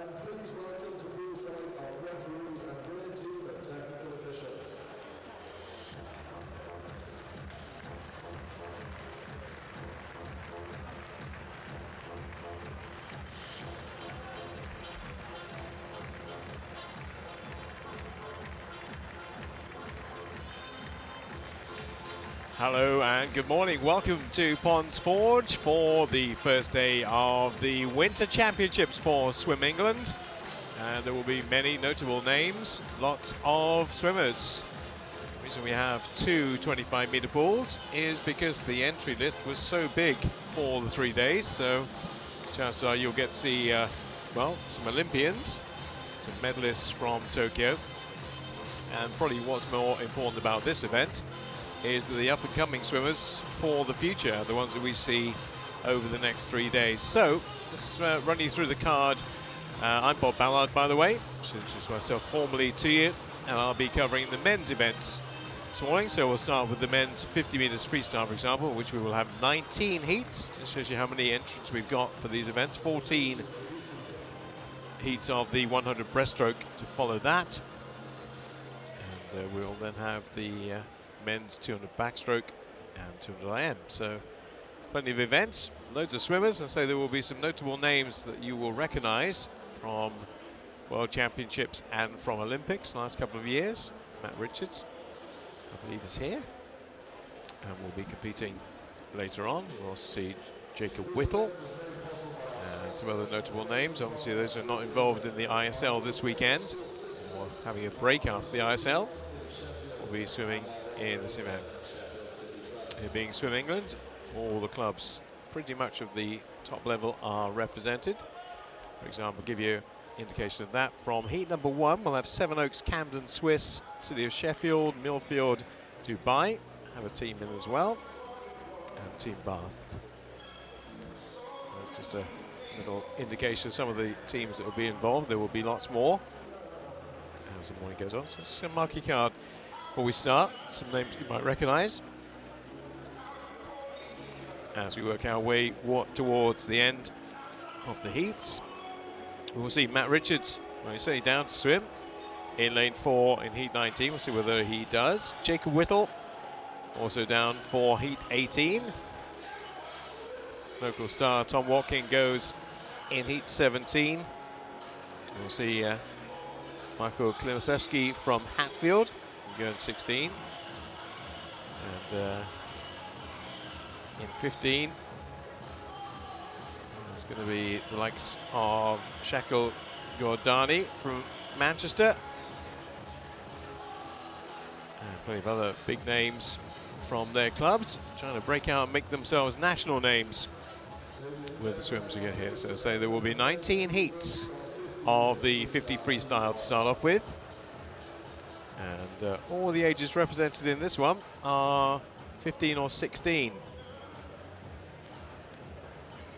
please welcome to poolside our referees and their team of technical officials. Hello and good morning. Welcome to Ponds Forge for the first day of the Winter Championships for Swim England. And there will be many notable names, lots of swimmers. The reason we have two 25-meter pools is because the entry list was so big for the 3 days. So chances are you'll get to see, well, some Olympians, some medalists from Tokyo. And probably what's more important about this event is the up-and-coming swimmers for the future, the ones that we see over the next 3 days. So let's run you through the card. I'm Bob Ballard, by the way, to introduce myself formally to you, and I'll be covering the men's events this morning. So we'll start with the men's 50 meters freestyle, for example, which we will have 19 heats. Just shows you how many entrants we've got for these events. 14 heats of the 100 breaststroke to follow that. And we'll then have the men's 200 backstroke and 200 IM. So plenty of events, loads of swimmers, and so there will be some notable names that you will recognize from World Championships and from Olympics the last couple of years. Matt Richards, I believe, is here and will be competing later on. We'll see Jacob Whittle and some other notable names. Obviously those are not involved in the ISL this weekend or having a break after the ISL. Will be swimming in this event. Here being Swim England, all the clubs pretty much of the top level are represented. For example, give you indication of that from heat number 1. We'll have Sevenoaks, Camden, Swiss, City of Sheffield, Millfield, Dubai have a team in as well, and Team Bath. That's just a little indication of some of the teams that will be involved. There will be lots more as the morning goes on. So just a marquee card. Before we start, some names you might recognize as we work our way towards the end of the heats. We'll see Matt Richards, well, he's certainly down to swim in lane 4 in heat 19. We'll see whether he does. Jacob Whittle also down for heat 18. Local star Tom Watkin goes in heat 17. We'll see Michael Klimasewski from Hatfield going 16, and in 15 it's going to be the likes of Shakil Gordani from Manchester, and plenty of other big names from their clubs trying to break out and make themselves national names with the swims we get here. So say there will be 19 heats of the 50 freestyle to start off with. And all the ages represented in this one are 15 or 16.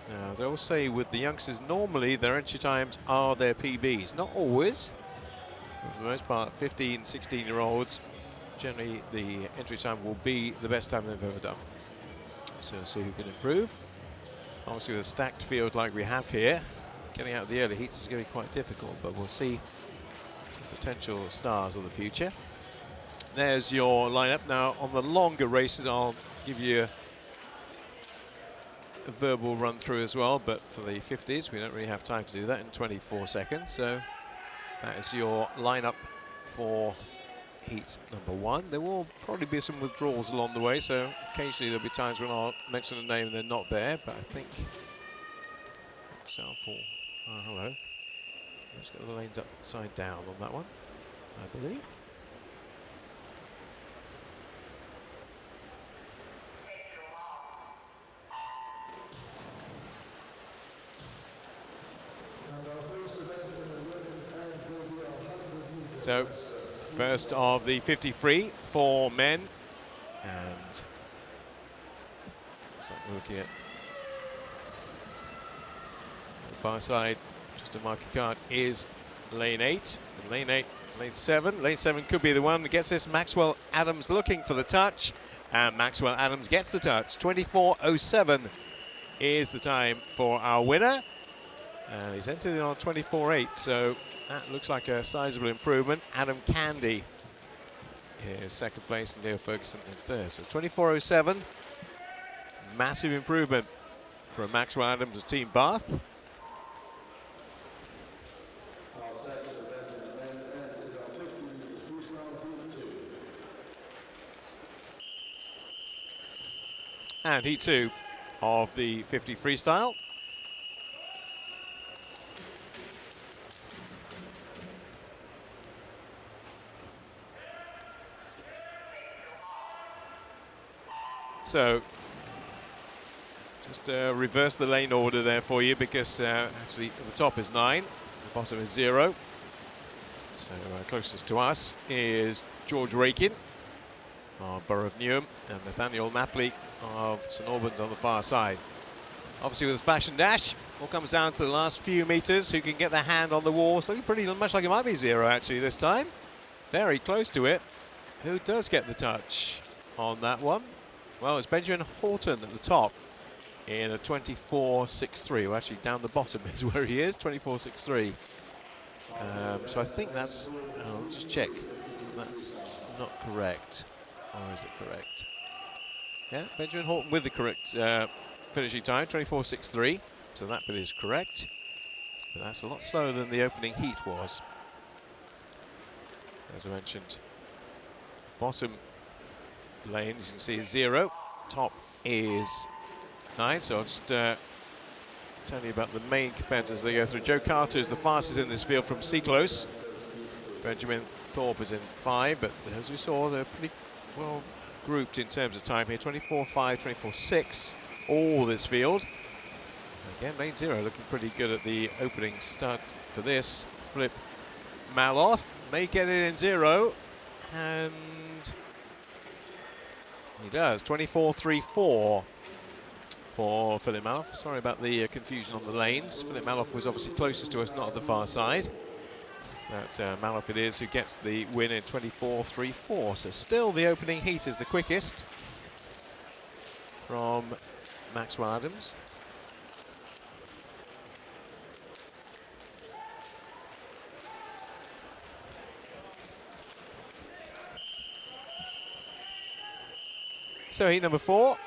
Now, as I always say with the youngsters, normally their entry times are their PBs. Not always. But for the most part, 15, 16-year-olds, generally the entry time will be the best time they've ever done. So we'll see who can improve. Obviously with a stacked field like we have here, getting out of the early heats is going to be quite difficult, but we'll see some potential stars of the future. There's your lineup. Now on the longer races I'll give you a verbal run through as well, but for the 50s we don't really have time to do that in 24 seconds. So that is your lineup for heat number 1. There will probably be some withdrawals along the way, so occasionally there'll be times when I'll mention a name and they're not there, but I think, for example, hello. Let's get the lanes upside down on that one, I believe. So, first of the 50 free for men, and so we're looking at the far side. Just a marquee card is lane 8. And lane 8, lane 7. Lane 7 could be the one that gets this. Maxwell Adams looking for the touch, and Maxwell Adams gets the touch. 24:07 is the time for our winner. And he's entered in on 24.8, so that looks like a sizable improvement. Adam Candy is second place and Leo Ferguson in third. So 24.07, massive improvement from Maxwell Adams' Team Bath. Our second event in the men's end is our 50 meters freestyle heat 2. And heat 2 of the 50 freestyle. So, just reverse the lane order there for you, because actually at the top is 9, the bottom is 0. So closest to us is George Rakin of Borough of Newham and Nathaniel Mapley of St Albans on the far side. Obviously with the splash and dash, all comes down to the last few meters, who can get their hand on the wall. It's looking pretty much like it might be 0 actually this time. Very close to it. Who does get the touch on that one? Well, it's Benjamin Horton at the top in a 24.63. Well, actually down the bottom is where he is, 24.63. So I think that's, I'll just check, that's not correct. Or is it correct? Yeah, Benjamin Horton with the correct finishing time, 24.63. So that bit is correct. But that's a lot slower than the opening heat was. As I mentioned, bottom lane, as you can see, is 0. Top is 9. So I'll just tell you about the main competitors they go through. Joe Carter is the fastest in this field from Seaclose. Benjamin Thorpe is in 5, but as we saw, they're pretty well grouped in terms of time here. 24.5, 24.6, all this field. Again, lane 0 looking pretty good at the opening start for this. Flip Maloff may get it in 0, and he does. 24.34 for Philip Maloff. Sorry about the confusion on the lanes. Philip Maloff was obviously closest to us, not at the far side. But Maloff it is who gets the win in 24.34. So still the opening heat is the quickest from Maxwell Adams. So heat number 4.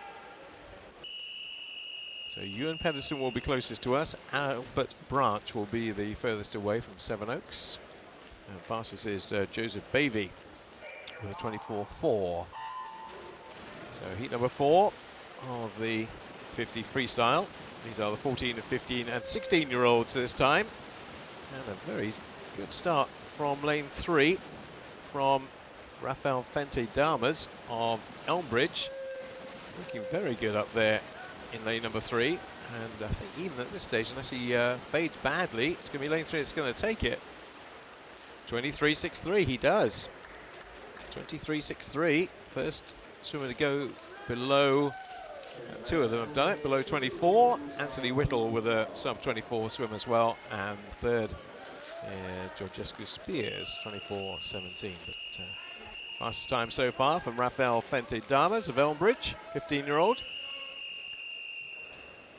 So Ewan Pedersen will be closest to us. Albert Branch will be the furthest away from Sevenoaks. And fastest is Joseph Bavey with a 24.4. So heat number 4 of the 50 freestyle. These are the 14 and 15 and 16-year-olds this time. And a very good start from lane 3 from Rafael Fente Damas of Elmbridge. Looking very good up there in lane number 3. And I think even at this stage, unless he fades badly, it's going to be lane 3 that's going to take it. 23.63, he does. 23.63, first swimmer to go below, 2 of them have done it, below 24. Anthony Whittle with a sub-24 swim as well, and third, Georgescu Spears, 24.17. But fastest time so far from Rafael Fente Damas of Elmbridge, 15-year-old.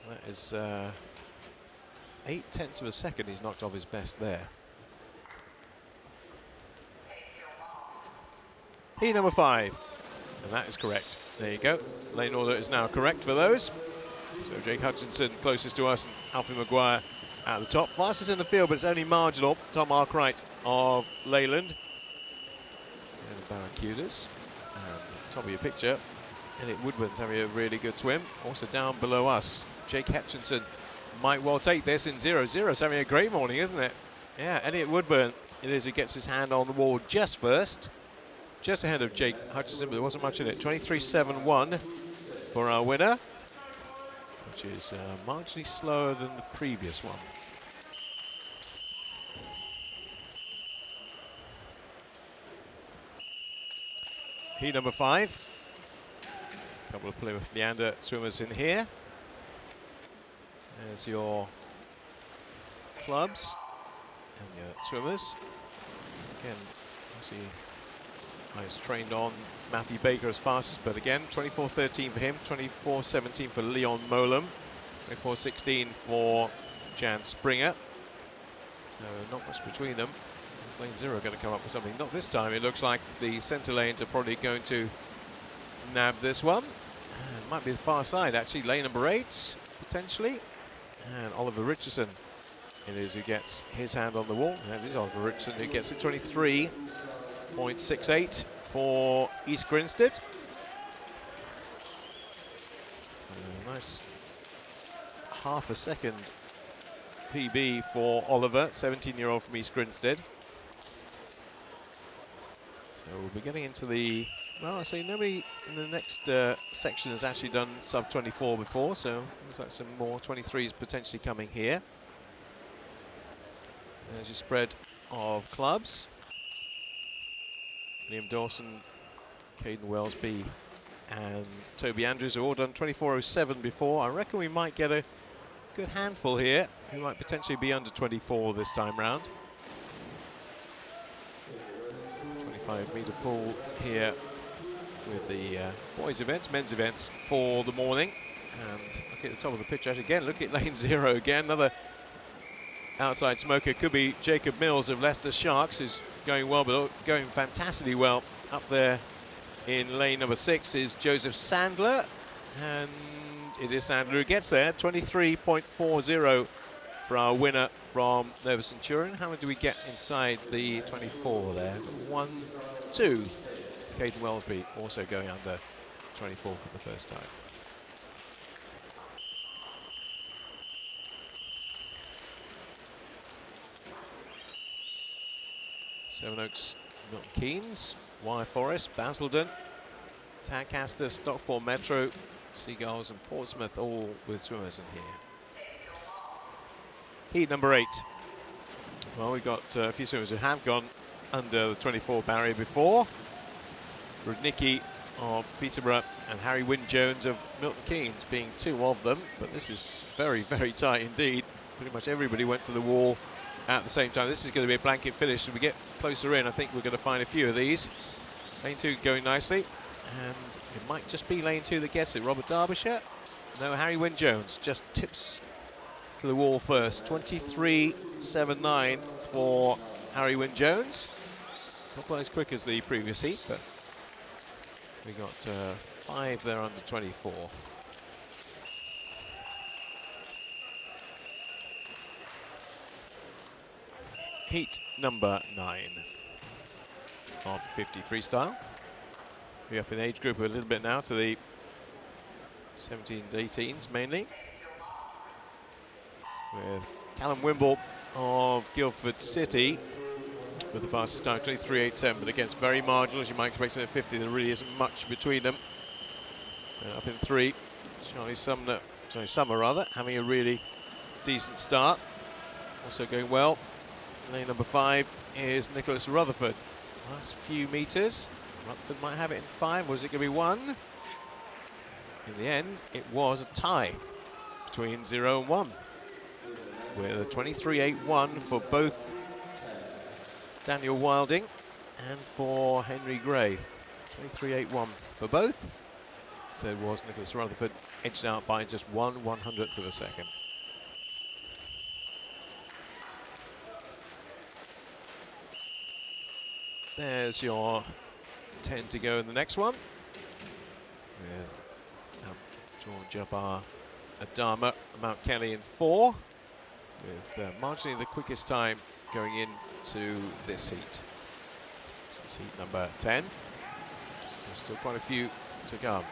That is 0.8 of a second he's knocked off his best there. Heat number 5, and that is correct. There you go. Lane order is now correct for those. So Jake Hutchinson closest to us, and Alfie Maguire at the top. Fastest in the field, but it's only marginal. Tom Arkwright of Leyland. And Barracudas. And top of your picture, Elliot Woodburn's having a really good swim. Also down below us, Jake Hutchinson might well take this in 0-0. It's having a great morning, isn't it? Yeah, Elliot Woodburn it is who gets his hand on the wall just first. Just ahead of Jake Hutchinson, but there wasn't much in it. 23.71 for our winner, which is marginally slower than the previous one. Heat number 5. A couple of Plymouth Leander swimmers in here. There's your clubs and your swimmers. Again, see. Nice trained on Matthew Baker as fastest, but again, 24.13 for him, 24.17 for Leon Molam, 24.16 for Jan Springer. So not much between them. Is lane 0 going to come up with something? Not this time. It looks like the centre lanes are probably going to nab this one. And it might be the far side, actually. Lane number 8, potentially. And Oliver Richardson it is who gets his hand on the wall. That is Oliver Richardson who gets it. 23.68 for East Grinstead. Nice half a second PB for Oliver, 17-year-old from East Grinstead. So we'll be getting into the, well, I say nobody in the next section has actually done sub 24 before, so looks like some more 23s potentially coming here. There's your spread of clubs. Liam Dawson, Caden Wellesby and Toby Andrews have all done 24.07 before. I reckon we might get a good handful here who might potentially be under 24 this time round. 25-meter pool here with the boys events, men's events for the morning. And look at the top of the pitch again. Look at lane 0 again. Another outside smoker could be Jacob Mills of Leicester Sharks, who's going well, but going fantastically well. Up there in lane number 6 is Joseph Sandler, and it is Sandler who gets there. 23.40 for our winner from Nova Centurion. How many do we get inside the 24 there? 1, 2. Caden Wellesby also going under 24 for the first time. Sevenoaks, Milton Keynes, Wyre Forest, Basildon, Tadcaster, Stockport Metro, Seagulls and Portsmouth, all with swimmers in here. Heat number 8. Well, we've got a few swimmers who have gone under the 24 barrier before. Rudnicki of Peterborough and Harry Wynne-Jones of Milton Keynes being 2 of them, but this is very, very tight indeed. Pretty much everybody went to the wall at the same time. This is going to be a blanket finish. As we get closer in, I think we're going to find a few of these. Lane 2 going nicely, and it might just be lane 2 that gets it. Robert Derbyshire? No, Harry Wynne-Jones just tips to the wall first. 23.79 for Harry Wynne-Jones. Not quite as quick as the previous heat, but we got 5 there under 24. Heat number 9 of 50 freestyle. We're up in age group a little bit now to the 17s, 18s mainly. With Callum Wimble of Guildford City with the fastest time, 23.87, but against very marginal, as you might expect in the 50. There really isn't much between them. Up in 3, Charlie Sumner, having a really decent start. Also going well. Lane number 5 is Nicholas Rutherford. Last few metres. Rutherford might have it in 5. Was it going to be 1? In the end, it was a tie between 0 and 1. With a 23.81 for both Daniel Wilding and for Henry Gray. 23.81 for both. Third was Nicholas Rutherford, edged out by just 1/100th of a second. There's your 10 to go in the next one. With George Jabbar Adama, Mount Kelly in 4. With marginally the quickest time going into this heat. This is heat number 10. There's still quite a few to come.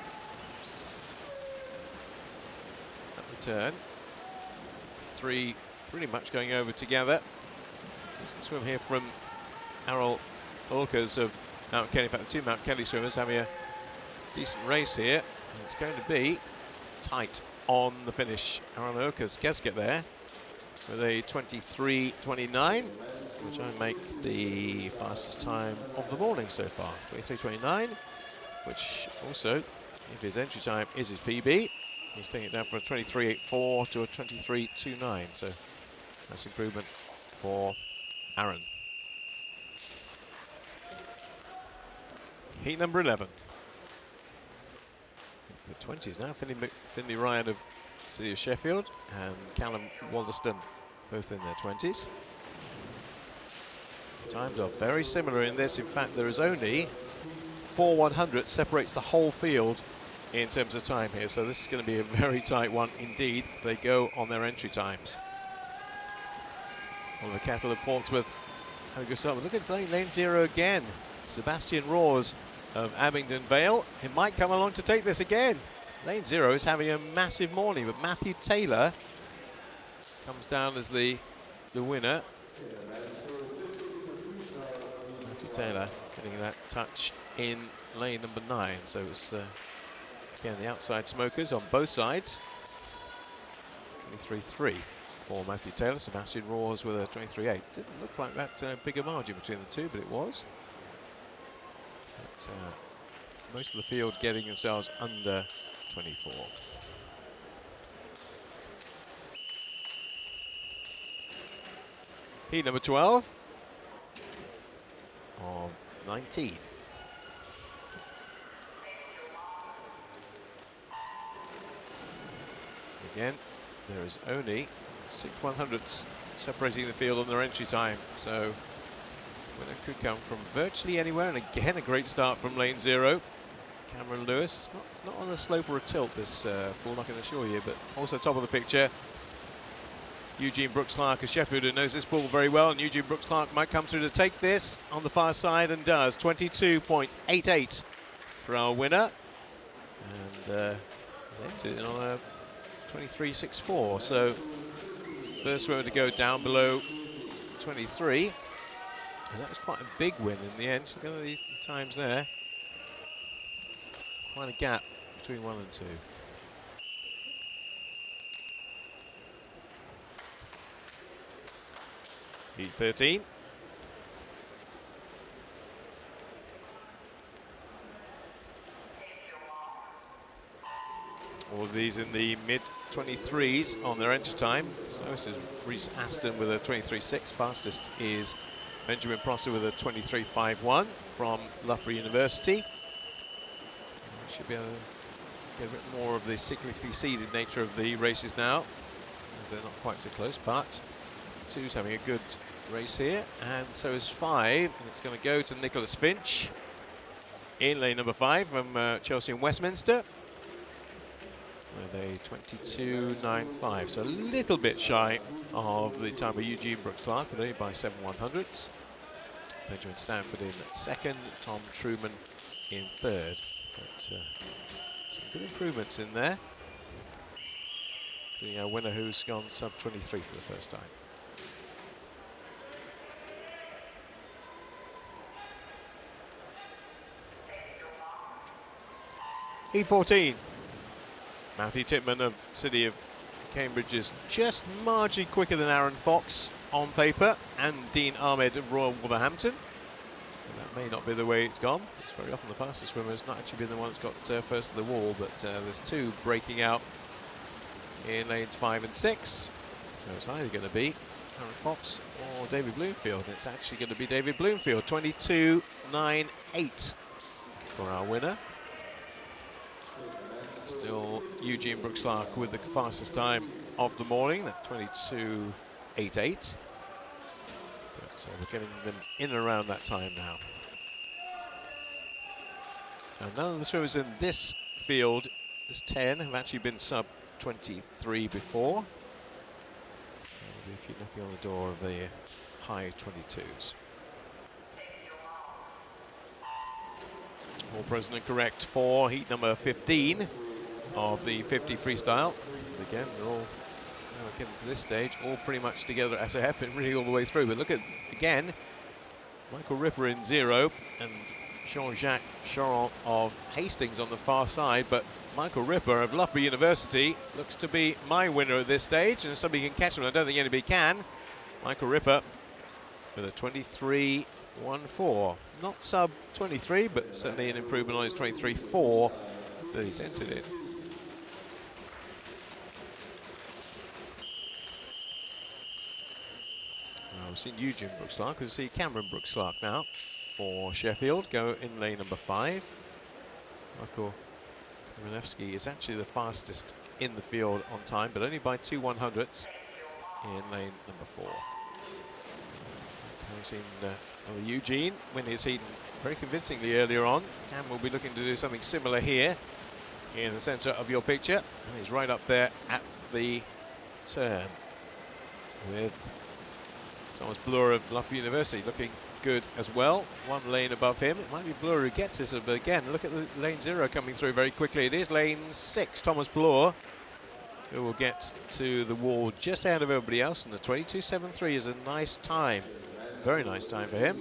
At the turn, 3 pretty much going over together. Decent swim here from Errol Ulkers of Mount Kelly. In fact, the 2 Mount Kelly swimmers having a decent race here. And it's going to be tight on the finish. Errol Ulkers gets get there with a 23.29, which I make the fastest time of the morning so far. 23.29, which also, if his entry time is his PB, he's taking it down from a 23.84 to a 23.29. So that's improvement for Aaron. Heat number 11. Into the 20s now. Finley Ryan of City of Sheffield, and Callum Walderston, both in their 20s. The times are very similar in this. In fact, there is only 4 100 separates the whole field in terms of time here. So this is going to be a very tight one indeed if they go on their entry times. Oliver Kettle of Portsmouth. Look at lane 0 again. Sebastian Roars of Abingdon Vale. He might come along to take this again. Lane 0 is having a massive morning, but Matthew Taylor comes down as the winner. Matthew Taylor getting that touch in lane number 9. So it's again the outside smokers on both sides. 23.3 for Matthew Taylor. Sebastian Roars with a 23.8. Didn't look like that bigger margin between the two, but it was. But, most of the field getting themselves under 24. Heat number 12 of 19. Again, there is only 6 100s separating the field on their entry time, so winner could come from virtually anywhere. And again, a great start from lane 0. Cameron Lewis. It's not on a slope or a tilt, this ball, I can assure you, but also top of the picture, Eugene Brooks-Clark of Sheffield, who knows this ball very well, and Eugene Brooks-Clark might come through to take this on the far side, and does. 22.88 for our winner, and is entered on a 23.64, so first swimmer to go down below 23, and that was quite a big win in the end. Look at these times there. Quite a gap between 1 and 2. Heat 13. All of these in the mid-23s on their entry time. Slowest is Reece Aston with a 23.6. Fastest is Benjamin Prosser with a 23.51 from Loughborough University. Should be able to get a bit more of the cyclically seeded nature of the races now, as they're not quite so close, but 2's having a good race here, and so is 5, and it's going to go to Nicholas Finch in lane number 5 from Chelsea and Westminster with a 22.95, so a little bit shy of the time of Eugene Brooks-Clark, but only by 7 100ths. Benjamin Stanford in 2nd, Tom Truman in 3rd. But some good improvements in there. The winner who's gone sub 23 for the first time. E14. Matthew Titman of City of Cambridge is just marginally quicker than Aaron Fox on paper, and Dean Ahmed of Royal Wolverhampton. That may not be the way it's gone. It's very often the fastest swimmer has not actually been the one that's got first to the wall, but there's 2 breaking out in lanes 5 and 6. So it's either going to be Aaron Fox or David Bloomfield. It's actually going to be David Bloomfield, 22.98 for our winner. Still Eugene Brooks-Clark with the fastest time of the morning, that 22.88. So we're getting them in and around that time now. And none of the swimmers in this field, this 10, have actually been sub 23 before. So if you're knocking on the door of the high 22s. All present and correct for heat number 15 of the 50 freestyle. And again, they're all getting to this stage, all pretty much together as they have been really all the way through. But look at, again, Michael Ripper in 0 and Jean-Jacques Charon of Hastings on the far side. But Michael Ripper of Loughborough University looks to be my winner at this stage. And if somebody can catch him, I don't think anybody can. Michael Ripper with a 23.14. Not sub 23, but certainly an improvement on his 23.4 that he's entered in. We've seen Eugene Brooks-Clark. We'll see Cameron Brooks-Clark now for Sheffield go in lane number 5. Michael Kamenevsky is actually the fastest in the field on time, but only by 2/100ths in lane number 4. We've seen Eugene win his heat very convincingly earlier on. Cam will be looking to do something similar here in the centre of your picture. And he's right up there at the turn with Thomas Bloor of Loughborough University looking good as well. 1 lane above him. It might be Bloor who gets this, but again, look at the lane 0 coming through very quickly. It is lane 6, Thomas Bloor, who will get to the wall just ahead of everybody else, and the 22.73 is a nice time. Very nice time for him.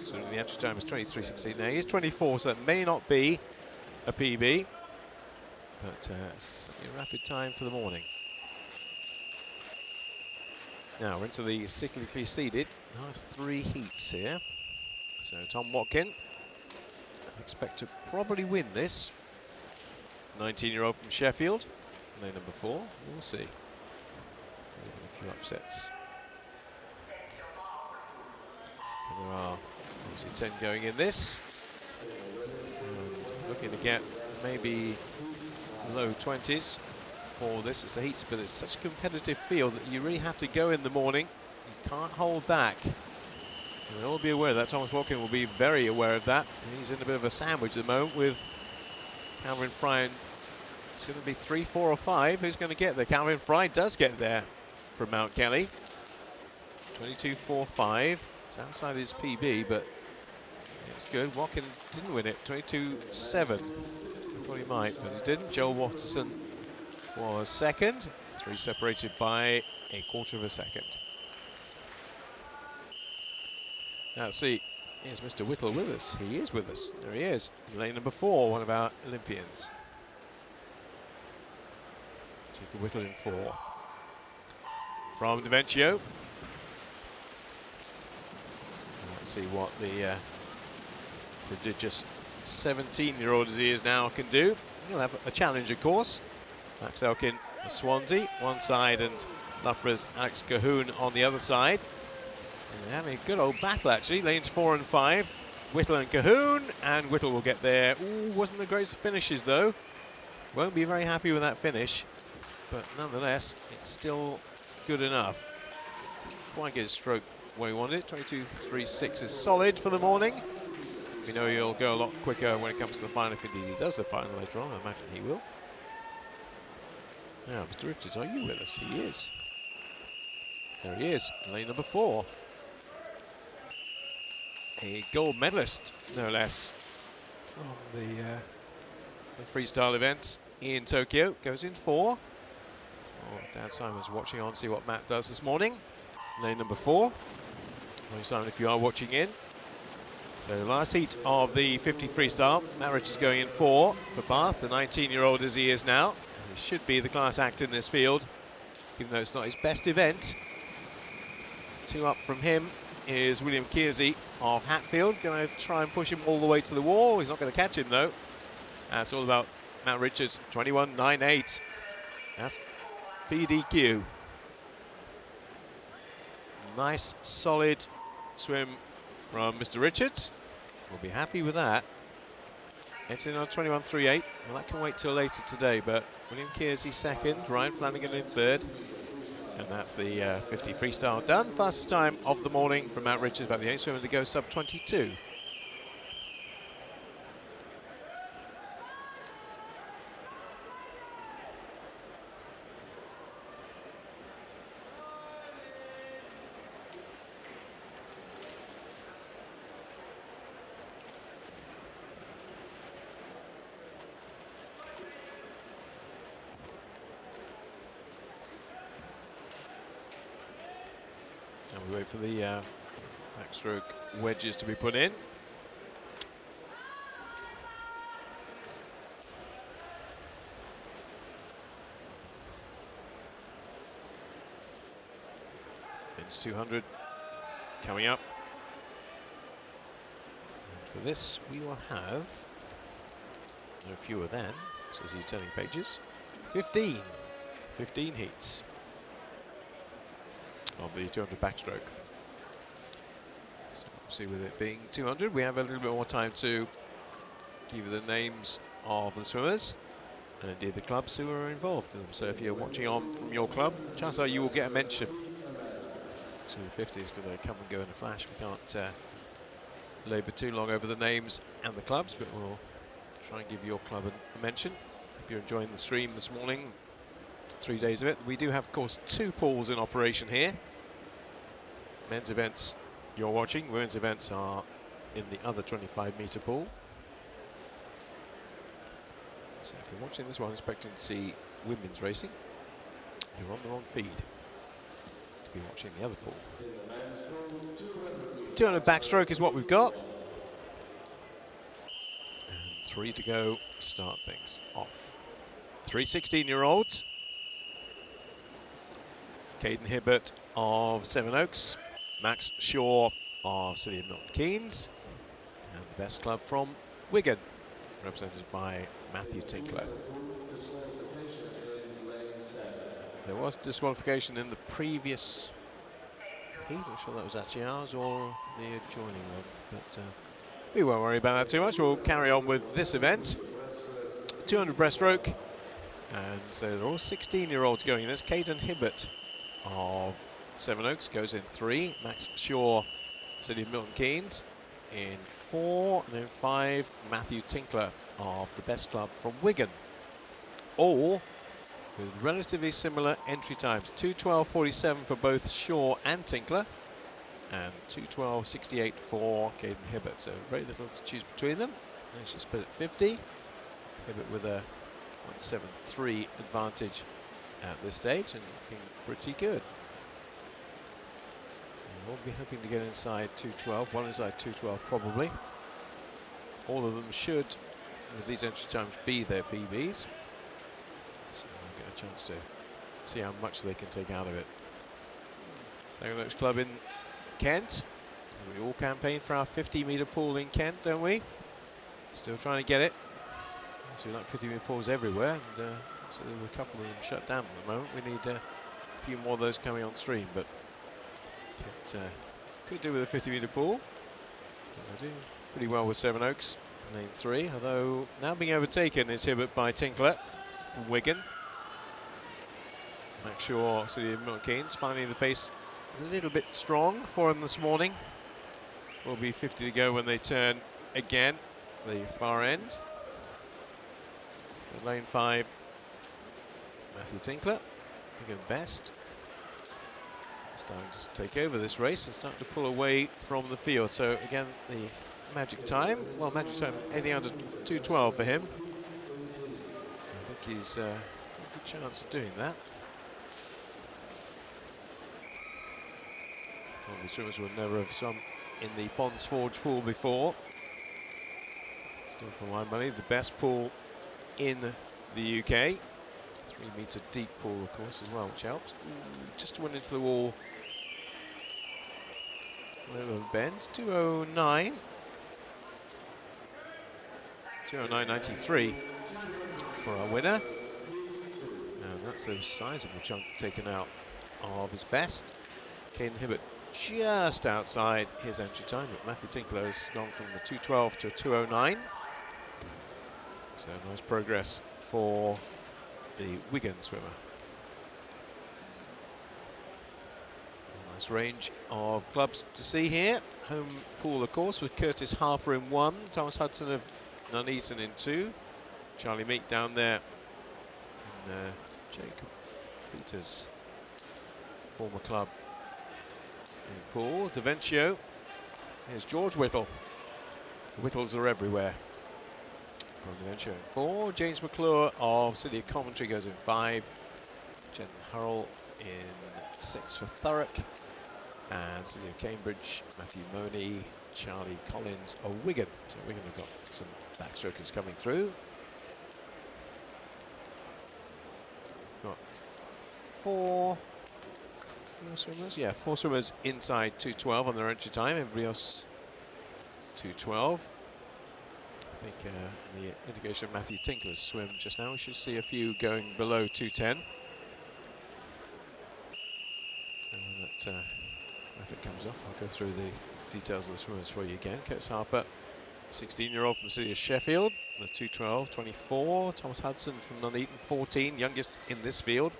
So the entry time is 23.16. Now he is 24, so that may not be a PB, but it's certainly a rapid time for the morning. Now we're into the cyclically seeded last 3 heats here. So Tom Watkin, I expect to probably win this. 19-year-old from Sheffield, lane number 4. We'll see. A few upsets. And there are obviously 10 going in this, and looking to get maybe low 20s for this. It's the heats, but it's such a competitive field that you really have to go in the morning. You can't hold back. And we'll all be aware of that. Thomas Watkin will be very aware of that. He's in a bit of a sandwich at the moment with Calvin Fry. It's going to be 3, 4 or 5. Who's going to get there? Calvin Fry does get there from Mount Kelly. 22.45. It's outside his PB, but it's good. Watkin didn't win it. 22.7. I thought he might, but he didn't. Joel Watterson was second. 3 separated by 1/4 of a second. Now let's see, is Mr. Whittle with us? He is with us. There he is. Lane number 4, one of our Olympians. Jacob Whittle in 4. From Davencio. Let's see what the prodigious 17-year-old as he is now can do. He'll have a challenge, of course. Max Elkin, Swansea, one side, and Loughborough's Alex Cahoon on the other side. And they're having a good old battle, actually. Lanes 4 and 5, Whittle and Cahoon, and Whittle will get there. Ooh, wasn't the greatest of finishes, though. Won't be very happy with that finish, but nonetheless, it's still good enough. Didn't quite get his stroke where he wanted it. 22.36 is solid for the morning. We know he'll go a lot quicker when it comes to the final, if indeed he does the final later on. I imagine he will. Now, Mr. Richards, are you with us? He is. There he is, lane number 4. A gold medalist, no less, from the freestyle events in Tokyo. Goes in 4. Oh, Dan Simon's watching on, see what Matt does this morning. Lane number 4. Well, Simon, if you are watching in. So last heat of the 50 freestyle. Matt Richards going in 4 for Bath, the 19-year-old as he is now. And he should be the class act in this field, even though it's not his best event. 2 up from him is William Kearsey of Hatfield. Going to try and push him all the way to the wall. He's not going to catch him, though. That's all about Matt Richards, 21.98. That's PDQ. Nice, solid swim from Mr. Richards. We'll be happy with that. It's in on 21.38. Well, that can wait till later today, but William Kearsey second, Ryan Flanagan in third. And that's the 50 freestyle done. Fastest time of the morning from Matt Richards, about the 8th swimmer to go sub 22. We wait for the backstroke wedges to be put in. Men's 200 coming up. And for this, we will have no fewer than, says he's turning pages, 15 heats of the 200 backstroke. So obviously with it being 200, we have a little bit more time to give you the names of the swimmers. and indeed the clubs who are involved in them. So if you're watching on from your club, chances are you will get a mention to the 50s, because they come and go in a flash. We can't labour too long over the names and the clubs, but we'll try and give your club a mention. Hope you're enjoying the stream this morning. 3 days of it. We do have, of course, 2 pools in operation here. Men's events you're watching, women's events are in the other 25-metre pool. So if you're watching this one expecting to see women's racing, you're on the wrong feed to be watching the other pool. 200 backstroke is what we've got. And 3 to go to start things off. 3 16-year-olds. Caden Hibbert of Sevenoaks, Max Shaw of City of Milton Keynes, and the best club from Wigan, represented by Matthew Tinkler. There was disqualification in the previous heat. I'm sure that was actually ours or the adjoining one, but we won't worry about that too much. We'll carry on with this event. 200 breaststroke, and so they're all 16-year-olds going in. There's Caden Hibbert of Sevenoaks goes in 3. Max Shaw, City of Milton Keynes, in 4, and in 5, Matthew Tinkler of the best club from Wigan. All with relatively similar entry times. 2:12.47 for both Shaw and Tinkler, and 2:12.68 for Caden Hibbert. So very little to choose between them. There's just split at 50. Hibbert with a 0.73 advantage at this stage, and looking pretty good. So we'll be hoping to get inside 2:12, one inside 2:12 probably. All of them should, with these entry times, be their PBs. So we'll get a chance to see how much they can take out of it. Sevenoaks Club in Kent. We all campaign for our 50-metre pool in Kent, don't we? Still trying to get it. So we like 50-metre pools everywhere, and so there were a couple of them shut down at the moment. We need a few more of those coming on stream, but could do with a 50-metre pool. They do pretty well with Sevenoaks in lane 3, although now being overtaken is Hibbert by Tinkler from Wigan. Max Shaw, City of Milton Keynes, finding the pace a little bit strong for him this morning. Will be 50 to go when they turn again, the far end. So lane 5, Matthew Tinkler, Wigan best. Starting to take over this race and starting to pull away from the field. So again, the magic time, well, magic time, anything under 2:12 for him. I think he's got a good chance of doing that. Well, these swimmers will never have swum in the Ponds Forge pool before. Still, for my money, the best pool in the UK. 3-metre deep pool, of course, as well, which helps. Just went into the wall. A little bit of bend. 2:09. 2:09.93 for our winner. And that's a sizable chunk taken out of his best. Caden Hibbert just outside his entry time, but Matthew Tinkler has gone from the 2:12 to a 2:09. So nice progress for the Wigan swimmer. A nice range of clubs to see here. Home pool, of course, with Curtis Harper in 1, Thomas Hudson of Nuneaton in 2, Charlie Meek down there, and Jacob Peters, former club, in pool. Davencio, here's George Whittle. The Whittles are everywhere. From Davencio in 4, James McClure of City of Coventry goes in 5, Jen Hurrell in 6 for Thurrock, and City of Cambridge, Matthew Money, Charlie Collins of Wigan. So Wigan have got some backstrokers coming through. We've got four swimmers, yeah, 4 swimmers inside 2:12 on their entry time, everybody else 2:12. I think the indication of Matthew Tinkler's swim just now, we should see a few going below 2:10. So when that graphic comes off, I'll go through the details of the swimmers for you again. Curtis Harper 16-year-old from the city of Sheffield, the 2:12.24. Thomas Hudson from Nuneaton, 14, youngest in this field.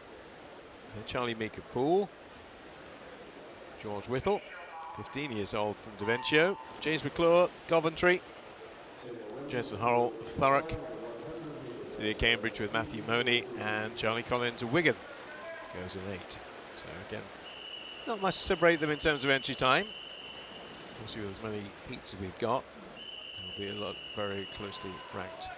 And Charlie Meeker-Poole. George Whittle, 15 years old from Daventio. James McClure, Coventry. Jensen Hurrell of Thurrock. City of Cambridge with Matthew Money, and Charlie Collins of Wigan goes in 8. So again, not much to separate them in terms of entry time. Obviously with as many heats as we've got, there'll be a lot very closely ranked.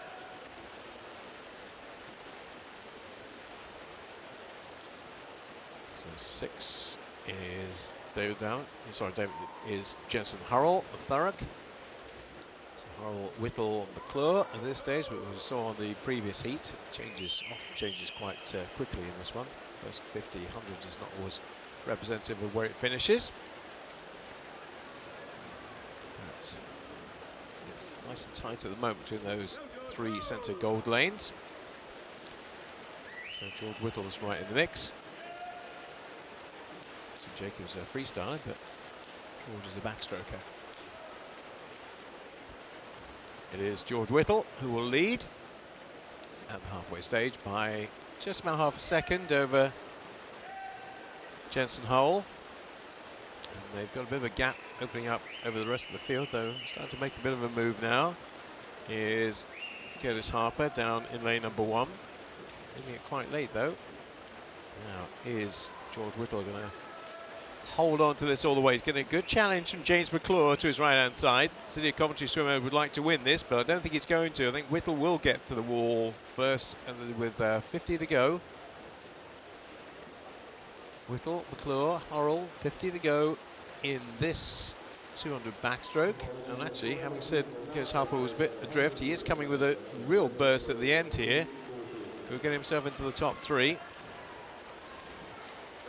So 6 is David is Jensen Hurrell of Thurrock. So Hurrell, Whittle, McClure at this stage, but we saw on the previous heat, it often changes quite quickly in this one. First 50, 100 is not always representative of where it finishes. But it's nice and tight at the moment between those 3 centre gold lanes. So George Whittle is right in the mix. So Jacobs a freestyler, but George is a backstroker. It is George Whittle who will lead at the halfway stage by just about half a second over Jensen Hurrell. And they've got a bit of a gap opening up over the rest of the field, though starting to make a bit of a move now. Is Curtis Harper down in lane number 1. Making it quite late though. Now is George Whittle going to hold on to this all the way? He's getting a good challenge from James McClure to his right-hand side. City of Coventry swimmer would like to win this, but I don't think he's going to. I think Whittle will get to the wall first, and with 50 to go. Whittle, McClure, Hurrell, 50 to go in this 200 backstroke. And actually, having said Curtis Harper was a bit adrift, he is coming with a real burst at the end here. He'll get himself into the top 3.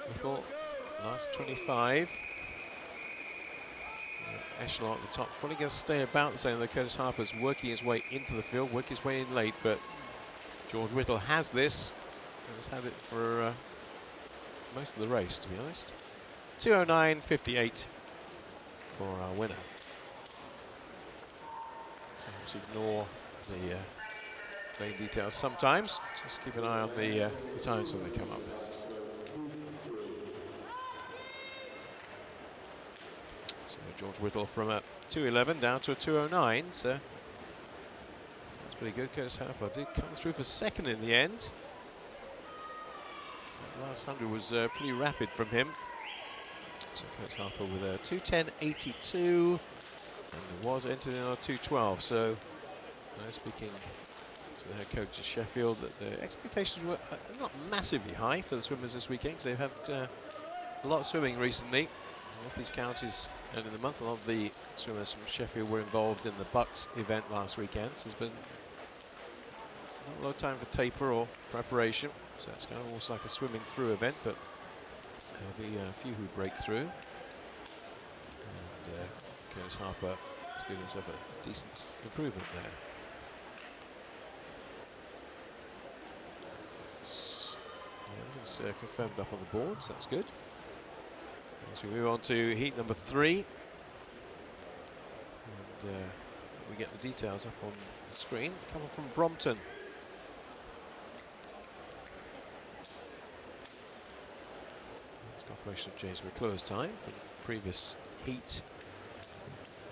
Whittle, last 25. Echelon at the top. Probably going to stay about the same, though Curtis Harper's working his way into the field, working his way in late, but George Whittle has this and has had it for most of the race, to be honest. 2:09.58 for our winner. So just ignore the main details sometimes. Just keep an eye on the times when they come up. So George Whittle from a 2:11 down to a 2:09, so that's pretty good. Curtis Harper did come through for second in the end. That last 100 was pretty rapid from him. So Curtis Harper with a 2:10.82, and there was entered in on a 2:12. So speaking to the head coach of Sheffield, that the expectations were not massively high for the swimmers this weekend, because they've had a lot of swimming recently. North East Counties early in the month. A lot of the swimmers from Sheffield were involved in the Bucks event last weekend, so there's been not a lot of time for taper or preparation. So it's kind of almost like a swimming through event, but there'll be a few who break through. And Curtis Harper has given himself a decent improvement there. Everything's confirmed up on the board, so that's good. As we move on to heat number 3, and we get the details up on the screen. Coming from Brompton. That's confirmation of James McClure's time from the previous heat.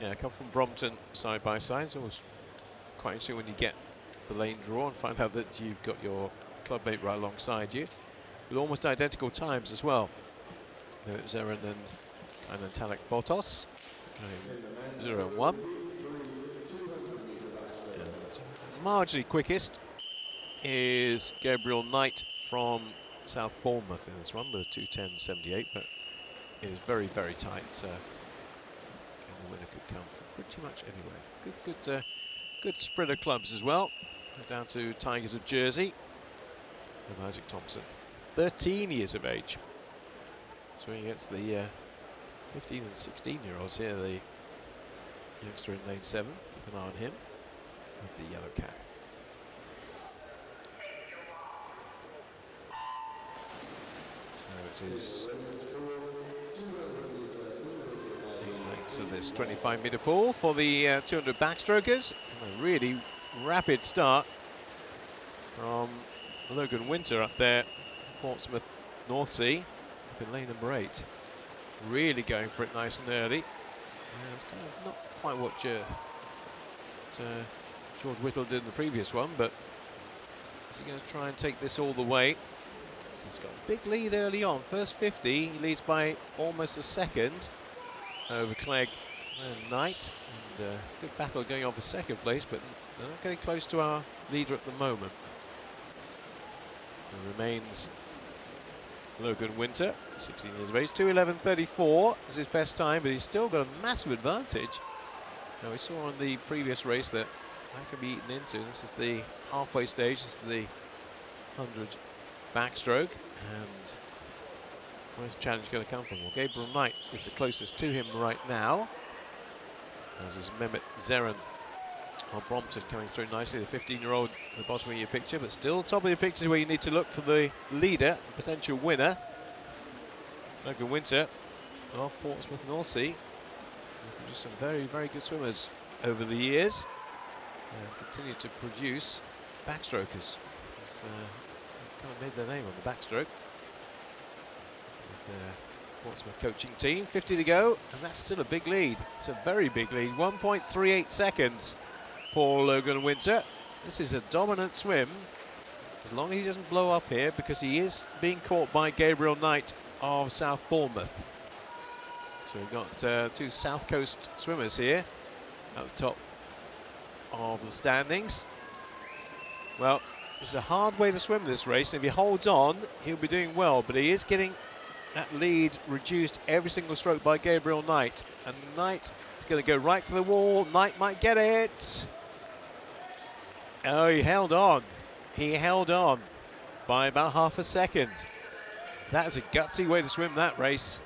Yeah, come from Brompton side by side. It's always quite interesting when you get the lane draw and find out that you've got your clubmate right alongside you, with almost identical times as well. It was Aaron and Talek Botos going 0 and 1. And marginally quickest is Gabriel Knight from South Bournemouth in this one with a 2:10.78, but it is very, very tight. So the winner could come from pretty much everywhere. Good spread of clubs as well. Down to Tigers of Jersey with Isaac Thompson, 13 years of age. Swimming against the 15 and 16-year-olds here. The youngster in lane 7. Keep an eye on him with the yellow cap. So it is in lane into this 25-meter pool for the 200 backstrokers. And a really rapid start from Logan Winter up there, Portsmouth North Sea, up in lane number 8. Really going for it nice and early. And it's kind of not quite what George Whittle did in the previous one, but is he going to try and take this all the way? He's got a big lead early on. First 50, he leads by almost a second over Clegg and Knight. And it's a good battle going on for second place, but they're not getting close to our leader at the moment. It remains Logan Winter, 16 years of age. 2:11.34 is his best time, but he's still got a massive advantage. Now, we saw on the previous race that can be eaten into. This is the halfway stage. This is the 100 backstroke. And where's the challenge going to come from? Well, Gabriel Knight is the closest to him right now, as is Mehmet Zeren of Brompton coming through nicely. The 15-year-old at the bottom of your picture, but still top of your picture where you need to look for the leader, potential winner. Logan Winter of Portsmouth North Sea. Just some very, very good swimmers over the years, and continue to produce backstrokers. He's kind of made their name on the backstroke. The Portsmouth coaching team. 50 to go, and that's still a big lead. It's a very big lead. 1.38 seconds for Logan Winter. This is a dominant swim, as long as he doesn't blow up here, because he is being caught by Gabriel Knight of South Bournemouth. So we've got two South Coast swimmers here at the top of the standings. Well, it's a hard way to swim this race. If he holds on, he'll be doing well, but he is getting that lead reduced every single stroke by Gabriel Knight. And Knight is going to go right to the wall. Knight might get it. Oh, he held on. He held on by about half a second. That is a gutsy way to swim that race.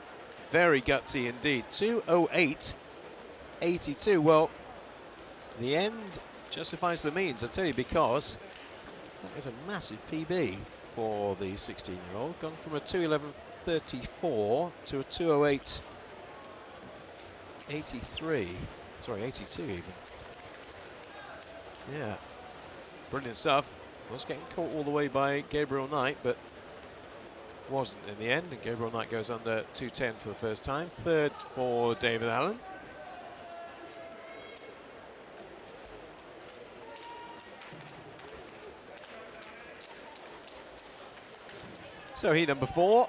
Very gutsy indeed. 2:08.82. Well, the end justifies the means, I tell you, because that is a massive PB for the 16-year-old. Gone from a 2:11.34 to a 2:08.83. Sorry, 82 even. Yeah, brilliant stuff. Was getting caught all the way by Gabriel Knight, but wasn't in the end, and Gabriel Knight goes under 2:10 for the first time. Third for David Allen. So heat number 4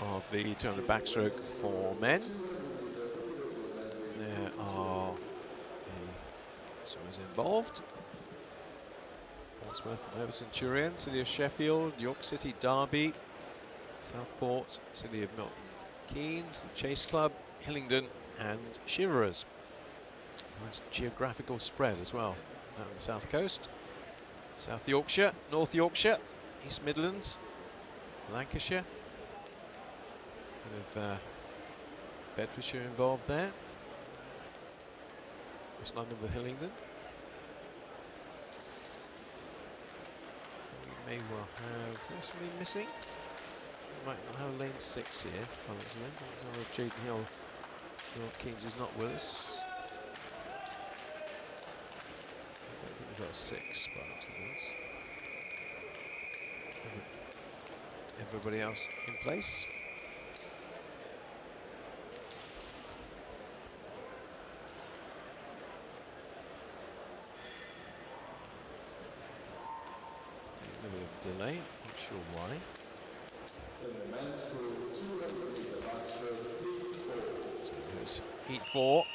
of the 200 backstroke for men. There are the swimmers involved. Portsmouth, Nova Centurion, City of Sheffield, York City Derby, Southport, City of Milton Keynes, the Chase Club, Hillingdon and Shiverers. Nice geographical spread as well down the south coast. South Yorkshire, North Yorkshire, East Midlands, Lancashire. Bit of Bedfordshire involved there. West London with Hillingdon. We may well have somebody missing. We might not have lane 6 here. Jaden Hill, York Keynes is not with us. I don't think we've got a 6 by the looks of this. Everybody else in place. A little bit of delay, not sure why. So here's heat 4.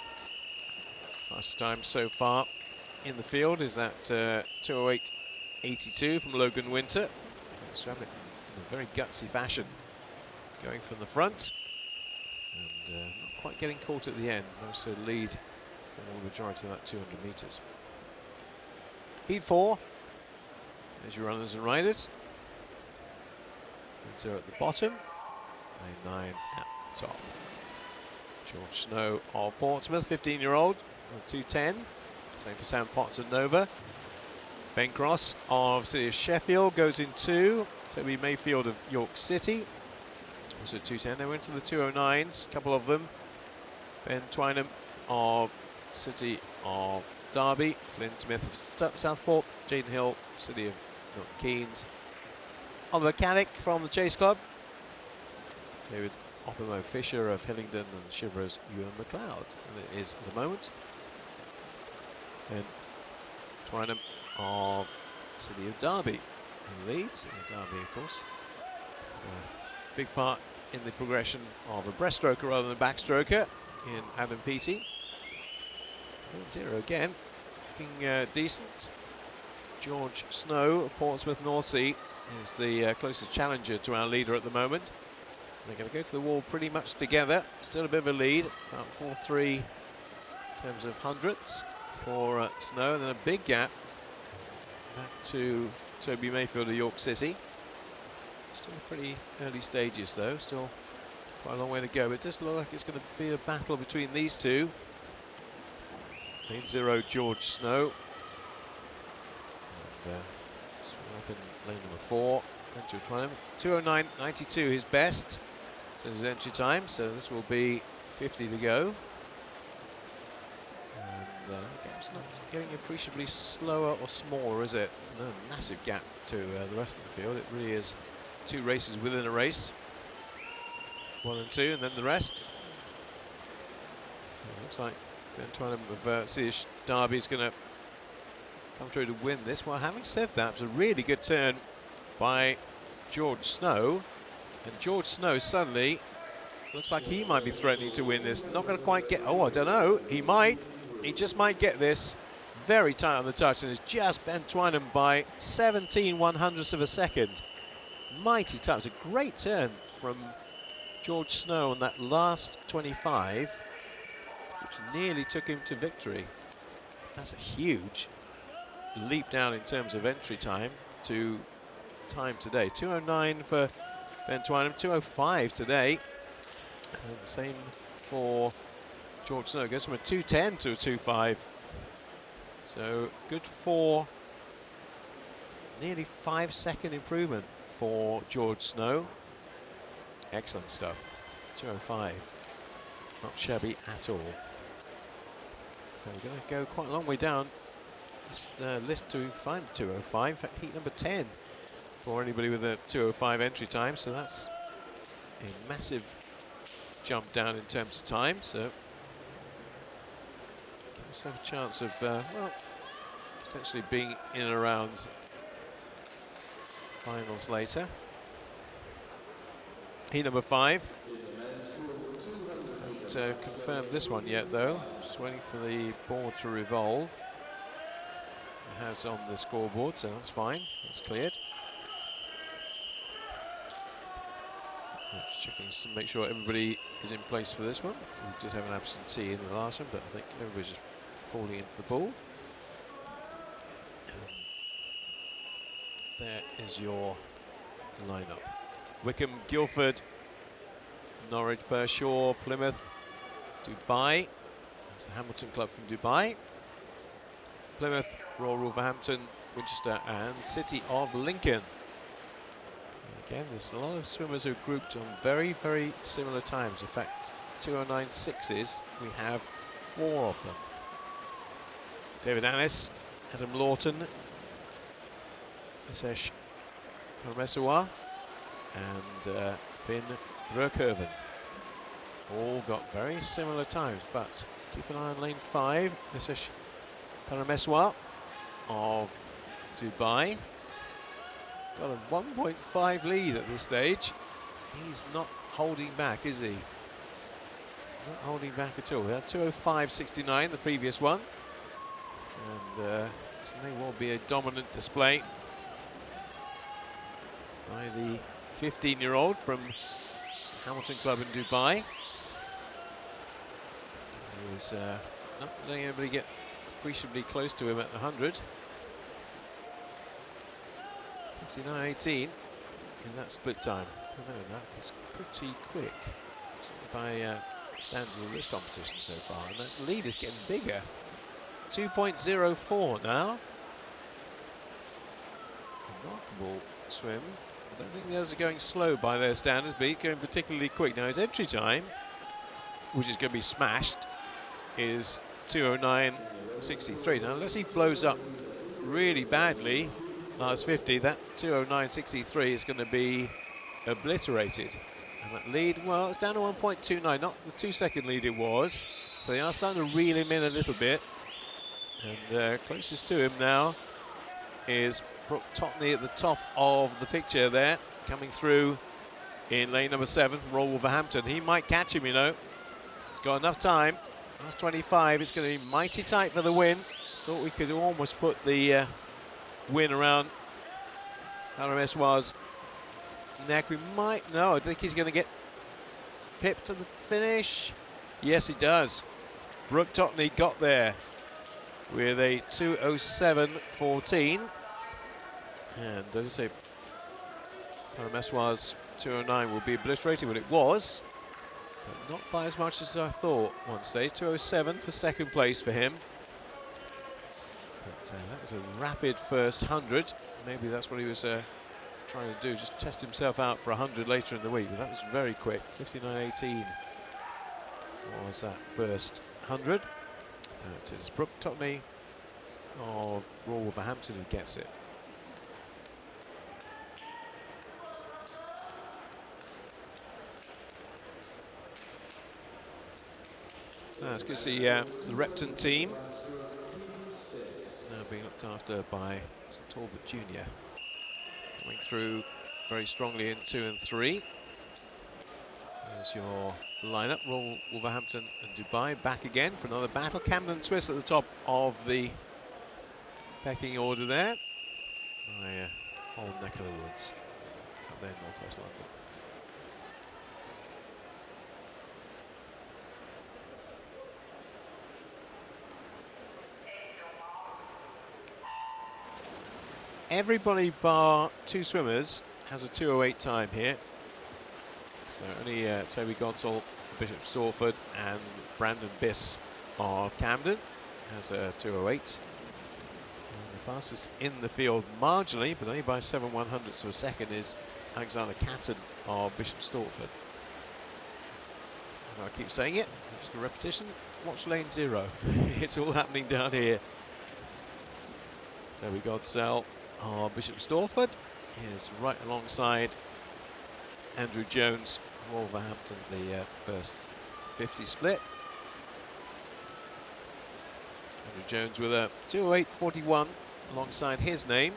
Last time so far in the field is that 2:08.82 from Logan Winter. Swam it in a very gutsy fashion, going from the front and not quite getting caught at the end. Most of the lead for the majority of that 200 metres. Heat 4. There's your runners and riders. Winter at the bottom, lane 9 at the top. George Snow of Portsmouth, 15-year-old, 2:10. Same for Sam Potts and Nova. Ben Cross of City of Sheffield goes in 2. Toby Mayfield of York City, also 2:10. They went to the 2:09s, a couple of them. Ben Twynham of City of Derby, Flynn Smith of Southport, Jaden Hill, City of Milton Keynes, Oliver Caddick from the Chase Club, David Opimo Fisher of Hillingdon, and Shivers Ewan McLeod. And it is at the moment. And Twynham of City of Derby in Leeds. Derby, of course, big part in the progression of a breaststroker rather than a backstroker in Adam Peaty. 0 again, looking decent. George Snow of Portsmouth North Sea is the closest challenger to our leader at the moment. They're going to go to the wall pretty much together. Still a bit of a lead, about 4-3 in terms of hundredths for Snow, and then a big gap back to Toby Mayfield of York City. Still pretty early stages though, still quite a long way to go, but it does look like it's going to be a battle between these two. Lane 0, George Snow. And up in lane number 4, Andrew Twynham. 2:09.92 his best. So his entry time, so this will be 50 to go. And the gap's not getting appreciably slower or smaller, is it? No massive gap to the rest of the field. It really is 2 races within a race. 1 and 2, and then the rest. It looks like Ben Twynham of City of Derby is going to come through to win this. Well, having said that, it was a really good turn by George Snow, and George Snow suddenly looks like he might be threatening to win this. Not going to quite get, oh, I don't know, he just might get this. Very tight on the touch, and it's just Ben Twynham by 17/100ths of a second. Mighty touch, a great turn from George Snow on that last 25, which nearly took him to victory. That's a huge leap down in terms of entry time to time today. 2:09 for Ben Twynham, 2:05 today. And the same for George Snow. Goes from a 2:10 to a 2:05. So good for nearly 5-second improvement for George Snow. Excellent stuff. 2:05. Not shabby at all. So we're going to go quite a long way down this list to find 2:05. In fact, heat number 10 for anybody with a 2:05 entry time. So that's a massive jump down in terms of time. So give us a chance of, well, potentially being in and around finals later. Heat number 5. Haven't confirmed this one yet though. Just waiting for the board to revolve. It has on the scoreboard, so that's fine. That's cleared. Just checking to make sure everybody is in place for this one. We did have an absentee in the last one, but I think everybody's just falling into the pool. There is your lineup. Wickham, Guildford, Norwich, Pershore, Plymouth, Dubai. That's the Hamilton Club from Dubai. Plymouth, Royal Wolverhampton, Winchester, and City of Lincoln. And again, there's a lot of swimmers who are grouped on very, very similar times. In fact, 2:09.6s, we have 4 of them. David Annis, Adam Lawton, Nisesh Parameswar, and Finn Brøkerven. All got very similar times, but keep an eye on lane 5. Nisesh Parameswar of Dubai. Got a 1.5 lead at this stage. He's not holding back, is he? Not holding back at all. We had 2:05.69 the previous one. And this may well be a dominant display by the 15-year-old from Hamilton Club in Dubai. He's not letting anybody get appreciably close to him at 100. 59.18 is that split time. I know that is pretty quick by standards of this competition so far, and that lead is getting bigger. 2.04 now. Remarkable swim. I don't think the others are going slow by their standards, but he's going particularly quick. Now his entry time which is going to be smashed, is 209.63. Now, unless he blows up really badly, last 50, that 209.63 is going to be obliterated. And that lead, well, it's down to 1.29, not the 2-second lead it was. So they are starting to reel him in a little bit. And closest to him now is Brooke Totney at the top of the picture there, coming through in lane number 7 from Royal Wolverhampton. He might catch him, you know. He's got enough time. Last 25, it's going to be mighty tight for the win. Thought we could almost put the win around Parameswar's neck. We might, no, I think he's going to get pipped to the finish. Yes, he does. Brooke Totney got there with a 2:07.14. And as I say, Parameswar's 2:09 will be obliterated, but it was, but not by as much as I thought one stage. 2:07 for second place for him. But that was a rapid first 100. Maybe that's what he was trying to do, just test himself out for 100 later in the week. But that was very quick. 59.18 was that first 100. It is Brooke Totney of Royal Wolverhampton who gets it. It's good to see the Repton team now being looked after by St Talbot Junior, coming through very strongly in 2 and 3. There's your lineup: Royal Wolverhampton and Dubai back again for another battle. Camden Swiss at the top of the pecking order there. My whole neck of the woods up there in northwest London. Everybody bar 2 swimmers has a 2:08 time here. So only Toby Gonsall, Bishop Stortford and Brandon Biss of Camden has a 2:08. The fastest in the field marginally, but only by 7/100ths of a second, is Alexander Catton of Bishop Stortford. And I keep saying it, just a repetition, watch lane 0. It's all happening down here. Toby Godsell of Bishop Stortford is right alongside Andrew Jones, Wolverhampton, the first 50 split. Andrew Jones with a 2:08.41 alongside his name.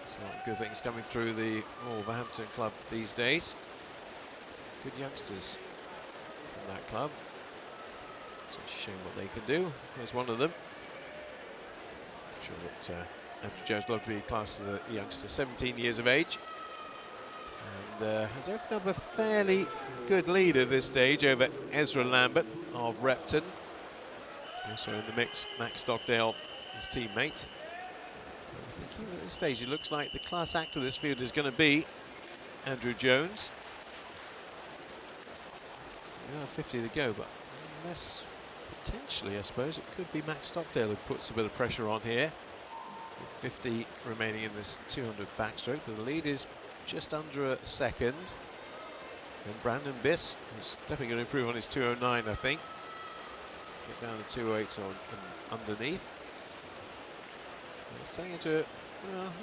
So good things coming through the Wolverhampton club these days. Some good youngsters from that club. So showing what they can do. Here's one of them. I'm sure that Andrew Jones would love to be classed as a youngster, 17 years of age, and has opened up a fairly good lead at this stage over Ezra Lambert of Repton. Also in the mix, Max Stockdale, his teammate. I think even at this stage it looks like the class act of this field is going to be Andrew Jones. So another 50 to go, but unless potentially, I suppose, it could be Max Stockdale who puts a bit of pressure on here. With 50 remaining in this 200 backstroke, but the lead is just under a second. And Brandon Biss, who's definitely going to improve on his 2:09, I think. Get down to 2:08 on underneath. It's turning into a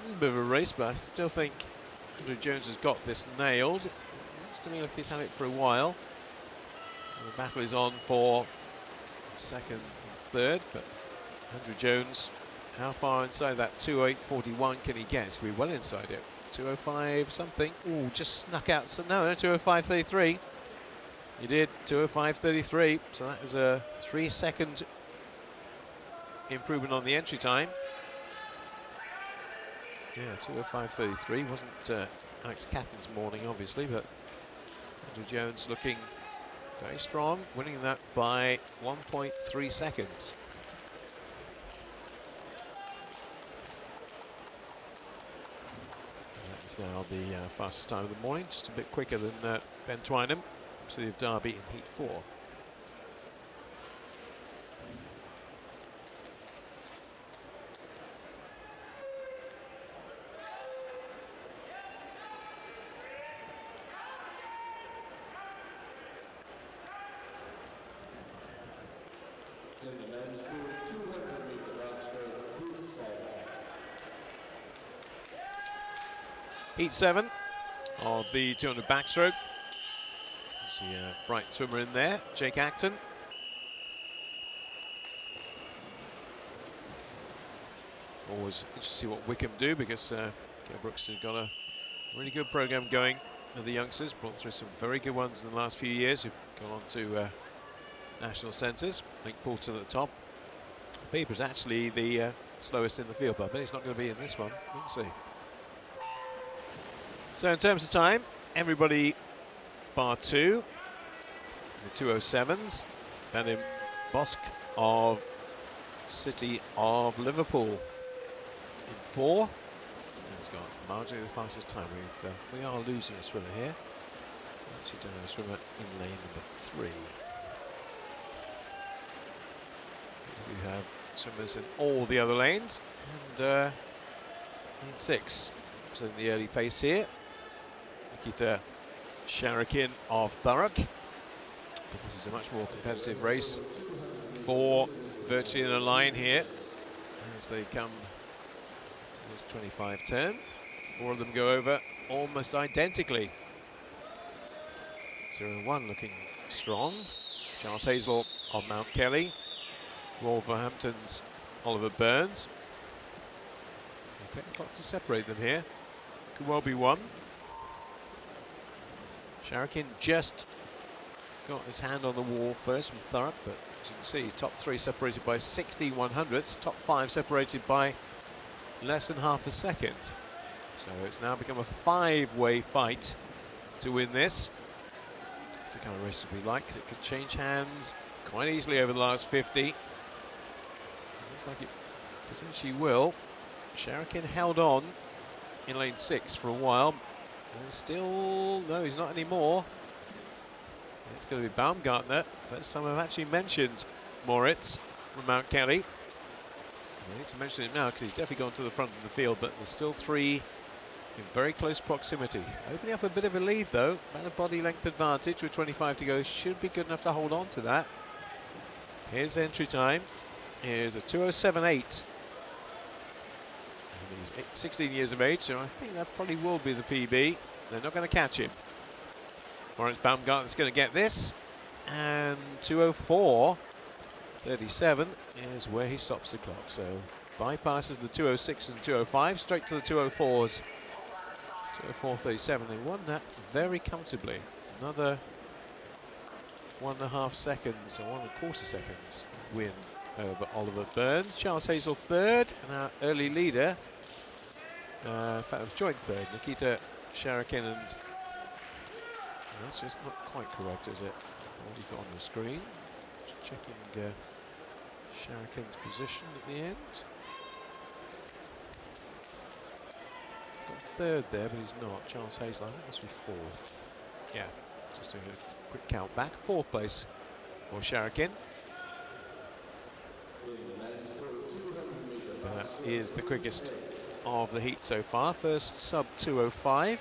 little bit of a race, but I still think Andrew Jones has got this nailed. It looks to me like he's had it for a while. And the battle is on for second and third, but Andrew Jones, how far inside that 2:08.41 can he get? It's going to be well inside it. 2:05 something. Ooh, just snuck out. So no, 2:05.33. He did 2:05.33. So that is a 3-second improvement on the entry time. Yeah, 2:05.33 wasn't Alex Catton's morning, obviously, but Andrew Jones looking very strong, winning that by 1.3 seconds. That is now the fastest time of the morning, just a bit quicker than Ben Twynham from City of Derby in Heat 4. In the men's pool, 200-meter backstroke, heat 7. Heat 7 of the 200 backstroke. See a bright swimmer in there, Jake Acton. Always interesting to see what Wickham do, because Gail Brooks has got a really good program going with the youngsters. Brought through some very good ones in the last few years who've gone on to national centres. Link Poulton at the top. Pieper's actually the slowest in the field, but I bet he's not going to be in this one. We'll see. So in terms of time, everybody bar 2, the 2:07s. Benim Bosk of City of Liverpool in 4. He's got marginally the fastest time. We are losing a swimmer here. Actually down a swimmer in lane number 3. We have swimmers in all the other lanes, and in 6. So in the early pace here, Nikita Sharakin of Thurrock. But this is a much more competitive race for virtually in a line here as they come to this 25 turn. 4 of them go over almost identically. 0-1 looking strong. Charles Hazel of Mount Kelly. Wolverhampton's Oliver Burns. We'll take the clock to separate them here. Could well be 1. Sharakin just got his hand on the wall first from Thurrock, but as you can see, top 3 separated by 16/100ths, top 5 separated by less than half a second. So it's now become a 5-way fight to win this. It's the kind of race we like, because it could change hands quite easily over the last 50. Looks like it potentially will. Sharakin held on in lane 6 for a while. And still, no, he's not anymore. It's going to be Baumgartner. First time I've actually mentioned Moritz from Mount Kelly. I need to mention him now because he's definitely gone to the front of the field, but there's still 3 in very close proximity. Opening up a bit of a lead though, about a body length advantage with 25 to go. Should be good enough to hold on to that. Here's entry time. Here's a 2:07.8. He's 16 years of age, so I think that probably will be the PB. They're not going to catch him. Moritz Baumgartner's going to get this, and 2:04.37 is where he stops the clock. So bypasses the 2:06 and 2:05, straight to the 2:04s. 2:04.37. They won that very comfortably. Another 1.5 seconds, or 1.25 seconds win over Oliver Burns. Charles Hazel 3rd, and our early leader, in fact, it was joint 3rd, Nikita Sharakin, and that's just not quite correct, is it? What you've got on the screen. Just checking Sharakin's position at the end. Got 3rd there, but he's not. Charles Hazel, I think that must be 4th. Yeah, just doing a quick count back. 4th place for Sharakin. That is the quickest of the heat so far. First sub 2:05.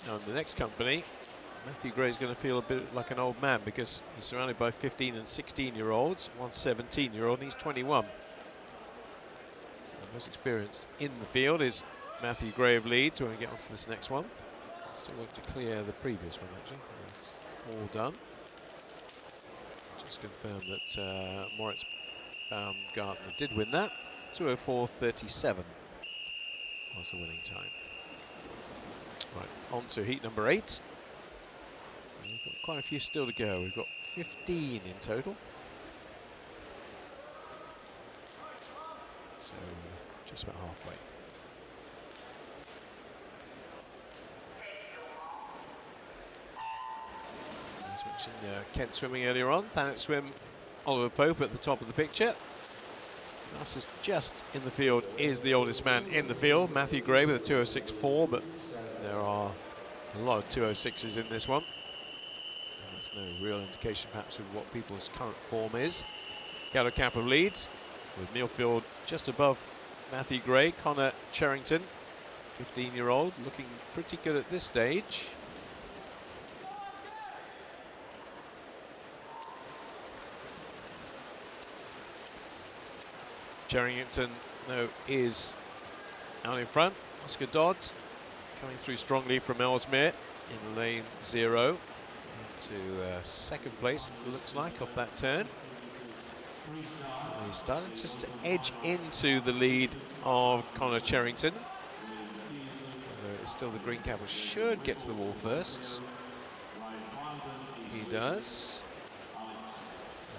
Now in the next company, Matthew Gray is going to feel a bit like an old man because he's surrounded by 15 and 16-year-olds, one 17-year-old, and he's 21. So the most experienced in the field is Matthew Gray of Leeds. We're going to get on to this next one. Still work to clear the previous one, actually. That's all done. Just confirm that Moritz Baumgartner did win that. 2:04.37 was the winning time. Right, on to heat number 8. We've got quite a few still to go. We've got 15 in total. So just about halfway. As mentioned, Kent swimming earlier on. Thanet swim, Oliver Pope at the top of the picture. Fastest just in the field is the oldest man in the field, Matthew Gray, with a 2:06.4, but there are a lot of 2:06s in this one. That's no real indication perhaps of what people's current form is. Yellow cap of leads, with Millfield just above Matthew Gray. Connor Cherrington, 15-year-old, looking pretty good at this stage. Cherrington, though, is out in front. Oscar Dodds coming through strongly from Ellesmere in lane 0 into second place, it looks like, off that turn. And he's starting just to edge into the lead of Connor Cherrington. Although it's still the green cap, should get to the wall first. He does.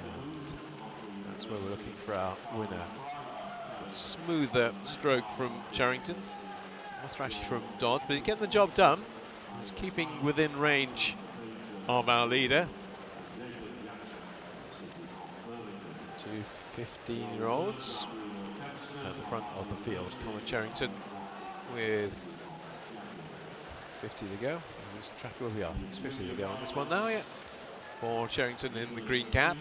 And that's where we're looking for our winner. Smoother stroke from Cherrington, more thrashy from Dodds, but he's getting the job done. He's keeping within range of our leader. Two 15-year-olds at the front of the field. Connor Cherrington with 50 to go. Lose track of where we are. It's 50 to go on this one now, yeah. For Cherrington in the green cap.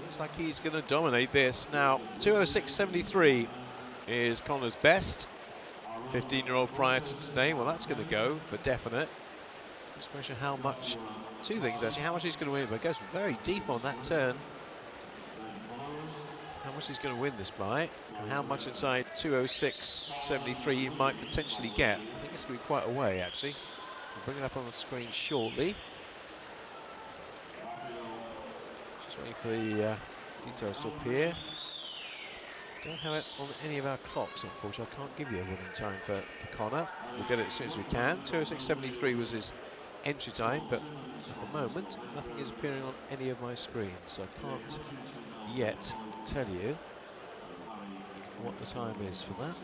Looks like he's going to dominate this. Now, 2:06.73 is Connor's best. 15-year-old prior to today. Well, that's going to go for definite. Just a question how much, two things actually, how much he's going to win, but it goes very deep on that turn. How much he's going to win this by, and how much inside 2:06.73 he might potentially get. I think it's going to be quite a way, actually. We'll bring it up on the screen shortly. Just waiting for the details to appear. Don't have it on any of our clocks, unfortunately. I can't give you a winning time for Connor. We'll get it as soon as we can. 2:06.73 was his entry time, but at the moment, nothing is appearing on any of my screens, so I can't yet tell you what the time is for that.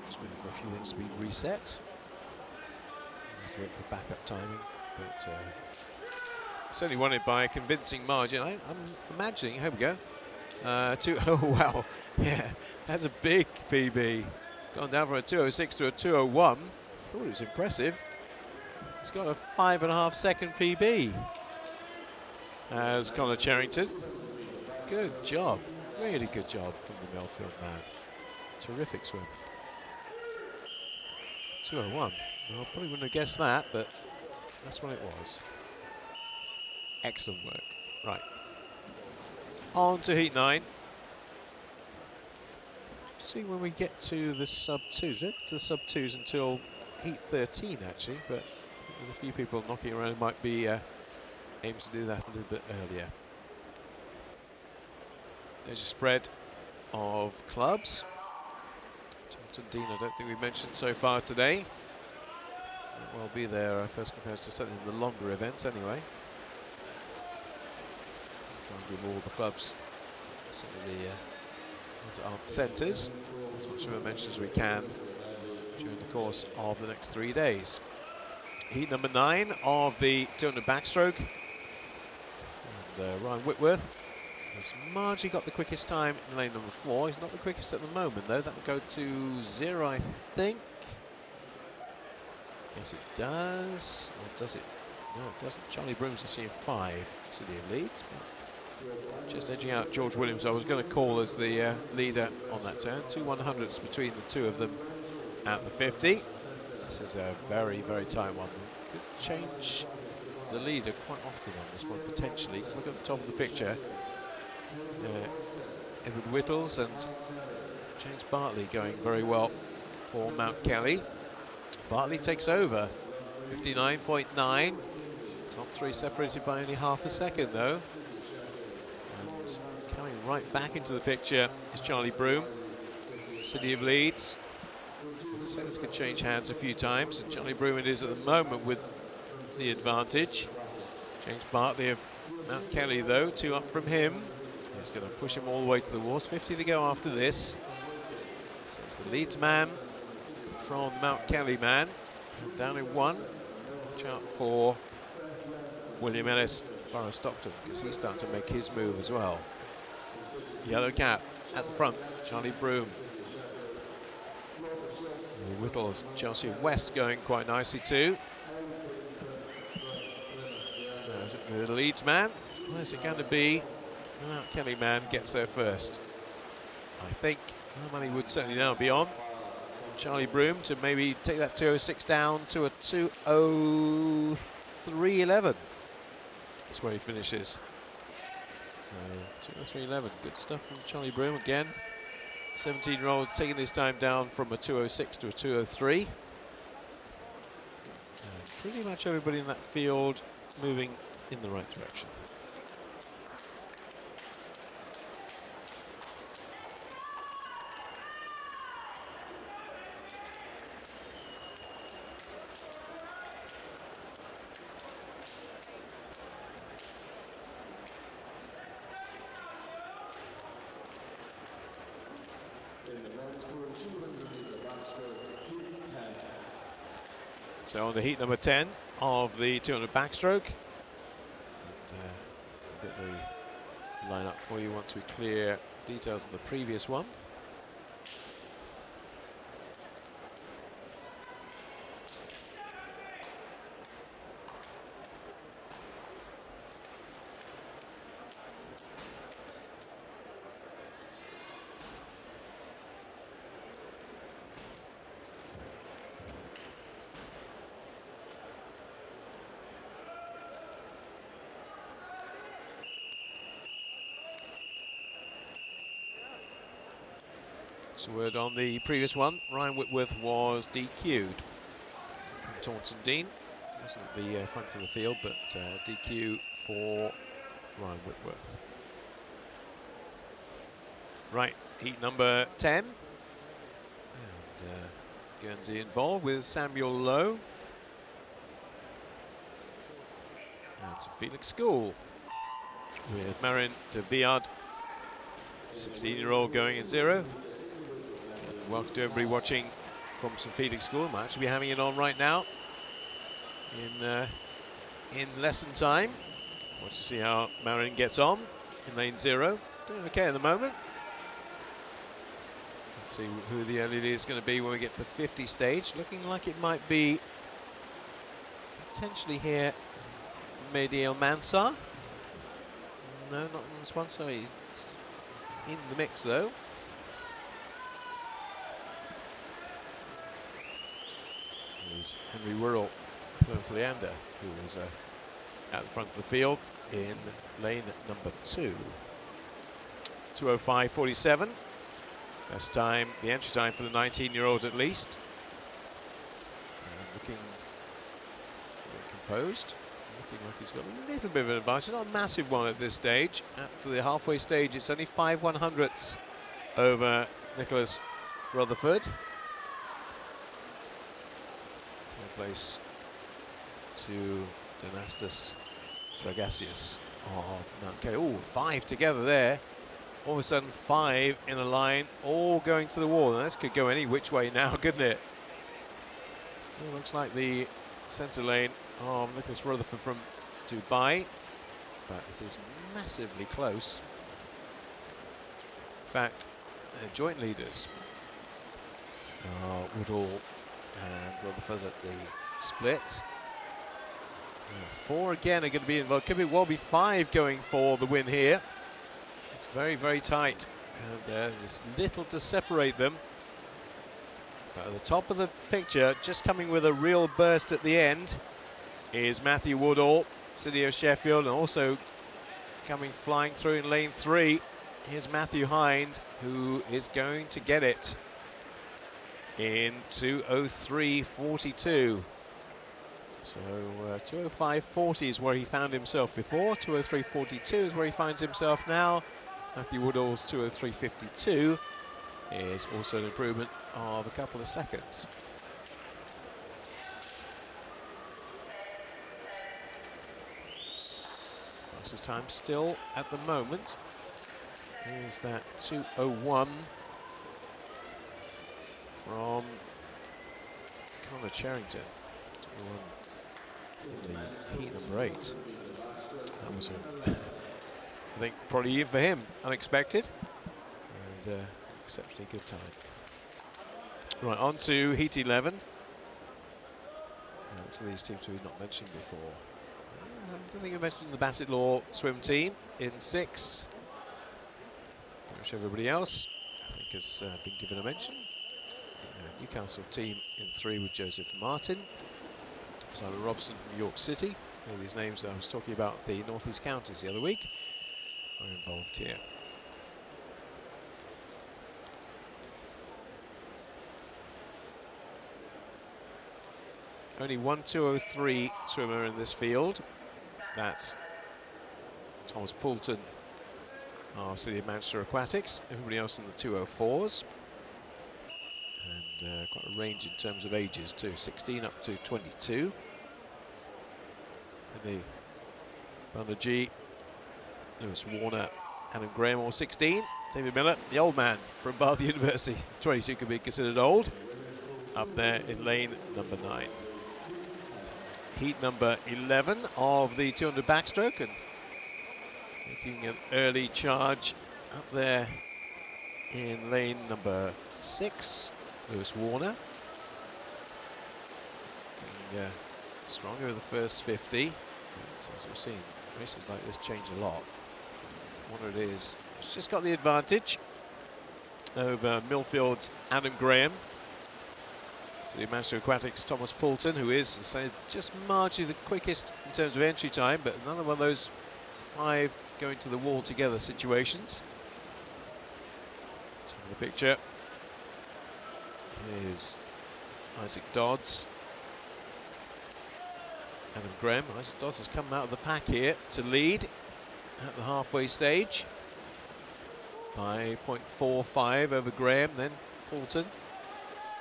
Just waiting for a few things to be reset. I have to wait for backup timing, but certainly won it by a convincing margin. I'm imagining, here we go. Oh wow, yeah, that's a big PB. Gone down from a 2:06 to a 2:01. Thought it was impressive. He's got a 5.5 second PB as Connor Cherrington. Good job, really good job from the Millfield man. Terrific swim. 2:01. Well, I probably wouldn't have guessed that, but that's what it was. Excellent work. Right. On to heat 9. See when we get to the sub-2s. We don't get to the sub-2s until heat 13, actually, but there's a few people knocking around who might be aiming to do that a little bit earlier. There's a spread of clubs. Johnson Dean, I don't think we've mentioned so far today. That will be their first competitor, certainly in the longer events anyway. Try and give all the clubs, certainly the ones that aren't centres, as much of a mention as we can during the course of the next 3 days. Heat number 9 of the 200 backstroke. And Ryan Whitworth has marginally got the quickest time in lane number 4. He's not the quickest at the moment, though. That'll go to 0, I think. Yes, it does. Or does it? No, it doesn't. Charlie Broom's actually in 5. City of Leeds. Just edging out George Williams, I was going to call as the leader on that turn. 2 100ths between the two of them at the 50. This is a very, very tight one. Could change the leader quite often on this one, potentially. Look at the top of the picture. Edward Whittles and James Bartley going very well for Mount Kelly. Bartley takes over, 59.9. Top 3 separated by only half a second, though. And coming right back into the picture is Charlie Broom, City of Leeds. I say this could change hands a few times, and Charlie Broom it is at the moment with the advantage. James Bartley of Mount Kelly, though, 2 up from him. He's going to push him all the way to the walls. 50 to go after this. So it's the Leeds man from Mount Kelly man. And down in 1. Watch out for William Ellis, Borough Stockton, because he's starting to make his move as well. Yellow cap at the front, Charlie Broom. Whittles, Chelsea West going quite nicely too. There's the Leeds man. Where's it going to be? Well, Kelly man gets there first. I think money would certainly now be on Charlie Broom to maybe take that 206 down to a 203.11. That's where he finishes. So 203.11, good stuff from Charlie Broom again. 17-year-old taking his time down from a 206 to a 203. And pretty much everybody in that field moving in the right direction. So on the heat number 10 of the 200 backstroke. And, I'll get the lineup for you once we clear details of the previous one. So word on the previous one, Ryan Whitworth was DQ'd from Taunton Dean. Wasn't the front of the field, but DQ for Ryan Whitworth. Right, heat number 10. And Guernsey involved with Samuel Lowe. And Felix School with Marin de Viard, 16-year-old going in 0. Welcome to everybody watching from St Felix School. Might actually be having it on right now in lesson time. Watch to see how Marin gets on in lane 0. Doing okay at the moment. Let's see who the early lead is going to be when we get to the 50 stage. Looking like it might be potentially here Mehdi El Mansar. No, not on this one, so he's in the mix though. Is Henry Wirral, Plymouth Leander, who was at the front of the field in lane number 2. 2:05.47. Best time, the entry time for the 19-year-old at least. Looking composed. Looking like he's got a little bit of an advantage, not a massive one at this stage. Up to the halfway stage, it's only 5/100ths over Nicholas Rutherford. Place to Donastus Dragasius of Mount Kelly. Oh, 5 together there. All of a sudden 5 in a line, all going to the wall. And this could go any which way now, couldn't it? Still looks like the centre lane of Nicholas Rutherford from Dubai, but it is massively close. In fact, joint leaders are Woodall and Rutherford at the split. 4 again are going to be involved. Could be well be 5 going for the win here. It's very, very tight, and there's little to separate them. But at the top of the picture, just coming with a real burst at the end, is Matthew Woodall, City of Sheffield, and also coming flying through in lane 3. Here's Matthew Hind, who is going to get it in 2:03.42. So 2:05.40 is where he found himself before. 2:03.42 is where he finds himself now. Matthew Woodall's 2:03.52 is also an improvement of a couple of seconds. Fastest time still at the moment is that 2:01 from Connor Charrington. 2:01 the heat number 8. That was, I think, probably even for him, unexpected, and exceptionally good time. Right, on to Heat 11. Which of these teams we've not mentioned before? I don't think I mentioned the Bassett Law swim team in 6. Which everybody else, I think, has been given a mention. Newcastle team in 3 with Joseph Martin. Simon Robson from York City. Many of these names that I was talking about, the North East Counties the other week, are involved here. Only one 203 swimmer in this field. That's Thomas Poulton of City of Manchester Aquatics. Everybody else in the 204s. And quite a range in terms of ages too, 16 up to 22. And the Banerjee, Lewis Warner, Adam Graham, all 16. David Miller, the old man from Bath University, 22 could be considered old, up there in lane number 9. Heat number 11 of the 200 backstroke, and making an early charge up there in lane number 6, Lewis Warner. Getting stronger in the first 50. But as we've seen, races like this change a lot. Warner it is. He's just got the advantage over Millfield's Adam Graham. City of Manchester Aquatics' Thomas Poulton, who is, as I say, just marginally the quickest in terms of entry time, but another one of those 5 going to the wall together situations. Top of the picture is Isaac Dodds. Adam Graham. Isaac Dodds has come out of the pack here to lead at the halfway stage by 0.45 over Graham, then Poulton.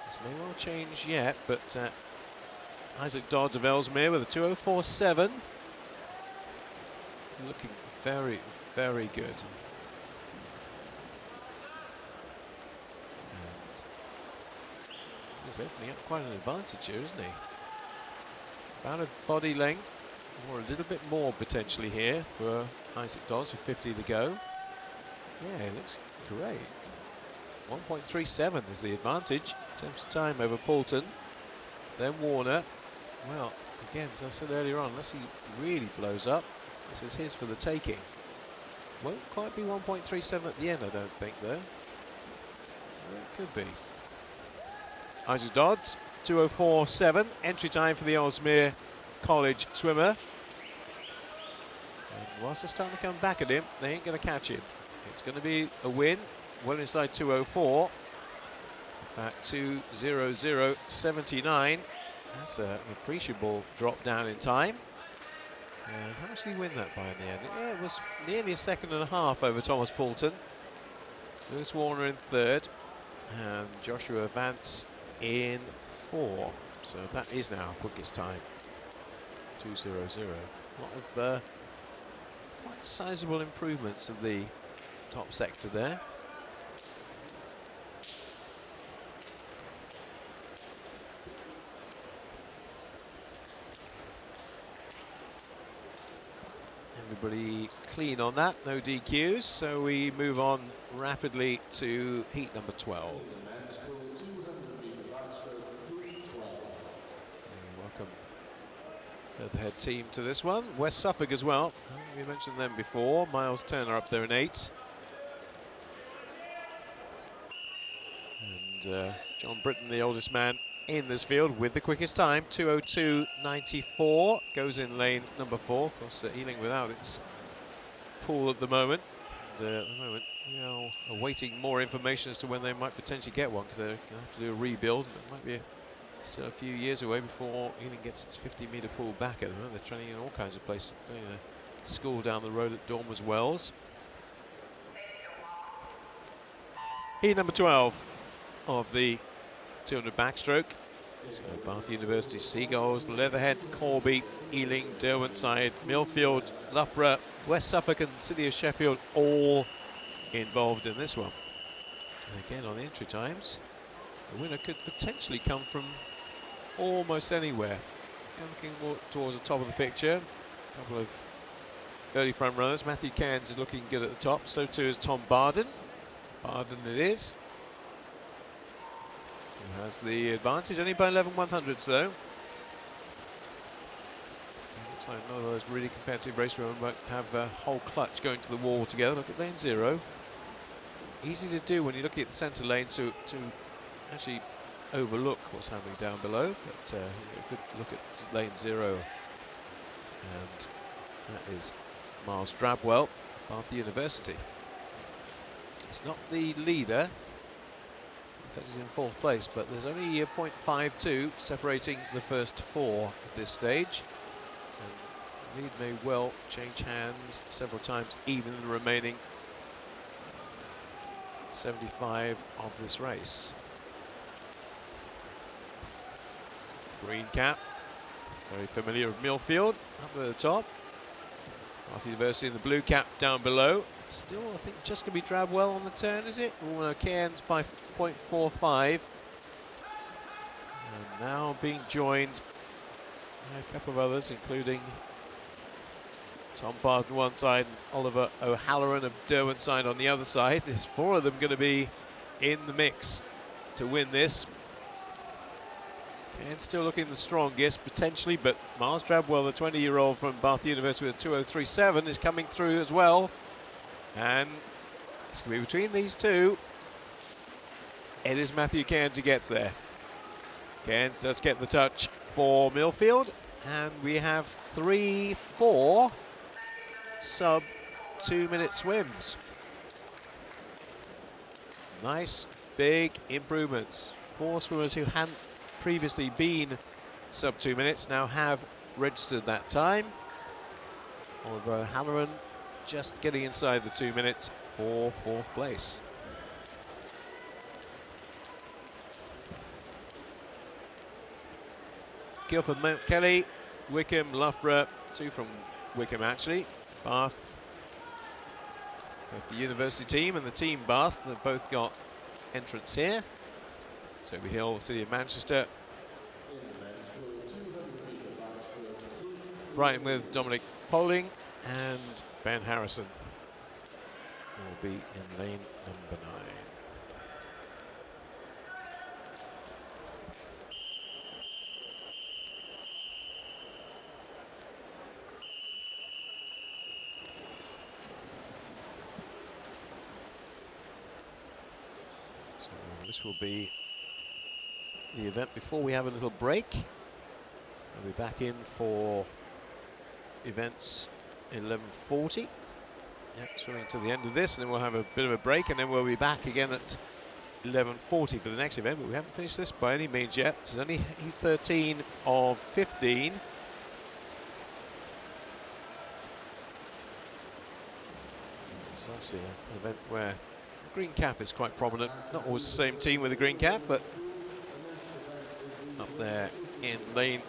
This may well change yet, but Isaac Dodds of Ellesmere with a 2:04.7, looking very, very good. And he's opening up quite an advantage here, isn't he? It's about a body length, or a little bit more potentially here for Isaac Dodds with 50 to go. Yeah, it looks great. 1.37 is the advantage in terms of time over Poulton. Then Warner. Well, again, as I said earlier on, unless he really blows up, this is his for the taking. Won't quite be 1.37 at the end, I don't think, though. Well, it could be. Isaac Dodds, 2:04.7. Entry time for the Ellesmere College swimmer. And whilst they're starting to come back at him, they ain't going to catch him. It's going to be a win. Well inside 2:04. In fact, 2:00.79. That's an appreciable drop down in time. And how much did he win that by in the end? Yeah, it was nearly a 1.5 seconds over Thomas Poulton. Lewis Warner in 3rd. And Joshua Vance in 4. So that is now quickest time. 2:00. A lot of quite sizable improvements of the top sector there. Everybody clean on that, no DQs, so we move on rapidly to heat number 12. Welcome the head team to this one. West Suffolk as well. We mentioned them before. Miles Turner up there in 8. And John Britton, the oldest man in this field, with the quickest time, 2:02.94, goes in lane number 4. Of course, Ealing without its pool at the moment. And at the moment, you know, awaiting more information as to when they might potentially get one, because they're going to have to do a rebuild. It might be still a few years away before Ealing gets its 50-metre pool back at the moment. They're training in all kinds of places. Doing a school down the road at Dormers Wells. Heat number 12 of the 200 backstroke. So Bath University, Seagulls, Leatherhead, Corby, Ealing, Derwentshire, Millfield, Loughborough, West Suffolk and City of Sheffield all involved in this one. And again, on the entry times, the winner could potentially come from almost anywhere. Looking more towards the top of the picture, a couple of early front runners. Matthew Cairns is looking good at the top, so too is Tom Barden. Barden it is. Who has the advantage, only by 11 100ths though. Looks like none of those really competitive race women won't have a whole clutch going to the wall together. Look at lane 0. Easy to do when you're looking at the centre lane to actually overlook what's happening down below, but a good look at lane 0. And that is Miles Drabwell, Bath University. He's not the leader. In fact, he's in 4th place, but there's only a 0.52 separating the first 4 at this stage. And the lead may well change hands several times, even in the remaining 75 of this race. Green cap, very familiar with Millfield, up at the top. Bath University in the blue cap down below. Still, I think, just going to be Drabwell on the turn, is it? Oh no, Cairns by 0.45. And now being joined by a couple of others, including Tom Barton on one side and Oliver O'Halloran of Derwent's on the other side. There's 4 of them going to be in the mix to win this. And still looking the strongest, potentially, but Miles Drabwell, the 20-year-old from Bath University with 2:03.7, is coming through as well. And it's going to be between these two. It is Matthew Cairns who gets there. Cairns does get the touch for Millfield, and we have 3-4 sub 2-minute swims. Nice big improvements. 4 swimmers who hadn't previously been sub 2 minutes now have registered that time. Oliver O'Halloran just getting inside the 2 minutes for 4th place. Guildford, Mount Kelly, Wickham, Loughborough, 2 from Wickham actually. Bath, both the university team and the team Bath, they've both got entrance here. Toby Hill, City of Manchester. Brighton with Dominic Poling, and Ben Harrison will be in lane number 9. So this will be the event before we have a little break. I'll be back in for events 11:40. Yeah, swimming to the end of this, and then we'll have a bit of a break, and then we'll be back again at 11:40 for the next event. But we haven't finished this by any means yet. This is only heat 13 of 15. It's obviously an event where the green cap is quite prominent. Not always the same team with the green cap, but up there in lane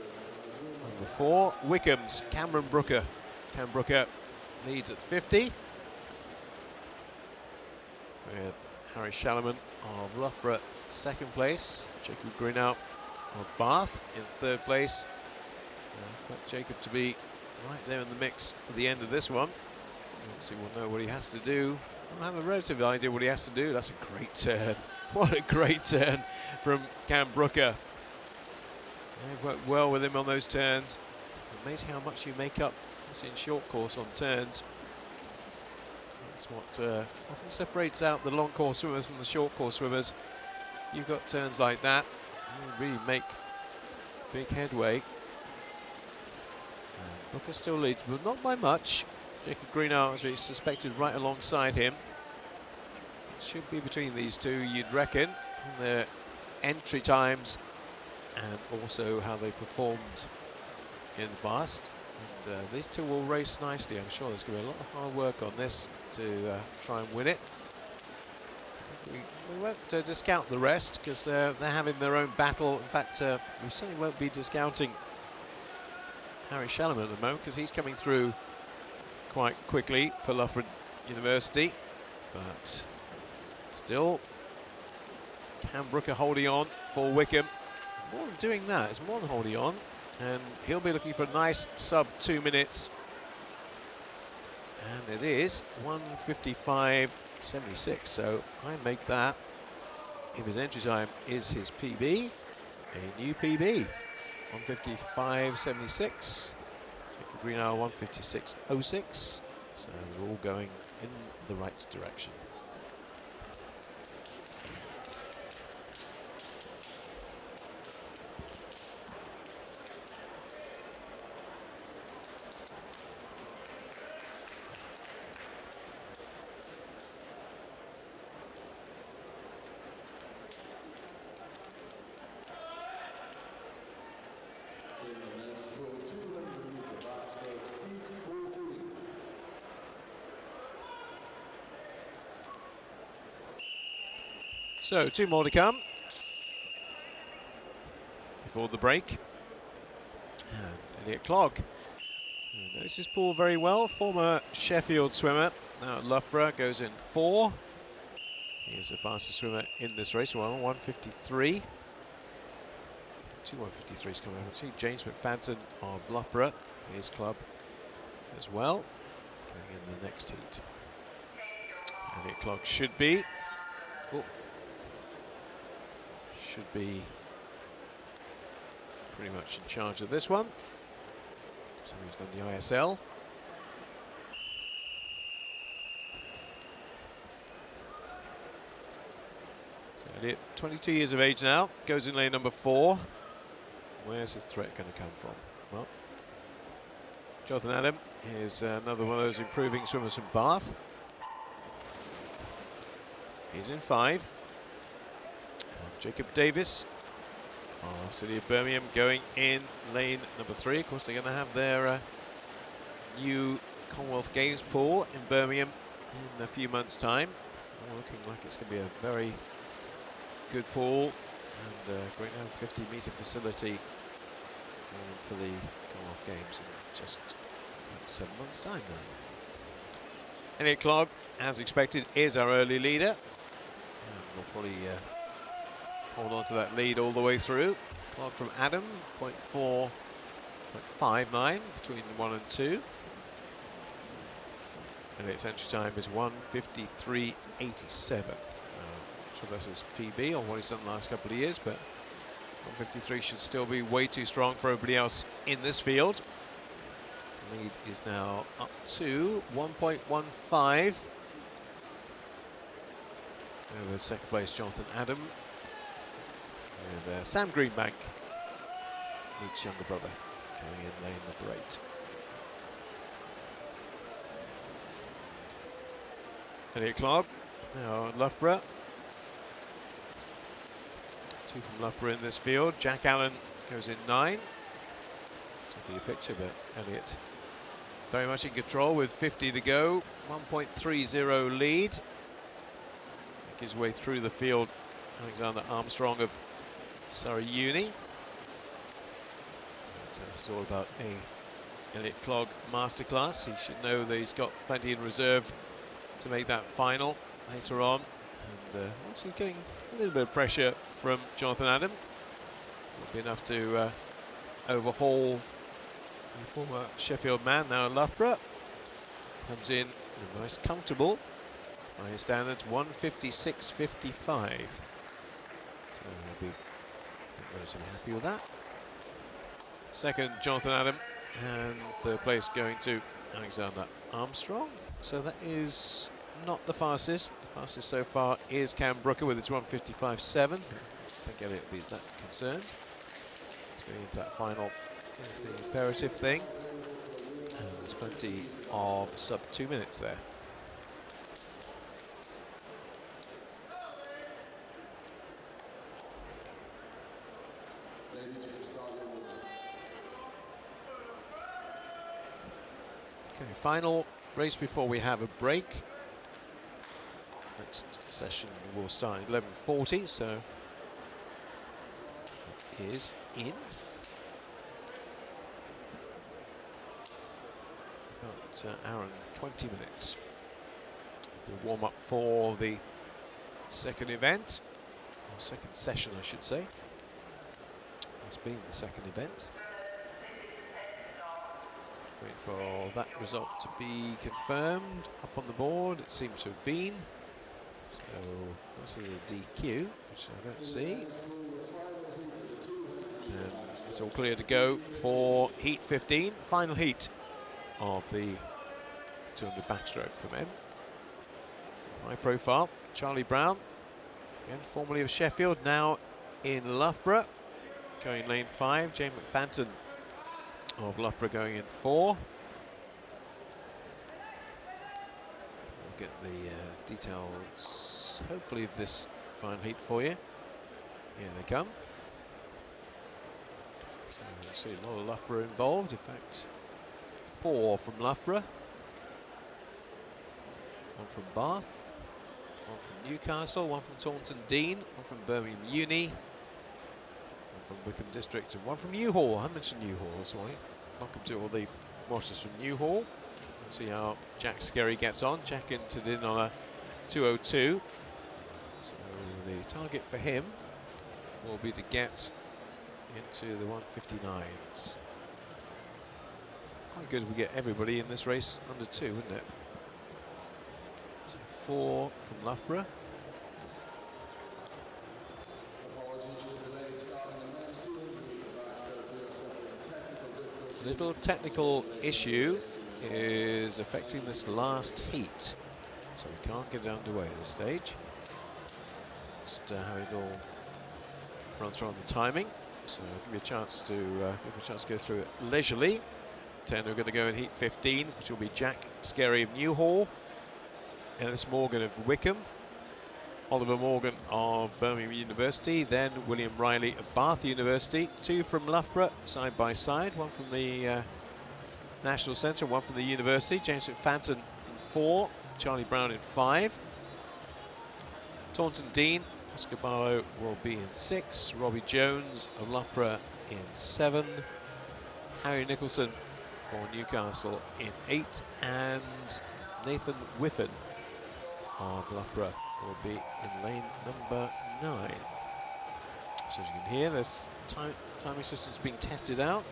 number 4, Wickham's Cameron Brooker. Cam Brooker leads at 50. With Harry Shalaman of Loughborough 2nd place. Jacob Greenout of Bath in 3rd place. Got Jacob to be right there in the mix at the end of this one. Obviously we'll know what he has to do. I'll have a relative idea what he has to do. That's a great turn. What a great turn from Cam Brooker. They've worked well with him on those turns. Amazing how much you make up in short course on turns. That's what often separates out the long course swimmers from the short course swimmers. You've got turns like that, you really make big headway. And Brooker still leads, but not by much. Jacob Greenout, as we suspected, right alongside him. It should be between these two, you'd reckon, on their entry times and also how they performed in the past. And these two will race nicely. I'm sure there's going to be a lot of hard work on this to try and win it. We won't discount the rest because they're having their own battle. In fact, we certainly won't be discounting Harry Shalaman at the moment because he's coming through quite quickly for Loughborough University. But still, Cam Brooker holding on for Wickham. More than doing that, it's more than holding on. And he'll be looking for a nice sub 2 minutes. And it is 1:55.76, so I make that if his entry time is his PB, a new PB, 155.76. Jacob Greenall 156.06. So they're all going in the right direction. So 2 more to come before the break. And Elliot Clogg knows his pool very well. Former Sheffield swimmer, now at Loughborough, goes in 4. He is the fastest swimmer in this race, well, 153. 2 153s coming over. See James McFadden of Loughborough, his club as well, going in the next heat. Elliot Clogg should be pretty much in charge of this one. So he's done the ISL. So Elliot, 22 years of age now, goes in lane number 4. Where's the threat going to come from? Well, Jonathan Adam is another one of those improving swimmers from Bath. He's in 5. Jacob Davis of City of Birmingham going in lane number 3. Of course, they're going to have their new Commonwealth Games pool in Birmingham in a few months' time. Looking like it's going to be a very good pool and going to have a 50-metre facility for the Commonwealth Games in just about 7 months' time now. Elliot Clogg, as expected, is our early leader. And we'll probably hold on to that lead all the way through. Clogg from Adam, 0.59 between 1 and 2. And its entry time is 1:53.87. Sure that's his PB on what he's done the last couple of years, but 1:53 should still be way too strong for everybody else in this field. The lead is now up to 1.15. Over second place, Jonathan Adam. And Sam Greenbank, each younger brother, going in lane number 8. Elliot Clogg, now at Loughborough. 2 from Loughborough in this field. Jack Allen goes in 9. Taking a picture, but Elliot very much in control with 50 to go. 1.30 lead. Make his way through the field. Alexander Armstrong of Surrey Uni. It's all about a Elliot Clogg masterclass. He should know that he's got plenty in reserve to make that final later on. And once he's getting a little bit of pressure from Jonathan Adam, will be enough to overhaul the former Sheffield man, now at Loughborough. Comes in a nice, comfortable, by his standards, 1:56.55. So he'll be relatively happy with that. Second, Jonathan Adam, and third place going to Alexander Armstrong. So that is not the fastest. The fastest so far is Cam Brooker with its 1:55.7. I think Elliot will be that concerned. So getting into that final is the imperative thing. And there's plenty of sub 2 minutes there. Okay, final race before we have a break. Next session will start at 11:40, so it is in about an hour and 20 minutes. We'll warm up for the second event, or second session, I should say. It's been the second event. Wait for that result to be confirmed up on the board. It seems to have been. So this is a DQ. which I don't see. And it's all clear to go for heat 15, final heat of the 200 backstroke for men. High profile, Charlie Brown, again formerly of Sheffield, now in Loughborough, going lane 5. James McFadden of Loughborough going in 4. We'll get the details, hopefully, of this final heat for you. Here they come. So you see a lot of Loughborough involved. In fact, 4 from Loughborough, 1 from Bath, 1 from Newcastle, 1 from Taunton Dean, 1 from Birmingham Uni, 1 from Wickham District, and 1 from Newhall. I mentioned Newhall this morning. Welcome to all the watchers from Newhall. Let's see how Jack Skerry gets on. Jack entered in on a 2:02. So the target for him will be to get into the 159s. Quite good if we get everybody in this race under 2, wouldn't it? So 4 from Loughborough. Little technical issue is affecting this last heat, so we can't get it underway at this stage. Just how it'll run through on the timing, so I'll give you a chance to go through it leisurely. 10 are going to go in heat 15, which will be Jack Skerry of Newhall, Ellis Morgan of Wickham, Oliver Morgan of Birmingham University, then William Riley of Bath University. 2 from Loughborough, side by side, 1 from the National Centre, 1 from the University. James McFadden in 4, Charlie Brown in 5. Taunton Dean, Oscar Barlow will be in 6, Robbie Jones of Loughborough in 7, Harry Nicholson for Newcastle in 8, and Nathan Whiffen of Loughborough will be in lane number 9. So as you can hear, this timing system's being tested out.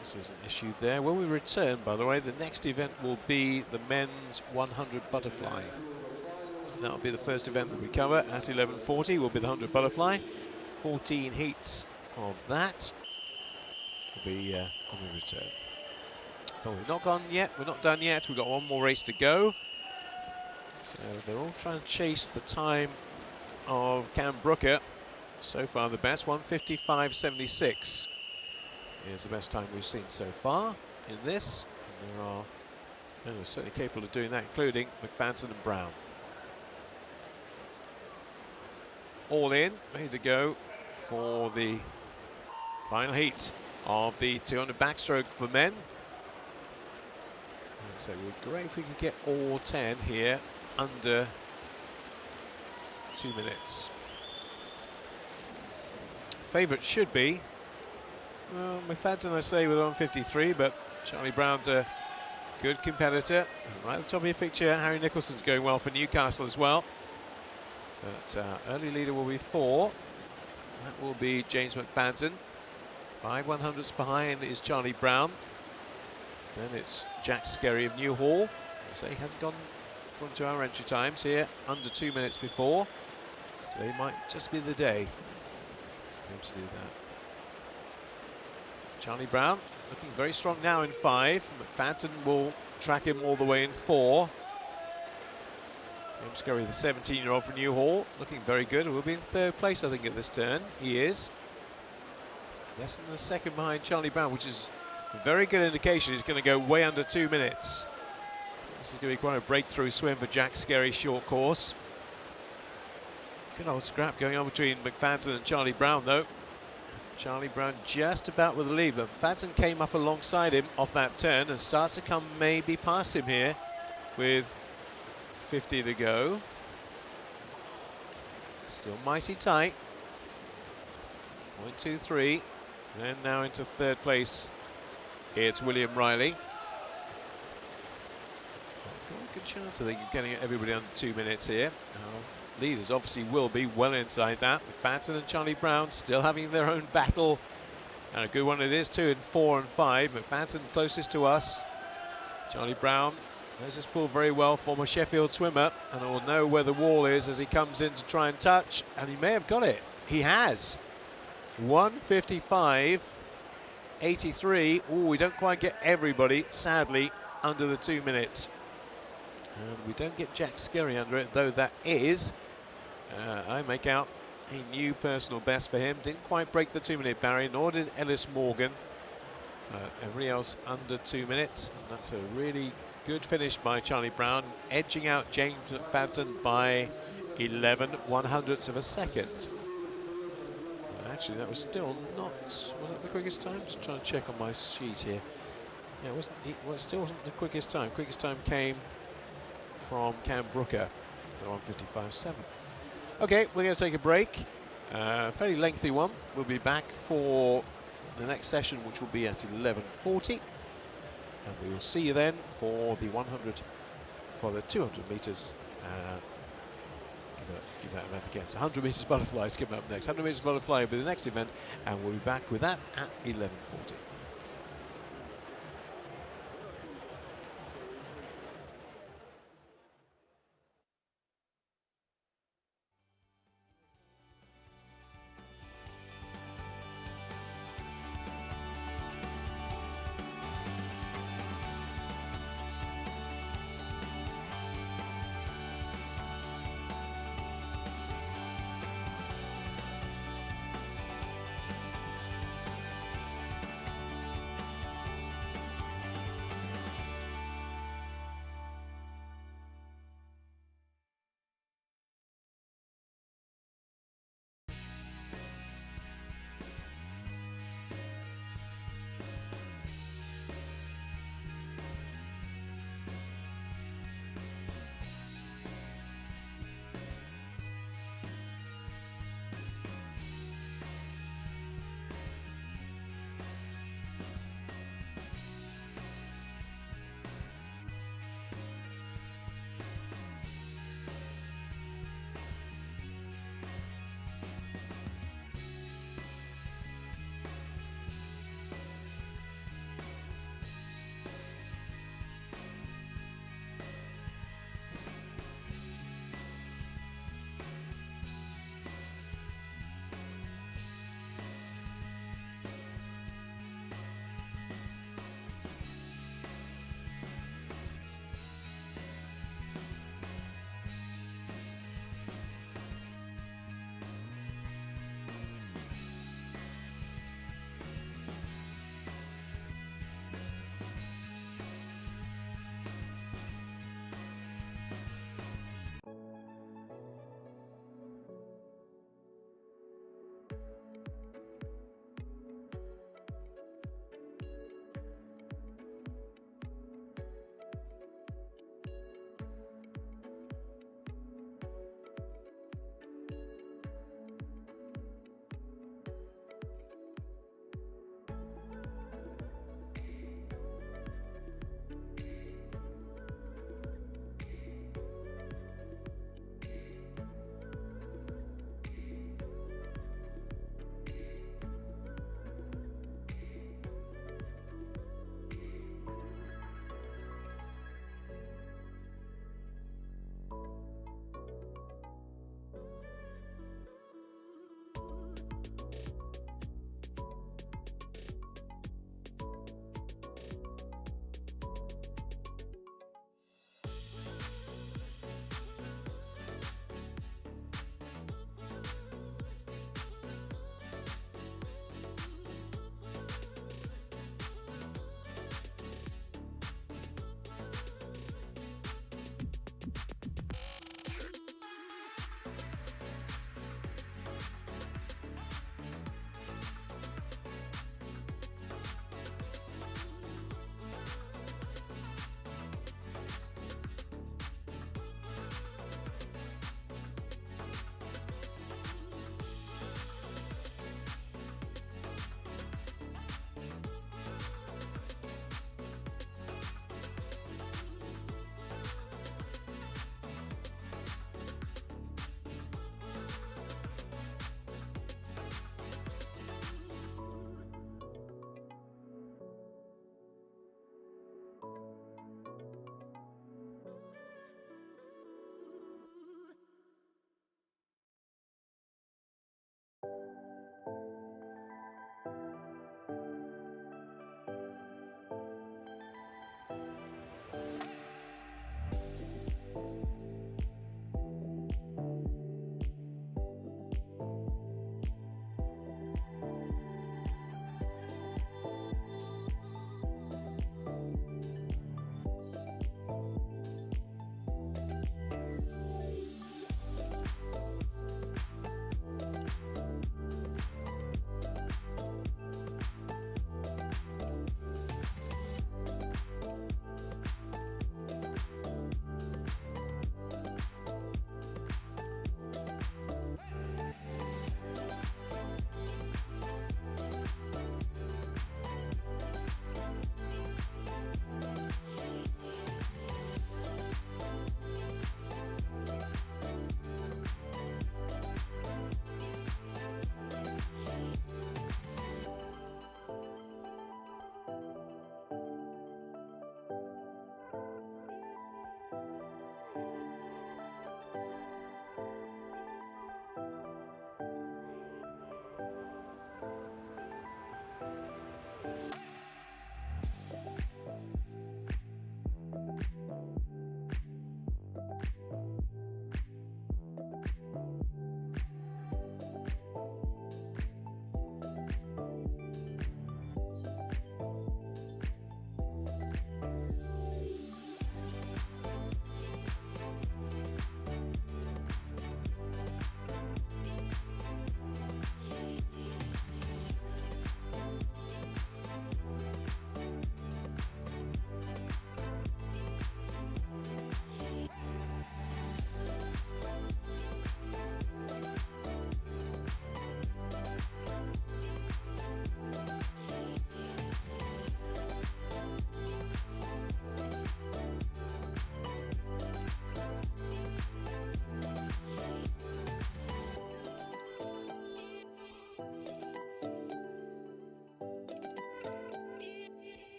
This is an issue there. When we return, by the way, the next event will be the men's 100 butterfly. That'll be the first event that we cover at 11:40. Will be the 100 butterfly. 14 heats of that will be when we return. But we're not gone yet. We're not done yet. We've got 1 more race to go. So they're all trying to chase the time of Cam Brooker. So far the best, 1:55.76 is the best time we've seen so far in this. And there are, and we're certainly capable of doing that, including McFadden and Brown. All in, ready to go for the final heat of the 200 backstroke for men. And so it would be great if we could get all 10 here under 2 minutes. Favourite should be, well, McFadden, I say, with 1:53, but Charlie Brown's a good competitor. Right at the top of your picture, Harry Nicholson's going well for Newcastle as well. But early leader will be 4. That will be James McFadden. 5 100ths behind is Charlie Brown. Then it's Jack Skerry of Newhall. As I say, hasn't gone to our entry times here, under 2 minutes before. So it might just be the day to do that. Charlie Brown looking very strong now in 5. McFadden will track him all the way in 4. James Skerry, the 17-year-old from Newhall, looking very good. We'll be in 3rd place, I think, at this turn. He is. Less than a second behind Charlie Brown, which is a very good indication he's going to go way under 2 minutes. This is going to be quite a breakthrough swim for Jack Skerry short course. Good old scrap going on between McFadden and Charlie Brown, though. Charlie Brown just about with the lead, but McFadden came up alongside him off that turn and starts to come maybe past him here with 50 to go. Still mighty tight. 1, 2, 3. And now into 3rd place. It's William Riley. Got a good chance, I think, of getting everybody under 2 minutes here. Leaders obviously will be well inside that. McFadden and Charlie Brown still having their own battle. And a good one it is too in 4 and 5. McFadden closest to us. Charlie Brown There's this pull very well, former Sheffield swimmer, and will know where the wall is as he comes in to try and touch, and he may have got it. He has. 1:55.83. Oh, we don't quite get everybody, sadly, under the 2 minutes. And we don't get Jack Skerry under it, though that is, I make out, a new personal best for him. Didn't quite break the 2-minute barrier, nor did Ellis Morgan. Everybody else under 2 minutes, and that's a really good finish by Charlie Brown, edging out James McFadden by 11/100ths of a second. Actually, that was still not, was that the quickest time? Just trying to check on my sheet here. Yeah, it still wasn't the quickest time. Quickest time came from Cam Brooker at 1:55.7. Okay, we're going to take a break. Fairly lengthy one. We'll be back for the next session, which will be at 11:40. And we will see you then for the 200 meters. Give that event again. It's 100 meters butterflies coming up next. 100 meters butterfly will be the next event, and we'll be back with that at 11:40.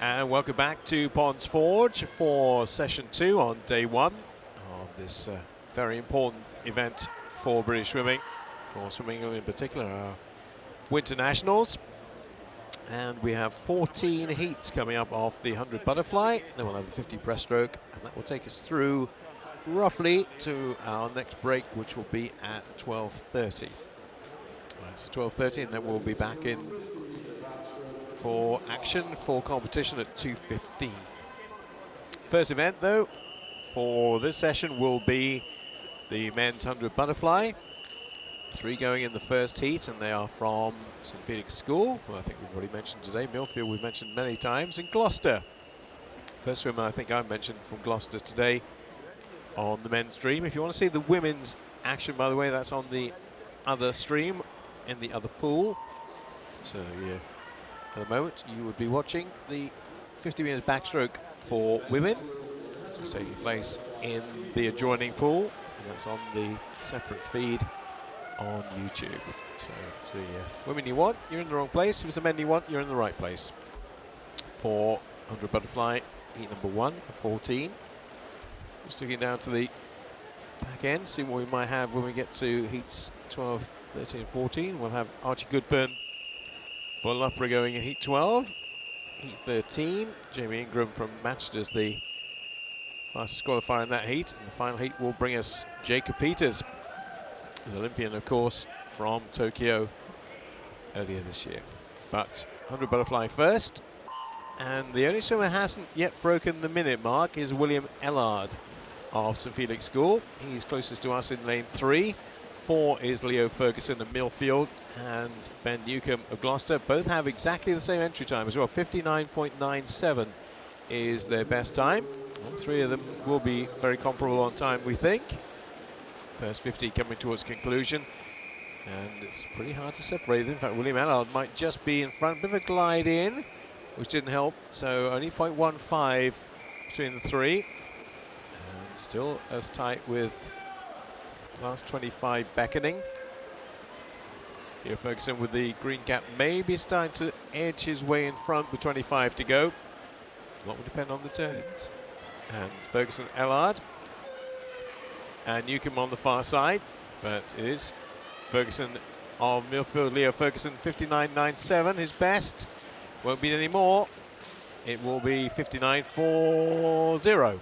And welcome back to Ponds Forge for session 2 on day 1 of this very important event for British swimming, for Swimming England in particular, our Winter Nationals. And we have 14 heats coming up off the 100 butterfly. Then we'll have a 50 breaststroke, and that will take us through roughly to our next break, which will be at 12:30. Right, so 12:30, and then we'll be back in for action for competition at 2:15. First event, though, for this session will be the men's 100 butterfly. 3 going in the first heat, and they are from St Felix School, who I think we've already mentioned today. Millfield we've mentioned many times, in Gloucester. First swimmer I think I mentioned from Gloucester today on the men's stream. If you want to see the women's action, by the way, that's on the other stream in the other pool. So yeah, at the moment you would be watching the 50 metres backstroke for women, which is taking place in the adjoining pool, and that's on the separate feed on YouTube. So if it's the women you want, you're in the wrong place. If it's the men you want, you're in the right place. For 100 butterfly, heat number 1 at 14. Just looking down to the back end, see what we might have when we get to heats 12, 13, and 14. We'll have Archie Goodburn, Paul Loughborough going in heat 12. Heat 13, Jamie Ingram from Manchester's the fastest qualifier in that heat. And the final heat will bring us Jacob Peters, an Olympian, of course, from Tokyo earlier this year. But 100 butterfly first. And the only swimmer who hasn't yet broken the minute mark is William Ellard of St Felix School. He's closest to us in lane 3. 4 is Leo Ferguson of Millfield, and Ben Newcomb of Gloucester. Both have exactly the same entry time as well. 59.97 is their best time. All 3 of them will be very comparable on time, we think. First 50 coming towards conclusion, and it's pretty hard to separate them. In fact, William Ellard might just be in front. Bit of a glide in, which didn't help, so only 0.15 between the 3. And still as tight with last 25 beckoning. Here Ferguson with the green cap, maybe starting to edge his way in front with 25 to go. A lot will depend on the turns. And Ferguson, Ellard, and Newcomb on the far side, but it is Ferguson of Millfield, Leo Ferguson, 59.97, his best. Won't be any more. It will be 59.40.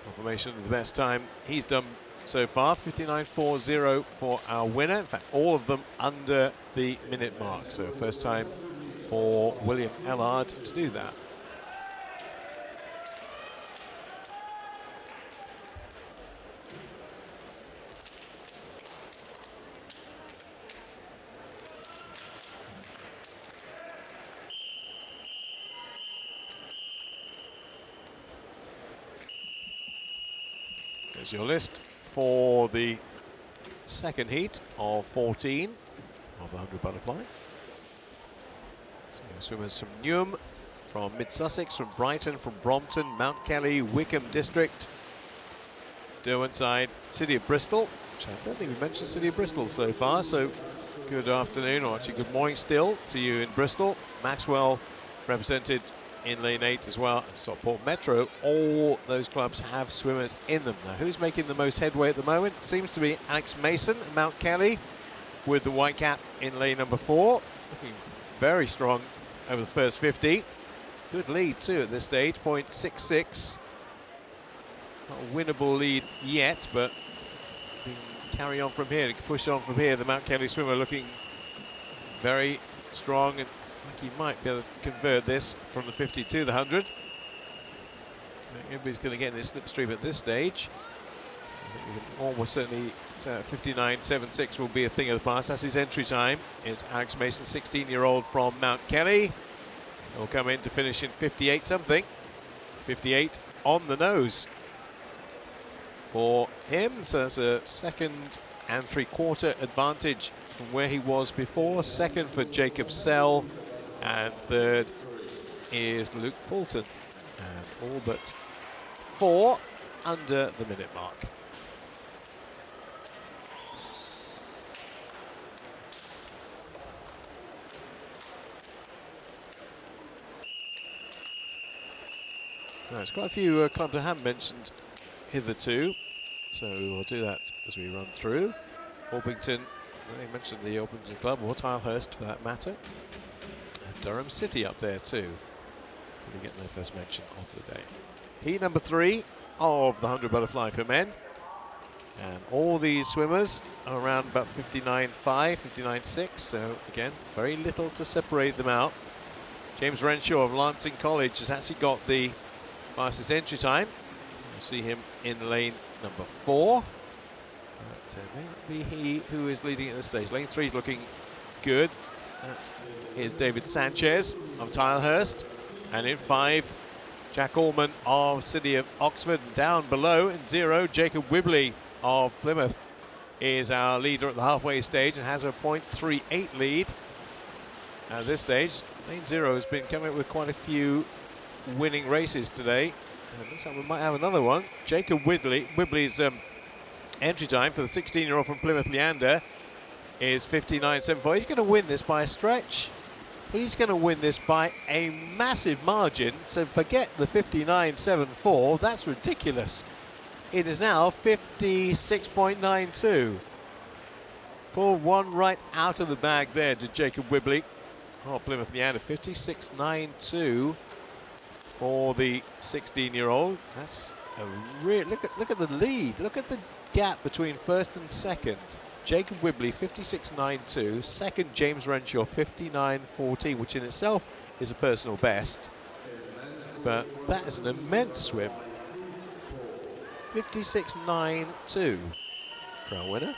Confirmation of the best time he's done so far, 59.40 for our winner. In fact, all of them under the minute mark. So first time for William Ellard to do that. There's your list for the second heat of 14 of the 100 butterfly. So swimmers from Newham, from Mid-Sussex, from Brighton, from Brompton, Mount Kelly, Wickham District, Derwentide, City of Bristol, which I don't think we've mentioned City of Bristol so far, so good afternoon, or actually good morning still to you in Bristol. Maxwell represented in lane 8 as well, and Stockport Metro. All those clubs have swimmers in them. Now, who's making the most headway at the moment? Seems to be Alex Mason, Mount Kelly, with the white cap in lane number 4. Looking very strong over the first 50. Good lead too at this stage, 0.66. Not a winnable lead yet, but carry on from here, push on from here. The Mount Kelly swimmer looking very strong, and I think he might be able to convert this from the 50 to the 100. Everybody's going to get in this slipstream at this stage. I think we can almost certainly say 59.76 will be a thing of the past. That's his entry time. Is Alex Mason, 16-year-old from Mount Kelly. He'll come in to finish in 58 something. 58 on the nose for him. So that's a 2 3/4 advantage from where he was before. 2nd for Jacob Sell, and 3rd is Luke Poulton. And all but 4 under the minute mark. There's quite a few clubs I haven't mentioned hitherto, so we'll do that as we run through. Orpington, I mentioned the Orpington Club, or Tilehurst for that matter. And Durham City up there too. Probably getting their first mention of the day. Heat number 3 of the 100 butterfly for men. And all these swimmers are around about 59.5, 59.6, so again, very little to separate them out. James Renshaw of Lancing College has actually got the fastest entry time. You'll see him in lane number 4. But may not be he who is leading at this stage. Lane 3 is looking good. That is David Sanchez of Tilehurst. And in 5, Jack Allman of City of Oxford. And down below in 0, Jacob Wibley of Plymouth is our leader at the halfway stage and has a .38 lead. At this stage, lane 0 has been coming up with quite a few winning races today. And it looks like we might have another one. Jacob Wibley's entry time for the 16-year-old from Plymouth, Leander, is 59.74. He's going to win this by a stretch. He's going to win this by a massive margin. So forget the 59.74. That's ridiculous. It is now 56.92. Pulled one right out of the bag there to Jacob Wibley. Oh, Plymouth Leander, 56.92 for the 16-year-old. That's a real look at the lead. Look at the gap between first and second. Jacob Wibley, 56.92. Second, James Renshaw, 59.14, which in itself is a personal best. But that is an immense swim. 56.92 for our winner.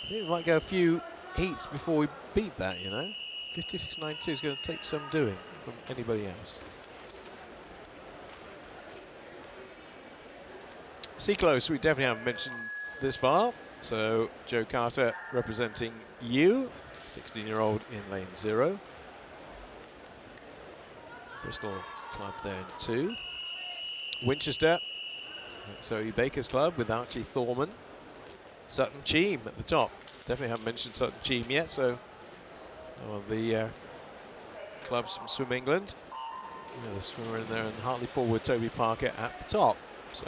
I think we might go a few heats before we beat that, you know. 56.92 is going to take some doing from anybody else. C-Close, we definitely haven't mentioned this far. So Joe Carter representing you, 16-year-old in lane 0. Bristol Club there in 2. Winchester, Zoe Baker's Club with Archie Thorman. Sutton Cheam at the top. Definitely haven't mentioned Sutton Cheam yet, so one of the clubs from Swim England. The swimmer in there, and Hartlepool with Toby Parker at the top. So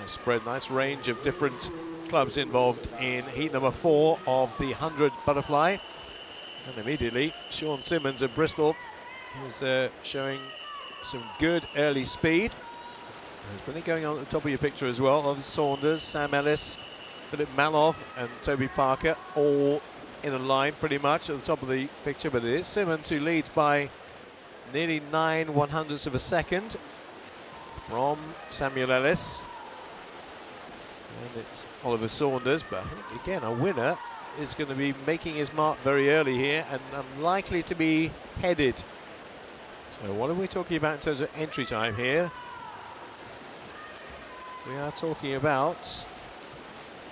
nice spread, nice range of different clubs involved in heat number 4 of the 100 butterfly. And immediately, Sean Simmons of Bristol is showing some good early speed. There's plenty going on at the top of your picture as well. Of Saunders, Sam Ellis, Philip Malov and Toby Parker all in a line pretty much at the top of the picture, but it is Simmons who leads by nearly 9/100ths of a second from Samuel Ellis. And it's Oliver Saunders, but I think again our winner is going to be making his mark very early here and unlikely to be headed. So what are we talking about in terms of entry time here? We are talking about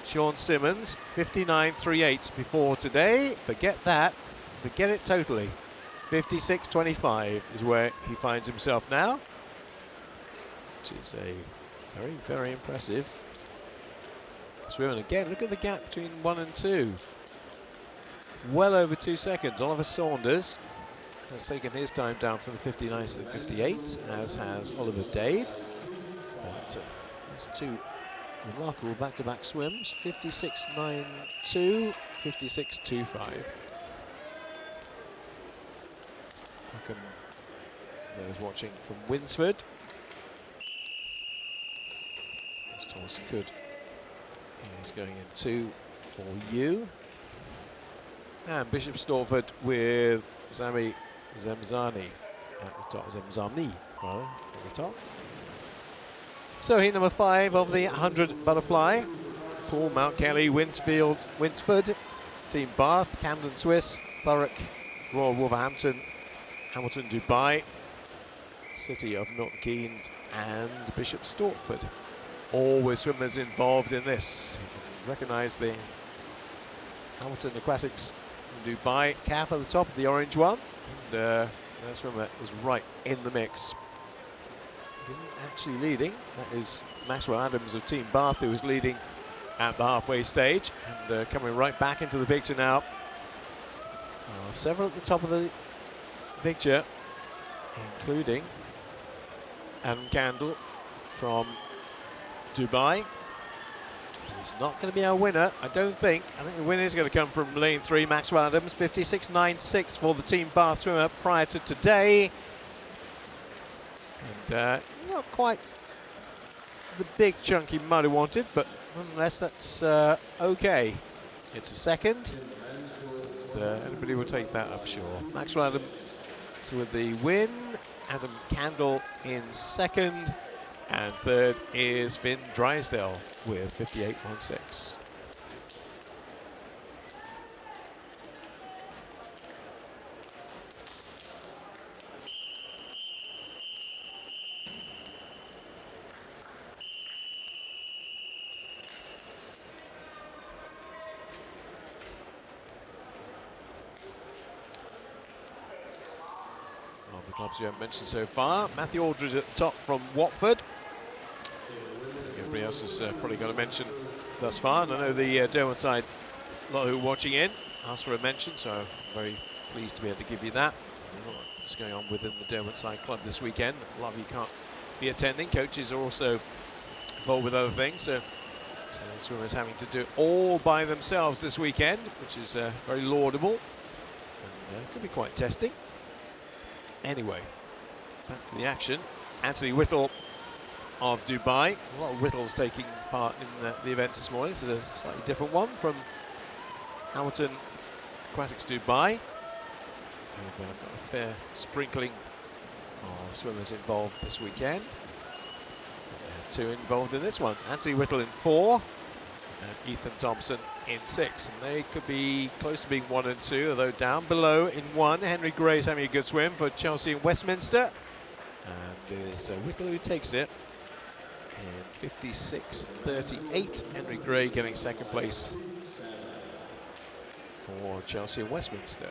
Sean Simmons, 59.38 before today. Forget that. Forget it totally. 56.25 is where he finds himself now, which is a very, very impressive swim. And again, look at the gap between 1 and 2. Well over 2 seconds. Oliver Saunders has taken his time down from the 59 to the 58, as has Oliver Dade. But, that's 2 remarkable back-to-back swims. 56.92, 56.25. Welcome those watching from Winsford. As Thomas Could is going in 2 for you. And Bishop Stortford with Sami Zemzani at the top. Zemzani, rather, at the top. So heat number 5 of the 100 butterfly. Paul, Mount Kelly, Winsford, Team Bath, Camden Swiss, Thurrock, Royal Wolverhampton, Hamilton Dubai, City of Milton Keynes and Bishop Stortford. All with swimmers involved in this. Recognise the Hamilton Aquatics in Dubai cap at the top of the orange one. And that swimmer is right in the mix. He isn't actually leading. That is Maxwell Adams of Team Bath, who is leading at the halfway stage. And coming right back into the picture now. Several at the top of the picture, including Adam Candle from Dubai. He's not going to be our winner, I don't think. I think the winner is going to come from lane 3, Maxwell Adams, 56.96 for the team bar swimmer prior to today. And not quite the big chunky mud he wanted, but nonetheless that's okay. It's a second. And, anybody will take that, I'm sure. Maxwell Adams with the win. Adam Candle in second. And third is Finn Drysdale with 58.16. Of the clubs we haven't mentioned so far, Matthew Aldridge at the top from Watford. Everybody else has probably got a mention thus far, and I know the Derwent side, a lot who are watching in, asked for a mention, so I'm very pleased to be able to give you that. What's going on within the Derwent side club this weekend? A lot of you can't be attending. Coaches are also involved with other things, so swimmers having to do it all by themselves this weekend, which is very laudable and could be quite testing. Anyway, back to the action. Anthony Whittle of Dubai. A lot of Whittles taking part in the events this morning. This is a slightly different one from Hamilton Aquatics Dubai. We've got a fair sprinkling of swimmers involved this weekend. Two involved in this one. Anthony Whittle in 4 and Ethan Thompson in 6. And they could be close to being 1 and 2, although down below in 1. Henry Gray's having a good swim for Chelsea and Westminster. And it is Whittle who takes it in 56.38. Henry Gray getting second place for Chelsea and Westminster.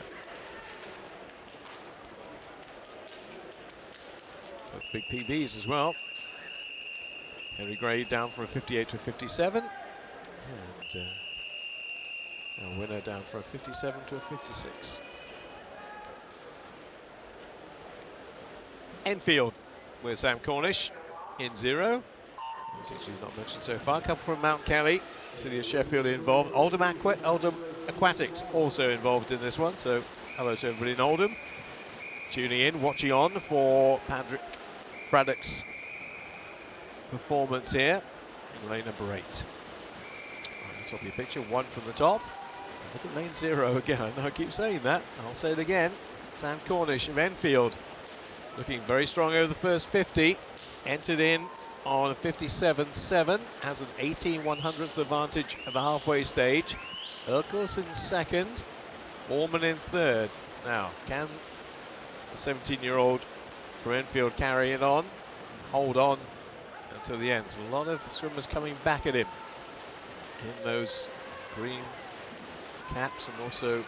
Both big PBs as well. Henry Gray down from a 58 to a 57. And our winner down from a 57 to a 56. Enfield with Sam Cornish in 0. That's actually not mentioned so far. A couple from Mount Kelly, City of Sheffield involved. Oldham Aquatics also involved in this one, so hello to everybody in Oldham. Tuning in, watching on for Patrick Braddock's performance here in lane number 8. Right, top of your picture, 1 from the top. Look at lane 0 again. I keep saying that. I'll say it again. Sam Cornish of Enfield looking very strong over the first 50. Entered in on a 57.7. Has an 18/100th advantage at the halfway stage. Urkels in second. Orman in third. Now, can the 17-year-old from Enfield carry it on? Hold on until the end. So a lot of swimmers coming back at him in those green caps and also in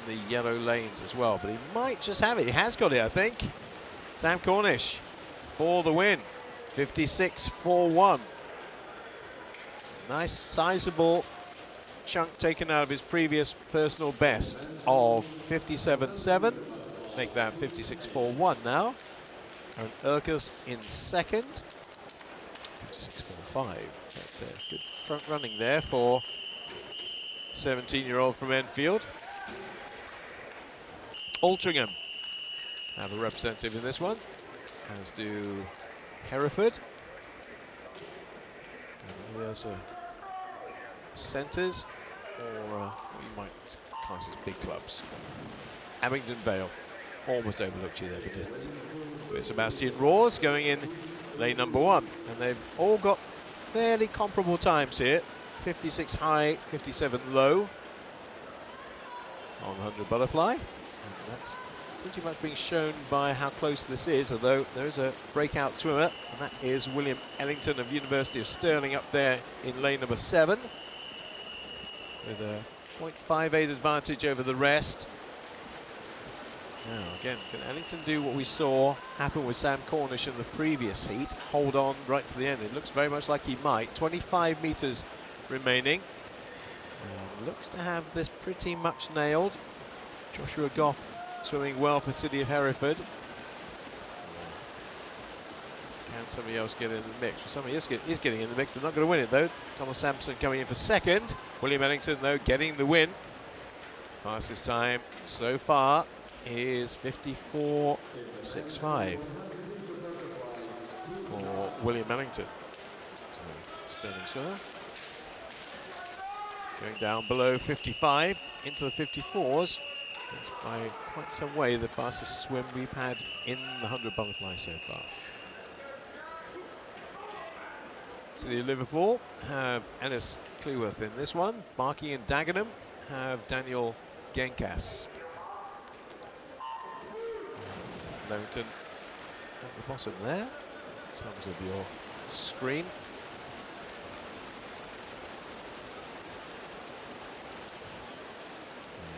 the yellow lanes as well. But he might just have it. He has got it, I think. Sam Cornish for the win. 56.41. Nice sizable chunk taken out of his previous personal best of 57.7. Make that 56.41 now. And Urkers in second. 56.45. That's a good front running there for 17-year-old from Enfield. Altrincham have a representative in this one, as do Hereford. And there's centres, or what you might class as big clubs. Abingdon Vale, almost overlooked you there, but didn't. With Sebastian Roars going in lane number 1, and they've all got fairly comparable times here. 56 high, 57 low on 100 butterfly. And that's pretty much being shown by how close this is, although there is a breakout swimmer, and that is William Ellington of University of Stirling up there in lane number 7 with a 0.58 advantage over the rest. Now again, can Ellington do what we saw happen with Sam Cornish in the previous heat? Hold on right to the end. It looks very much like he might. 25 meters remaining. Looks to have this pretty much nailed. Joshua Goff swimming well for City of Hereford. can somebody else get in the mix? Well, somebody is getting in the mix. They're not going to win it though. Thomas Sampson coming in for second. William Ellington though getting the win. Fastest time so far is 54.65 for William Ellington. So Sterling Swimmer going down below 55 into the 54s. That's by quite some way the fastest swim we've had in the 100 butterfly so far. City of Liverpool have Ennis Cleworth in this one. Barkey and Dagenham have Daniel Genkas. And Lewington at the bottom there, in terms of your screen.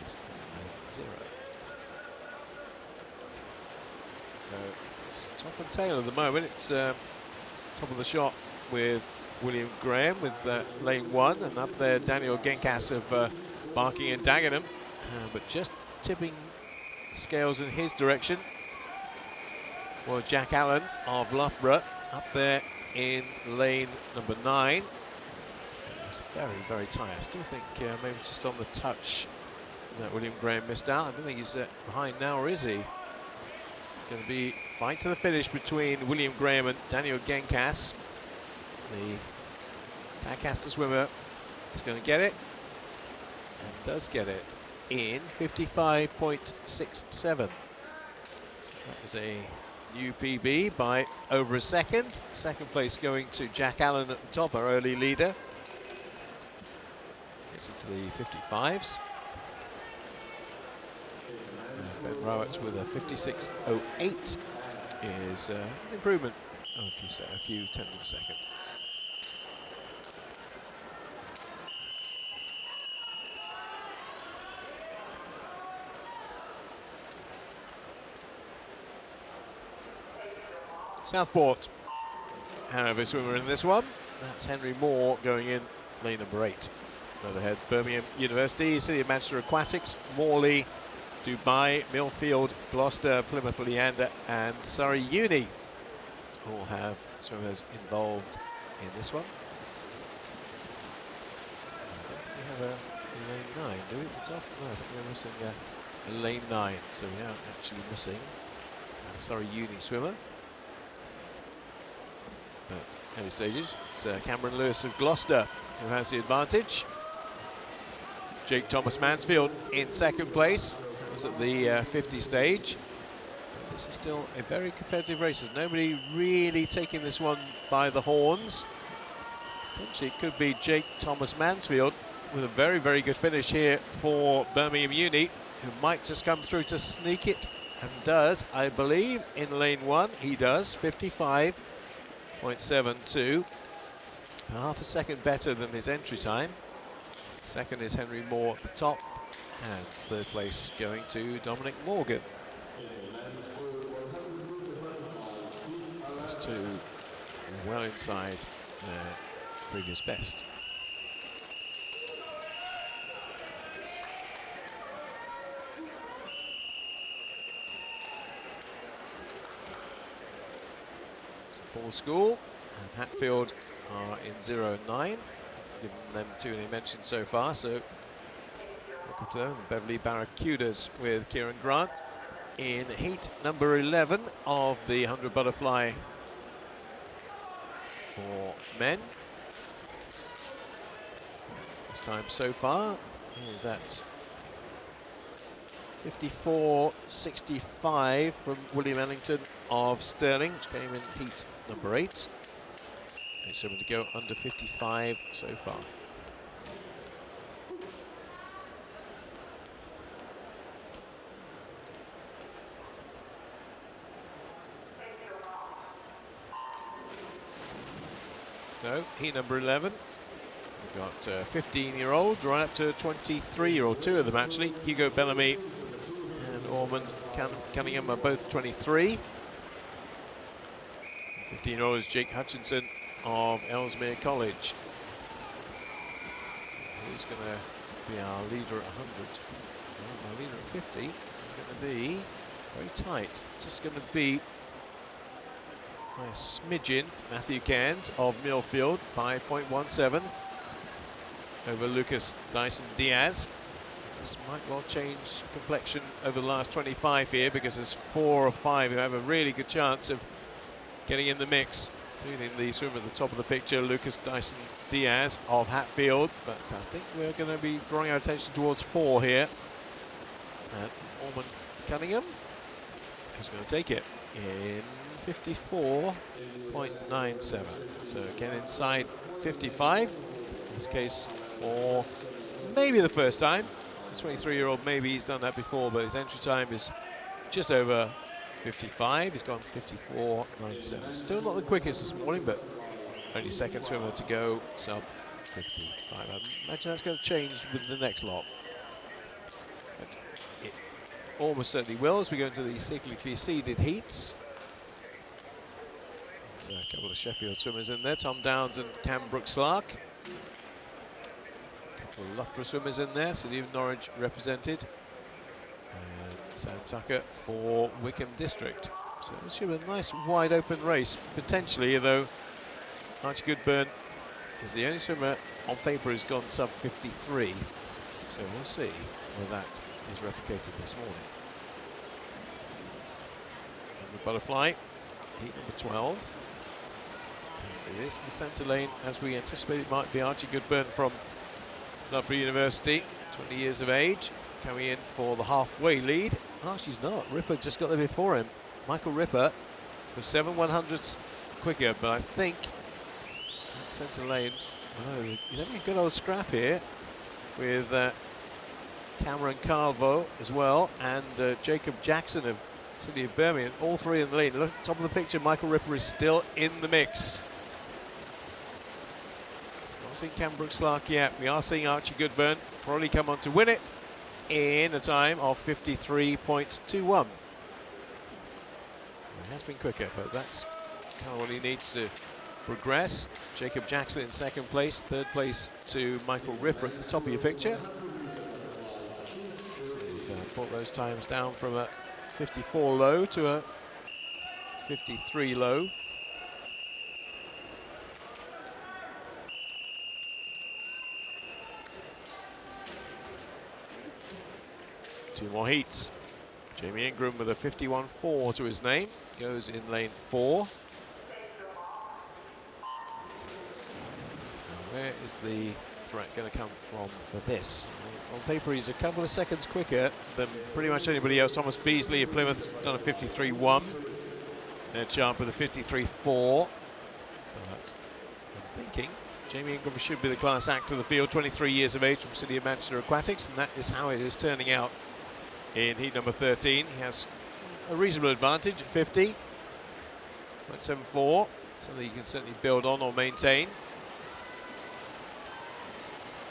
There's 0. So it's top and tail at the moment. It's top of the shot with William Graham with lane 1, and up there Daniel Genkas of Barking and Dagenham, but just tipping scales in his direction was Jack Allen of Loughborough up there in lane number 9. It's very, very tight. I still think maybe it's just on the touch that William Graham missed out. I don't think he's behind now, or is he? It's going to be fight to the finish between William Graham and Daniel Genkas. The Tadcaster swimmer is going to get it, and does get it in 55.67. That is a new PB by over a second. Second place going to Jack Allen at the top, our early leader. Gets into the 55s. Ben Rowett with a 56.08 is an improvement of a few tenths of a second. Southport have a swimmer in this one. That's Henry Moore going in lane number 8. Another head, Birmingham University, City of Manchester Aquatics, Morley, Dubai, Millfield, Gloucester, Plymouth Leander and Surrey Uni all have swimmers involved in this one. We have a lane 9, do we, at the top? No, I think we're missing a lane 9, so we are actually missing a Surrey Uni swimmer. But early stages, it's Cameron Lewis of Gloucester who has the advantage. Jake Thomas Mansfield in second place. That was at the 50 stage. But this is still a very competitive race. There's nobody really taking this one by the horns. Potentially it could be Jake Thomas Mansfield with a very, very good finish here for Birmingham Uni, who might just come through to sneak it, and does, I believe, in lane 1. He does, 55.72. Half a second better than his entry time. Second is Henry Moore at the top, and third place going to Dominic Morgan. Those two well inside their previous best. Paul School and Hatfield are in 0-9. Given them 2 they mentioned so far, so welcome to them. The Beverley Barracudas with Kieran Grant in heat number 11 of the 100 butterfly for men. This time so far is at 54.65 from William Ellington of Stirling, which came in heat number 8. He's able to go under 55 so far. So, heat number 11. We've got 15-year-old right up to 23-year-old, 2 of them actually. Hugo Bellamy and Ormond Cunningham are both 23. 15-year-old is Jake Hutchinson of Ellesmere College. Who's going to be our leader at 100? Well, our leader at 50 is going to be very tight. It's just going to be by a smidgen. Matthew Cairns of Millfield by 0.17 over Lucas Dyson Diaz. This might well change complexion over the last 25 here, because there's 4 or 5 who have a really good chance of getting in the mix, including the swimmer at the top of the picture, Lucas Dyson Diaz of Hatfield. But I think we're going to be drawing our attention towards 4 here. And Ormond Cunningham, who's going to take it in 54.97. So again inside 55, in this case for maybe the first time. The 23-year-old, maybe he's done that before, but his entry time is just over 55. He's gone 54.97. Still not the quickest this morning, but only second swimmer to go sub 55. I imagine that's going to change with the next lot. But it almost certainly will as we go into the cyclically seeded heats. There's a couple of Sheffield swimmers in there, Tom Downs and Cam Brooks-Clark. Loughborough swimmers in there, City of Norwich represented, and Sam Tucker for Wickham District. So this should be a nice wide open race potentially, although Archie Goodburn is the only swimmer on paper who's gone sub 53, so we'll see whether that is replicated this morning. And the butterfly, heat number 12. And it is the centre lane, as we anticipated it might be. Archie Goodburn from Loughborough University, 20 years of age, coming in for the halfway lead. Oh, she's not. Ripper just got there before him. Michael Ripper was 7/100ths quicker, but I think that centre lane, he's having a good old scrap here with Cameron Carvo as well, and Jacob Jackson of City of Birmingham, all 3 in the lead. Look at the top of the picture, Michael Ripper is still in the mix. Not seeing Cam Brooks-Clark yet. We are seeing Archie Goodburn probably come on to win it in a time of 53.21. He has been quicker, but that's kind of what he needs to progress. Jacob Jackson in second place, third place to Michael Ripper at the top of your picture. So we've brought those times down from a 54 low to a 53 low. Two more heats. Jamie Ingram with a 51.4 to his name, goes in lane 4. Now where is the threat going to come from for this? On paper he's a couple of seconds quicker than pretty much anybody else. Thomas Beasley of Plymouth done a 53.1. Ned Sharp with a 53.4. But I'm thinking Jamie Ingram should be the class act of the field, 23 years of age, from City of Manchester Aquatics, and that is how it is turning out in heat number 13. He has a reasonable advantage at 50.74, something you can certainly build on or maintain.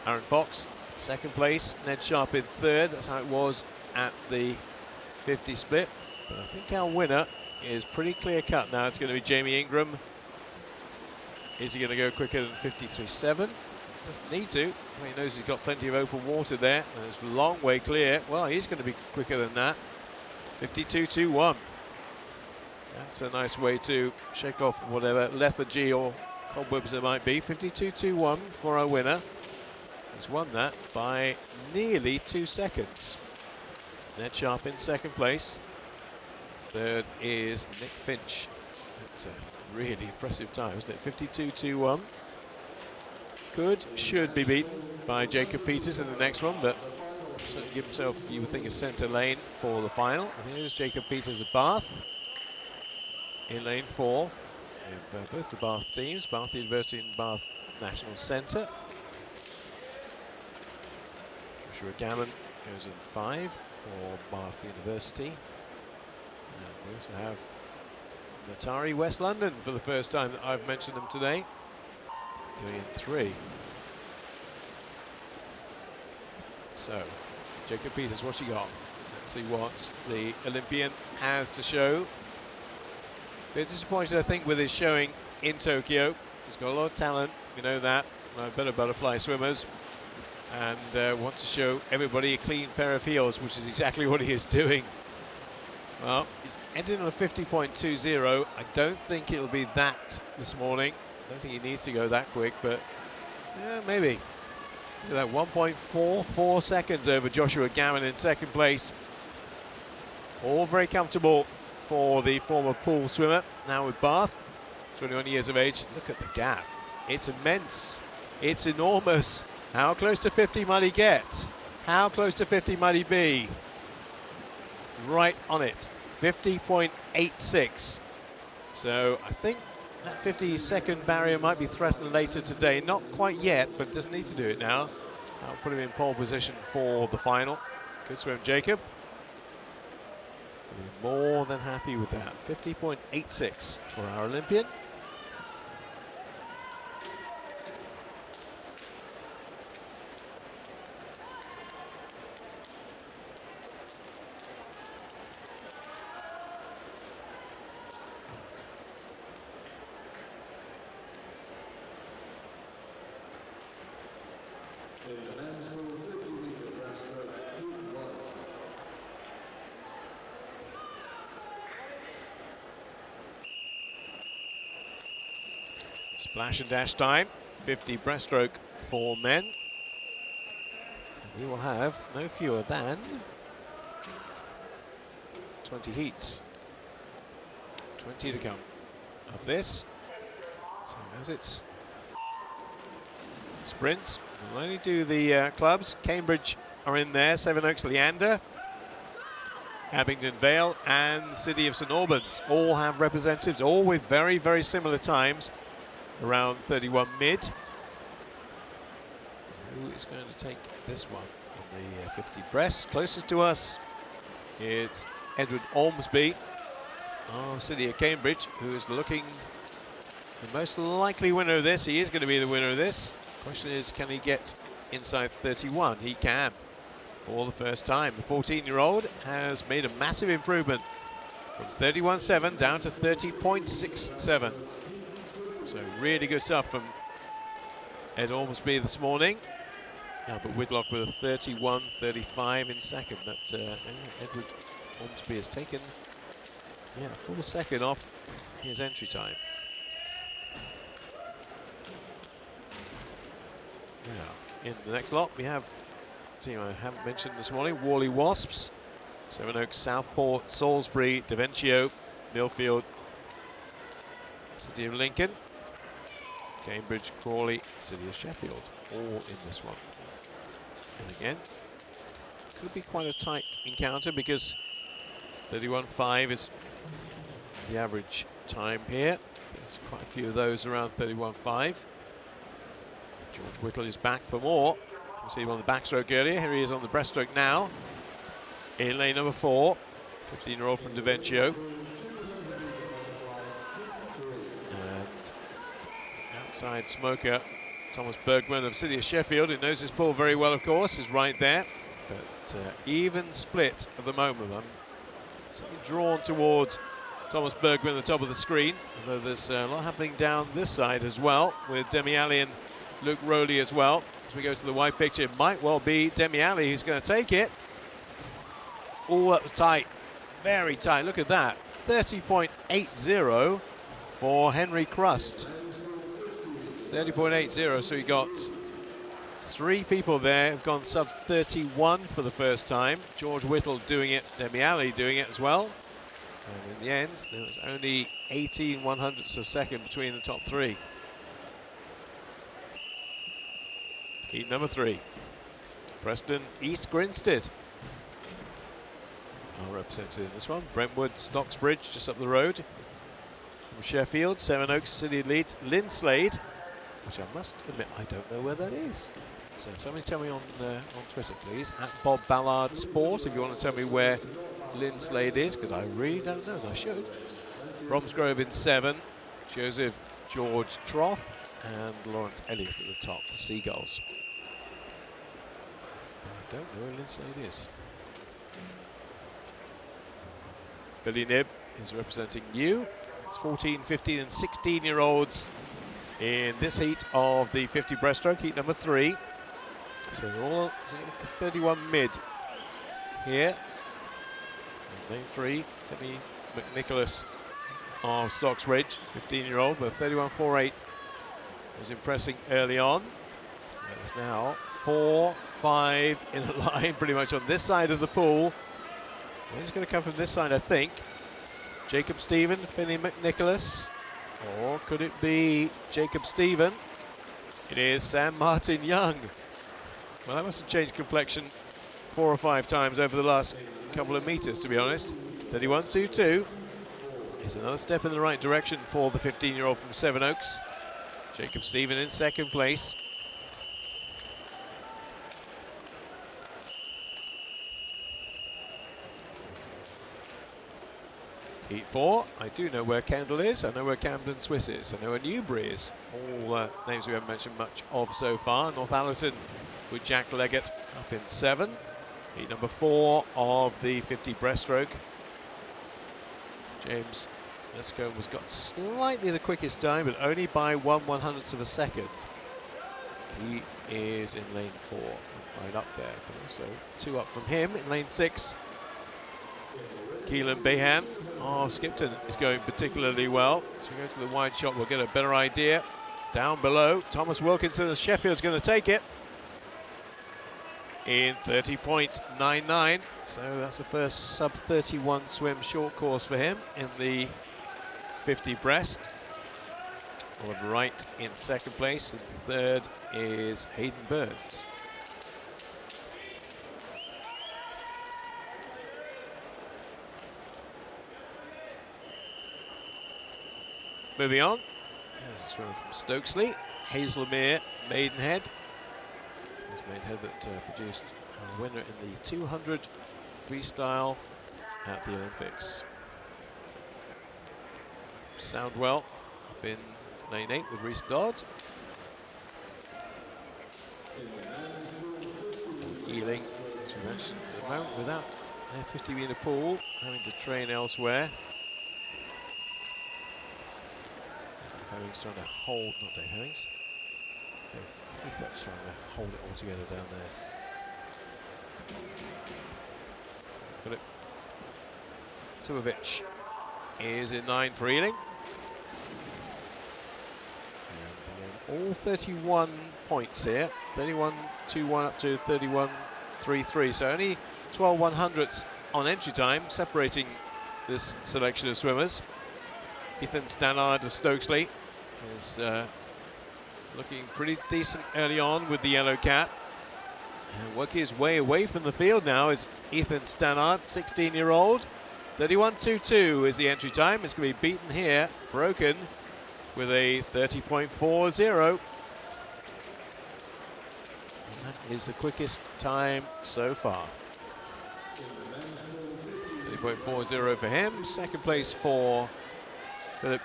Aaron Fox, second place. Ned Sharp in third. That's how it was at the 50 split. But I think our winner is pretty clear cut now. It's going to be Jamie Ingram. Is he going to go quicker than 53.7? Doesn't need to. He knows he's got plenty of open water there, and it's a long way clear. Well, he's going to be quicker than that. 52.21. That's a nice way to shake off whatever lethargy or cobwebs there might be. 52.21 for our winner. He's won that by nearly 2 seconds. Ned Sharp in second place. Third is Nick Finch. That's a really impressive time, isn't it? 52.21. Should be beaten by Jacob Peters in the next one, but certainly give himself, you would think, a centre lane for the final. And here's Jacob Peters of Bath in lane 4. We have both the Bath teams, Bath University and Bath National Centre. Joshua Gammon goes in 5 for Bath University. And we also have Natari West London for the first time that I've mentioned them today, going in 3. So, Jacob Peters, what's he got? Let's see what the Olympian has to show. Bit disappointed, I think, with his showing in Tokyo. He's got a lot of talent, we know that. Better butterfly swimmers, and wants to show everybody a clean pair of heels, which is exactly what he is doing. Well, he's entered on a 50.20. I don't think it'll be that this morning. I don't think he needs to go that quick, but yeah, maybe. Look at that, 1.44 seconds over Joshua Gammon in second place. All very comfortable for the former pool swimmer, now with Bath, 21 years of age. Look at the gap. It's immense. It's enormous. How close to 50 might he get? How close to 50 might he be? Right on it, 50.86. So I think that 50-second barrier might be threatened later today. Not quite yet, but doesn't need to do it now. That'll put him in pole position for the final. Good swim, Jacob. We'll be more than happy with that. 50.86 for our Olympian. Splash and dash time, 50 breaststroke for men. We will have no fewer than 20 heats. 20 to come of this. So as it's sprints, we'll only do the clubs. Cambridge are in there, Sevenoaks, Leander, Abingdon Vale and City of St Albans all have representatives, all with very, very similar times. Around 31 mid. Who is going to take this one on the 50 breast? Closest to us, it's Edward Ormsby of City of Cambridge, who is looking the most likely winner of this. He is going to be the winner of this. Question is, can he get inside 31? He can, for the first time. The 14-year-old has made a massive improvement from 31.7 down to 30.67. So really good stuff from Ed Ormsby this morning. Albert Whitlock with a 31.35 in second. That Edward Ormsby has taken a full second off his entry time. Now, in the next lot, we have a team I haven't mentioned this morning, Worley Wasps, Sevenoaks, Southport, Salisbury, Davencio, Millfield, City of Lincoln, Cambridge, Crawley, City of Sheffield, all in this one. And again, could be quite a tight encounter because 31.5 is the average time here. There's quite a few of those around 31.5. George Whittle is back for more. You see him on the backstroke earlier. Here he is on the breaststroke now. In lane number 4, 15-year-old from Davencio. Outside smoker Thomas Bergman of City of Sheffield, who knows his pool very well, of course, is right there. But even split at the moment. I'm drawn towards Thomas Bergman at the top of the screen, although there's a lot happening down this side as well, with Demi Ali and Luke Rowley as well. As we go to the wide picture, it might well be Demi Ali who's going to take it. Oh, that was tight. Very tight. Look at that. 30.80 for Henry Crust. 30.80, so we got 3 people there who've gone sub 31 for the first time. George Whittle doing it, Demi Ali doing it as well. And in the end, there was only 18 100ths of a second between the top 3. Heat number 3. Preston East Grinstead are represented in this one. Brentwood, Stocksbridge, just up the road. From Sheffield, Sevenoaks, City Elite, Linslade, which I must admit I don't know where that is. So somebody tell me on Twitter, please, at Bob Ballard Sport, if you want to tell me where Linslade is, because I really don't know. I should. Bromsgrove in 7, Joseph George Troth, and Lawrence Elliott at the top for Seagulls. I don't know where Linslade is. Billy Knibb is representing you. It's 14, 15 and 16-year-olds in this heat of the 50 breaststroke, heat number 3. So they're all 31 mid here. Lane 3, Finney McNicholas of Stocksbridge, 15-year-old, with 31.48, was impressing early on. It's now 4, 5 in a line pretty much on this side of the pool. He's going to come from this side, I think. Jacob Stephen, Finney McNicholas, or could it be Jacob Stephen? It is Sam Martin Young. Well, that must have changed complexion 4 or 5 times over the last couple of meters, to be honest. 31.22 is another step in the right direction for the 15-year-old from Sevenoaks. Jacob Stephen in second place. Heat 4, I do know where Kendall is, I know where Camden Swiss is, I know where Newbury is. All names we haven't mentioned much of so far. Northallerton with Jack Leggett up in 7. Heat number 4 of the 50 breaststroke. James Escombe has got slightly the quickest time, but only by 1/100th of a second. He is in lane 4, right up there, but also 2 up from him in lane 6. Keelan Behan of Skipton is going particularly well. As we go to the wide shot, we'll get a better idea. Down below, Thomas Wilkinson of Sheffield's going to take it in 30.99. So that's the first sub-31 swim short course for him in the 50 breast. Oliver Wright in second place, and third is Hayden Burns. Moving on, there's a swimmer from Stokesley, Hazelmere Maidenhead. There's Maidenhead that produced a winner in the 200 freestyle at the Olympics. Soundwell up in lane 8 with Reese Dodd. Ealing, as we mentioned, at the moment without their 50-metre pool, having to train elsewhere. Hemmings trying to hold, not Dave Hemmings. Dave Heathcote's trying to hold it all together down there. So Philip Tumovic is in 9 for Ealing. And all 31 points here, 31.21 up to 31.33. So only 12/100ths on entry time separating this selection of swimmers. Ethan Stannard of Stokesley is looking pretty decent early on with the yellow cap. And working his way away from the field now is Ethan Stannard, 16-year-old. 31.22 is the entry time. It's going to be beaten here, broken with a 30.40. And that is the quickest time so far. 30.40 for him. Second place for Philip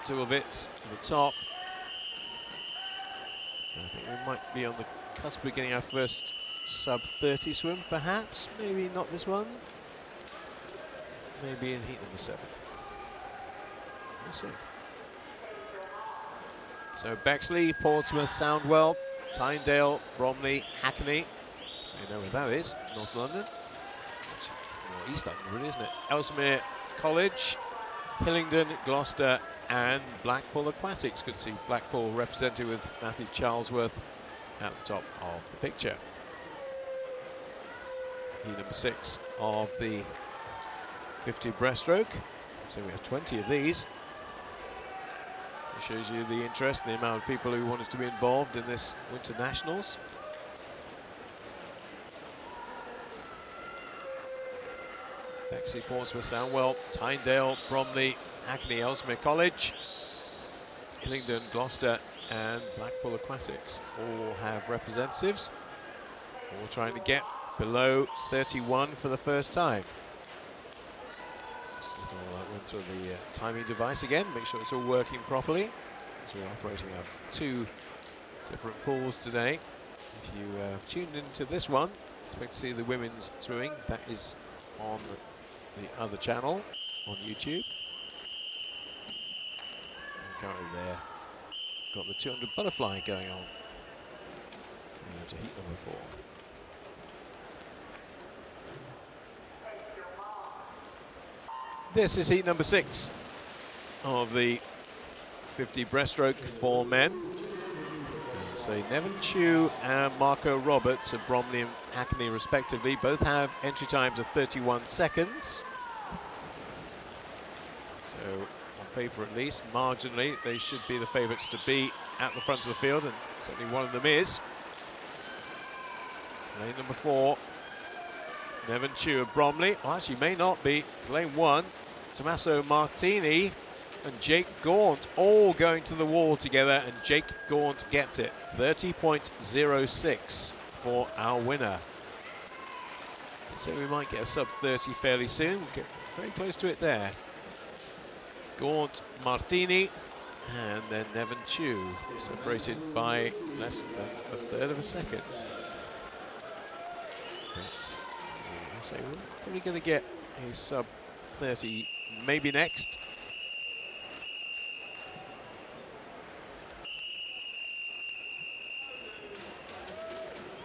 Tumovitz at the top. I think we might be on the cusp of getting our first sub-30 swim, perhaps. Maybe not this one. Maybe in heat number 7. We'll see. So Bexley, Portsmouth, Soundwell, Tynedale, Bromley, Hackney. So you know where that is, North London. More East London, really, isn't it? Ellesmere College, Hillingdon, Gloucester, and Blackpool Aquatics. Good to see Blackpool represented with Matthew Charlesworth at the top of the picture. Heat number 6 of the 50 breaststroke. So we have 20 of these. It shows you the interest and the amount of people who wanted to be involved in this Winter Nationals. Bexley, Portsmouth, Soundwell, Tynedale, Bromley, Hackney, Ellesmere College, Hillingdon, Gloucester, and Blackpool Aquatics all have representatives, all trying to get below 31 for the first time. Just a little run through the timing device again, make sure it's all working properly, as we're operating out of 2 different pools today. If you tuned into this one, expect to see the women's swimming. That is on the other channel on YouTube. Currently there, got the 200 butterfly going on to heat number 4. This is heat number 6 of the 50 breaststroke for men. And so Nevin Chew and Marco Roberts of Bromley and Hackney respectively both have entry times of 31 seconds. So on paper at least, marginally, they should be the favourites to be at the front of the field, and certainly one of them is. Lane number 4, Nevin Chew of Bromley. Well, actually may not be. Lane 1, Tommaso Martini and Jake Gaunt all going to the wall together, and Jake Gaunt gets it. 30.06 for our winner. So we might get a sub 30 fairly soon. We'll get very close to it there. Gaunt, Martini, and then Nevin Chew, separated by less than a third of a second. But I say we're probably going to get a sub 30 maybe next.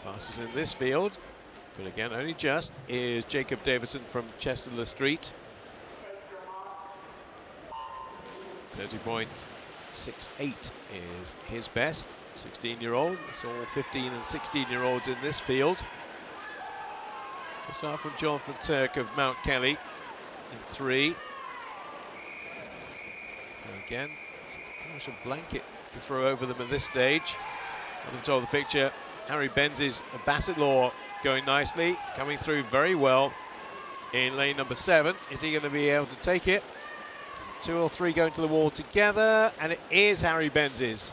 Fastest in this field, but again only just, is Jacob Davison from Chester Street. 30.68 is his best. 16-year-old. It's all 15 and 16-year-olds in this field. We start from Jonathan Turk of Mount Kelly in 3. And again, it's pretty much a blanket to throw over them at this stage. On the top of the picture, Harry Benzies of Bassetlaw going nicely, coming through very well in lane number 7. Is he going to be able to take it? There's 2 or 3 going to the wall together, and it is Harry Benzies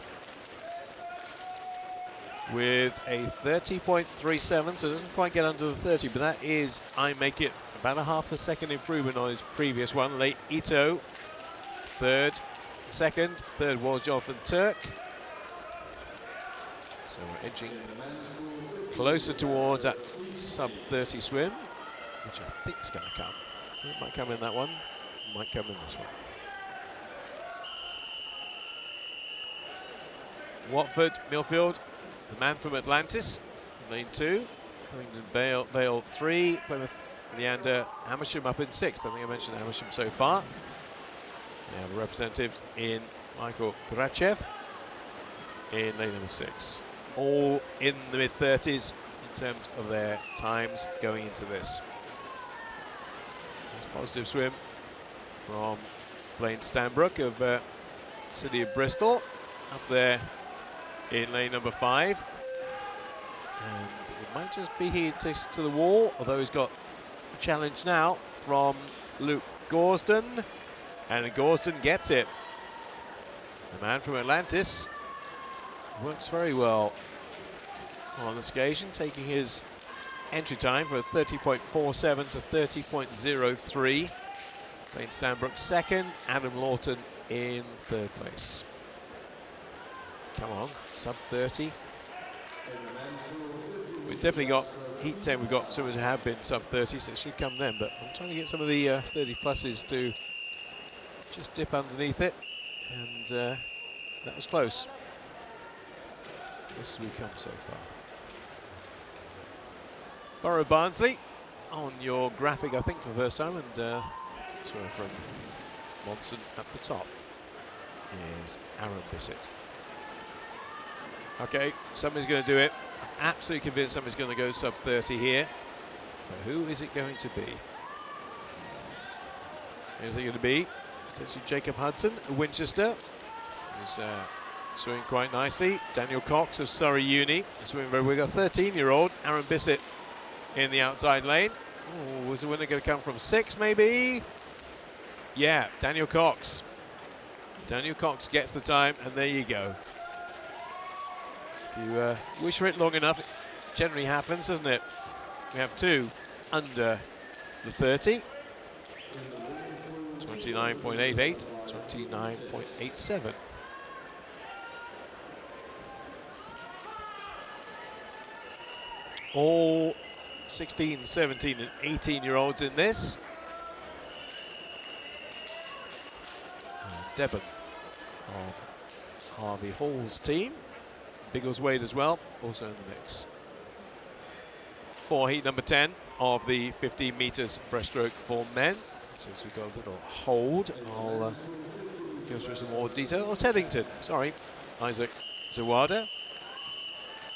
with a 30.37, so it doesn't quite get under the 30, but that is, I make it about a half a second improvement on his previous one. Late Ito, second was Jonathan Turk. So we're edging closer towards that sub 30 swim, which I think is going to come. It might come in that one, might come in this one. Watford, Millfield, the man from Atlantis, in lane 2. Hillingdon Vale 3, Plymouth, Leander, Amersham up in 6th. I think I mentioned Amersham so far. They have a representative in Michael Karachev in lane number 6. All in the mid-30s in terms of their times going into this. Nice positive swim from Blaine Stanbrook of City of Bristol up there in lane number 5. And it might just be he takes it to the wall, although he's got a challenge now from Luke Gorsden, and Gorsden gets it. The man from Atlantis works very well on this occasion, taking his entry time from 30.47 to 30.03. Blaine Stanbrook second, Adam Lawton in 3rd place. Come on, sub 30. We've definitely got heat 10, we've got swimmers who have been sub 30, so it should come then, but I'm trying to get some of the 30 pluses to just dip underneath it, and that was close. This as we come so far. Borough Barnsley on your graphic, I think, for the first time, and swimmer from Monson at the top is Aaron Bissett. Okay, somebody's going to do it. I'm absolutely convinced somebody's going to go sub 30 here. But who is it going to be? Is it going to be potentially Jacob Hudson of Winchester, who's swimming quite nicely. Daniel Cox of Surrey Uni is swimming very well. We've got 13-year-old Aaron Bissett in the outside lane. Oh, was the winner going to come from 6 maybe? Yeah, Daniel Cox. Daniel Cox gets the time, and there you go. If you wish for it long enough, it generally happens, doesn't it? We have 2 under the 30. 29.88, 29.87. All 16, 17 and 18-year-olds in this. Devon of Harvey Hall's team. Biggleswade as well, also in the mix. For heat number 10 of the 15 metres breaststroke for men. Since we've got a little hold, I'll go through some more detail. Oh, Teddington, sorry, Isaac Zawada.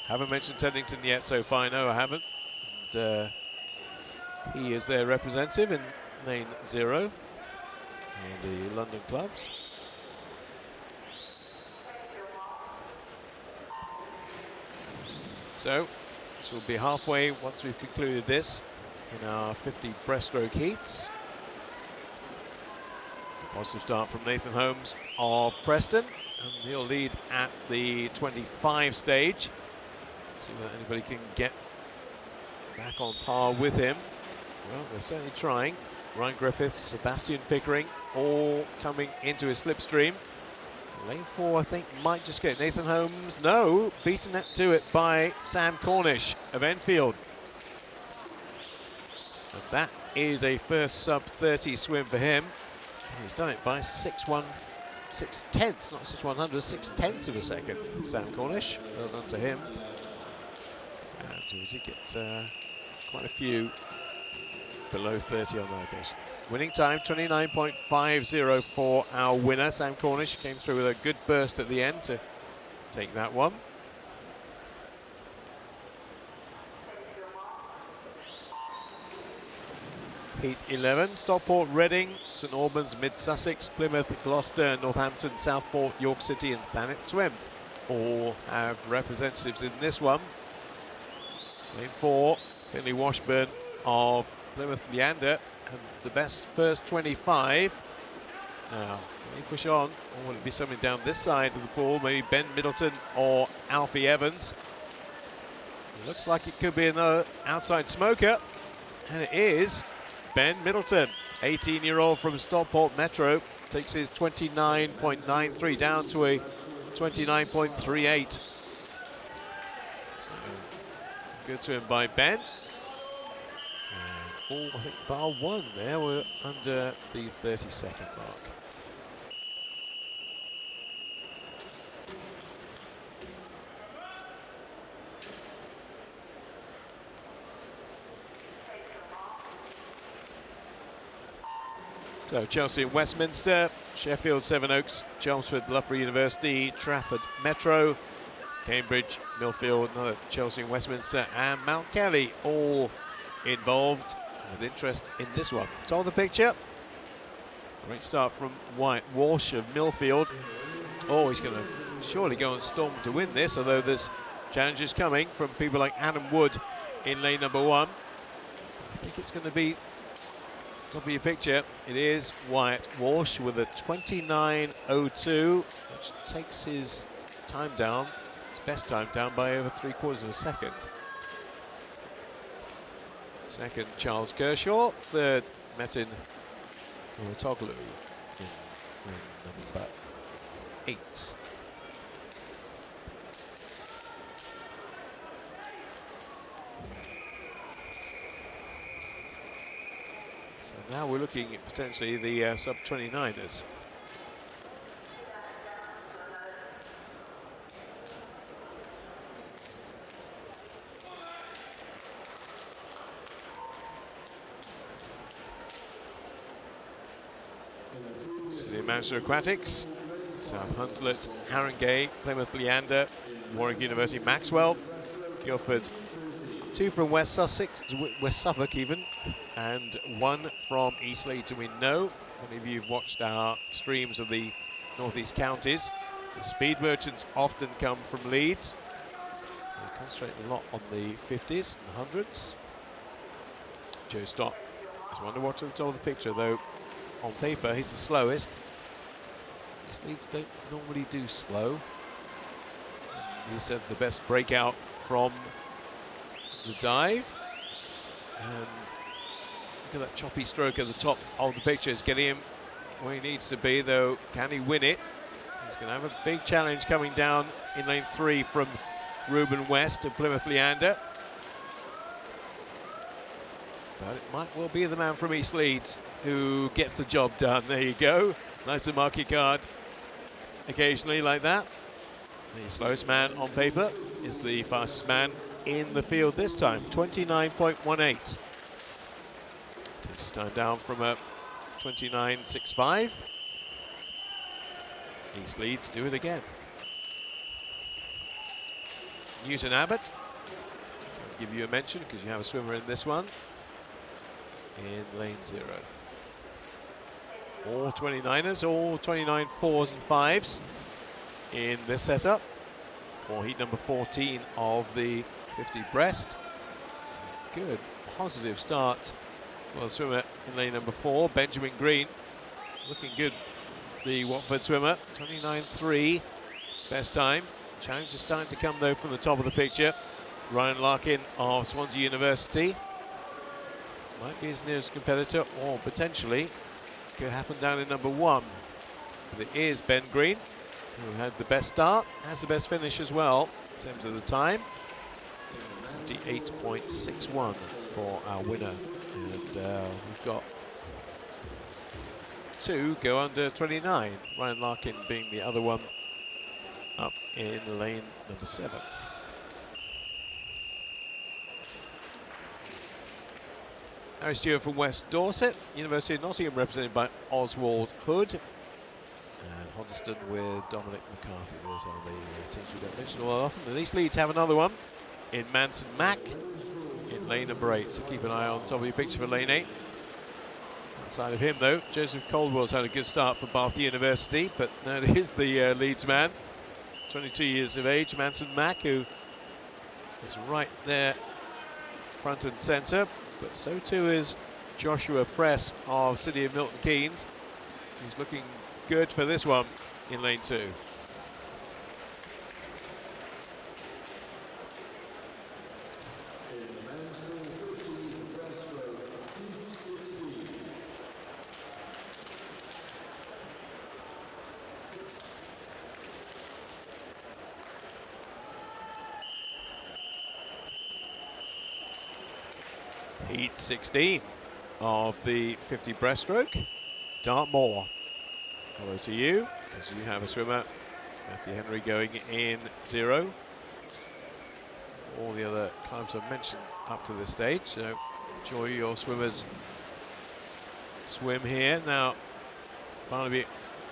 Haven't mentioned Teddington yet so far, no I haven't. And, he is their representative in lane 0 in the London clubs. So this will be halfway once we've concluded this in our 50 breaststroke heats. Positive start from Nathan Holmes of Preston, and he'll lead at the 25 stage. See whether anybody can get back on par with him. Well, they're certainly trying. Ryan Griffiths, Sebastian Pickering, all coming into his slipstream. Lane 4, I think, might just get Nathan Holmes. No, beaten to it by Sam Cornish of Enfield. And that is a first sub-30 swim for him. He's done it by 6 tenths, not 6/100, 6/10 of a second. Sam Cornish, well done to him. And we did get quite a few below 30 on that occasion. Winning time 29.50 for our winner. Sam Cornish came through with a good burst at the end to take that one. Heat 11, Stockport, Reading, St Albans, Mid-Sussex, Plymouth, Gloucester, Northampton, Southport, York City and Thanet Swim all have representatives in this one. Lane 4, Finley Washburn of Plymouth Leander, and the best first 25. Now, can he push on, or will it be something down this side of the pool? Maybe Ben Middleton or Alfie Evans. It looks like it could be another outside smoker, and it is Ben Middleton, 18-year-old from Stockport Metro, takes his 29.93 down to a 29.38. So, good swim by Ben. And all, I think, bar one there, we're under the 30-second mark. So Chelsea and Westminster, Sheffield, Sevenoaks, Chelmsford, Loughborough University, Trafford Metro, Cambridge, Millfield, another Chelsea and Westminster, and Mount Kelly all involved with interest in this one. So on the picture, great start from Wyatt Walsh of Millfield. Oh, he's going to surely go on storm to win this, although there's challenges coming from people like Adam Wood in lane number 1. I think it's going to be top of your picture. It is Wyatt Walsh with a 29.02, which takes his time down, his best time down by over 3/4 of a second. Second, Charles Kershaw. Third, Metin Urtoglu in number 8. So now we're looking at potentially the sub-29ers. City Manchester Aquatics, South Hunslet, Haringey, Plymouth Leander, Warwick University Maxwell, Guildford, 2 from West Sussex, West Suffolk even, and 1 from East Leighton. We know, many of you have watched our streams of the northeast counties. The speed merchants often come from Leeds. They concentrate a lot on the 50s and 100s. Joe Stott is one to watch at the top of the picture, though on paper he's the slowest. These Leeds don't normally do slow. He's had the best breakout from the dive, and look at that choppy stroke at the top of the picture. Is getting him where he needs to be, though. Can he win it? He's going to have a big challenge coming down in lane 3 from Ruben West and Plymouth Leander, but it might well be the man from East Leeds who gets the job done. There you go, nice to mark your card occasionally like that. The slowest man on paper is the fastest man in the field this time, 29.18. Takes his time down from a 29.65. East Leeds do it again. Newton Abbott, I'll give you a mention because you have a swimmer in this one, in lane 0. All 29ers, all 29 4s and 5s in this setup for heat number 14 of the 50 breast. Good, positive start for the swimmer in lane number 4, Benjamin Green. Looking good, the Watford swimmer, 29.3, best time. Challenge is starting to come though from the top of the picture. Ryan Larkin of Swansea University might be his nearest competitor, or potentially could happen down in number 1. But it is Ben Green who had the best start, has the best finish as well in terms of the time. 28.61 for our winner, and we've got 2 go under 29, Ryan Larkin being the other one up in lane number 7. Harry Stewart from West Dorset, University of Nottingham represented by Oswald Hood, and Hoddesdon with Dominic McCarthy. Those are the teams we don't mention all that often. And East Leeds have another one in Manson Mack in lane number 8, so keep an eye on top of your picture for lane 8. Outside of him though, Joseph Caldwell's had a good start for Bath University, but no, it is the Leeds man, 22 years of age, Manson Mack, who is right there front and centre, but so too is Joshua Press of City of Milton Keynes, who's looking good for this one in lane 2. Heat 16 of the 50 breaststroke. Dartmoor, hello to you, because you have a swimmer, Matthew Henry, going in 0. All the other clubs I've mentioned up to this stage, so enjoy your swimmers' swim here. Now, Barnaby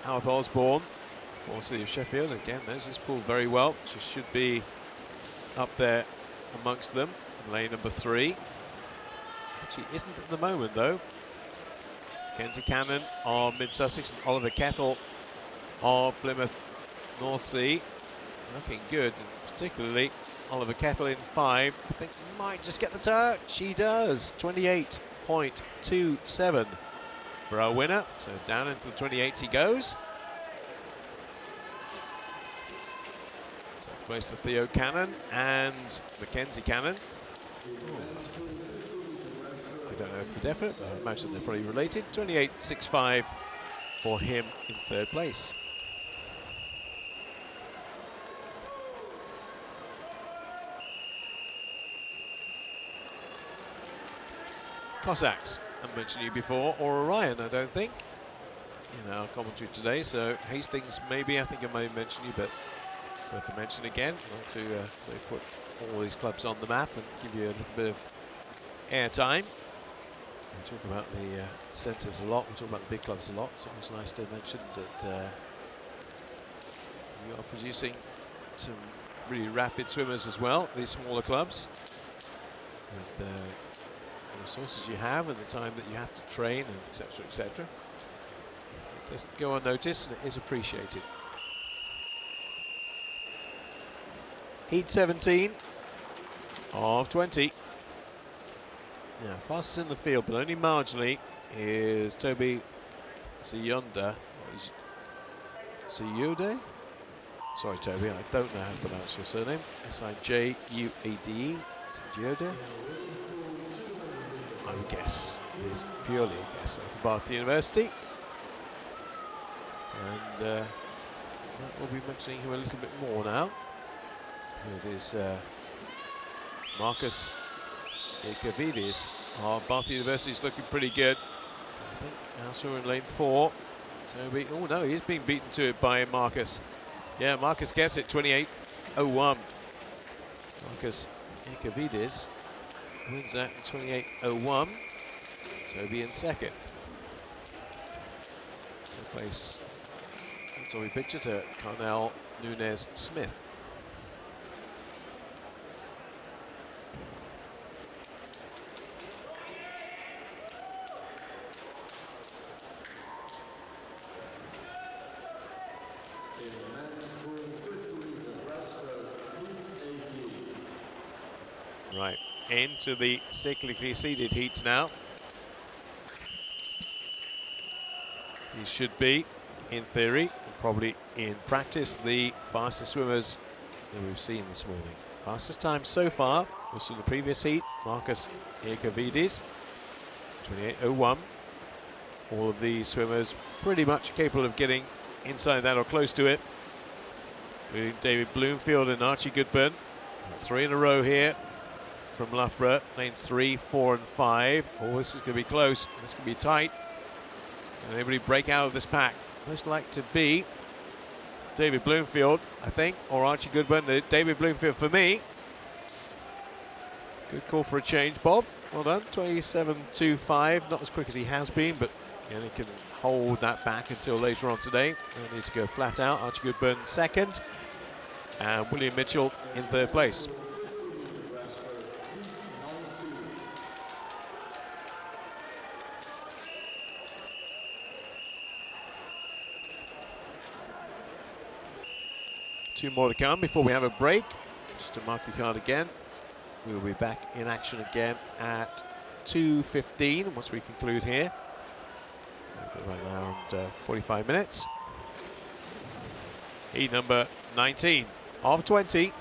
Howth Osborne for City of Sheffield, again, knows this pool very well, so should be up there amongst them in lane number 3. Actually isn't at the moment though. Kenzie Cannon of Mid Sussex and Oliver Kettle of Plymouth North Sea looking good, and particularly Oliver Kettle in 5. I think might just get the touch. She does. 28.27 for our winner. So down into the 28s he goes. Second place to Theo Cannon and Mackenzie Cannon. I don't know for definite, but I imagine they're probably related. 28.65 for him in 3rd place. Cossacks, I mentioned you before, or Orion, I don't think, in our commentary today. So Hastings, maybe, I think I may have mentioned you, but worth a mention again. I'd like to put all these clubs on the map and give you a little bit of airtime. We talk about the centres a lot, we talk about the big clubs a lot. It's always nice to mention that you are producing some really rapid swimmers as well, these smaller clubs, with the resources you have and the time that you have to train, and etc, etc. It doesn't go unnoticed, and it is appreciated. Heat 17 of 20. Yeah, fastest in the field, but only marginally, is Toby Siyonda. Siyude? Sorry, Toby, I don't know how to pronounce your surname. S-I-J-U-A-D-E. Siyude? I would guess. It is purely a guess for Bath University. And we'll be mentioning him a little bit more now. It is Marcus Ikavidis of Bath University is looking pretty good. I think also in lane 4. Toby, oh no, he's being beaten to it by Marcus. Yeah, Marcus gets it, 28.01. Marcus Ikavidis wins that in 28.01. Toby in 2nd. Place Tommy picture to Carnell Nunez Smith. Right, into the cyclically seeded heats now. He should be, in theory, and probably in practice, the fastest swimmers that we've seen this morning. Fastest time so far was from the previous heat, Marcus Iacovides, 28:01. All of these swimmers pretty much capable of getting inside that or close to it. Including David Bloomfield and Archie Goodburn. 3 in a row here from Loughborough, lanes 3, 4 and 5. Oh, this is going to be close. This can be tight. Can anybody break out of this pack? Most like to be David Bloomfield, I think, or Archie Goodburn. David Bloomfield for me. Good call for a change, Bob. Well done. 27.25. Not as quick as he has been, but he can hold that back until later on today. They'll need to go flat out. Archie Goodburn second, and William Mitchell in third place. Two more to come before we have a break. Just to mark your card again. We will be back in action again at 2:15 once we conclude here. Around 45 minutes. Heat number 19 of 20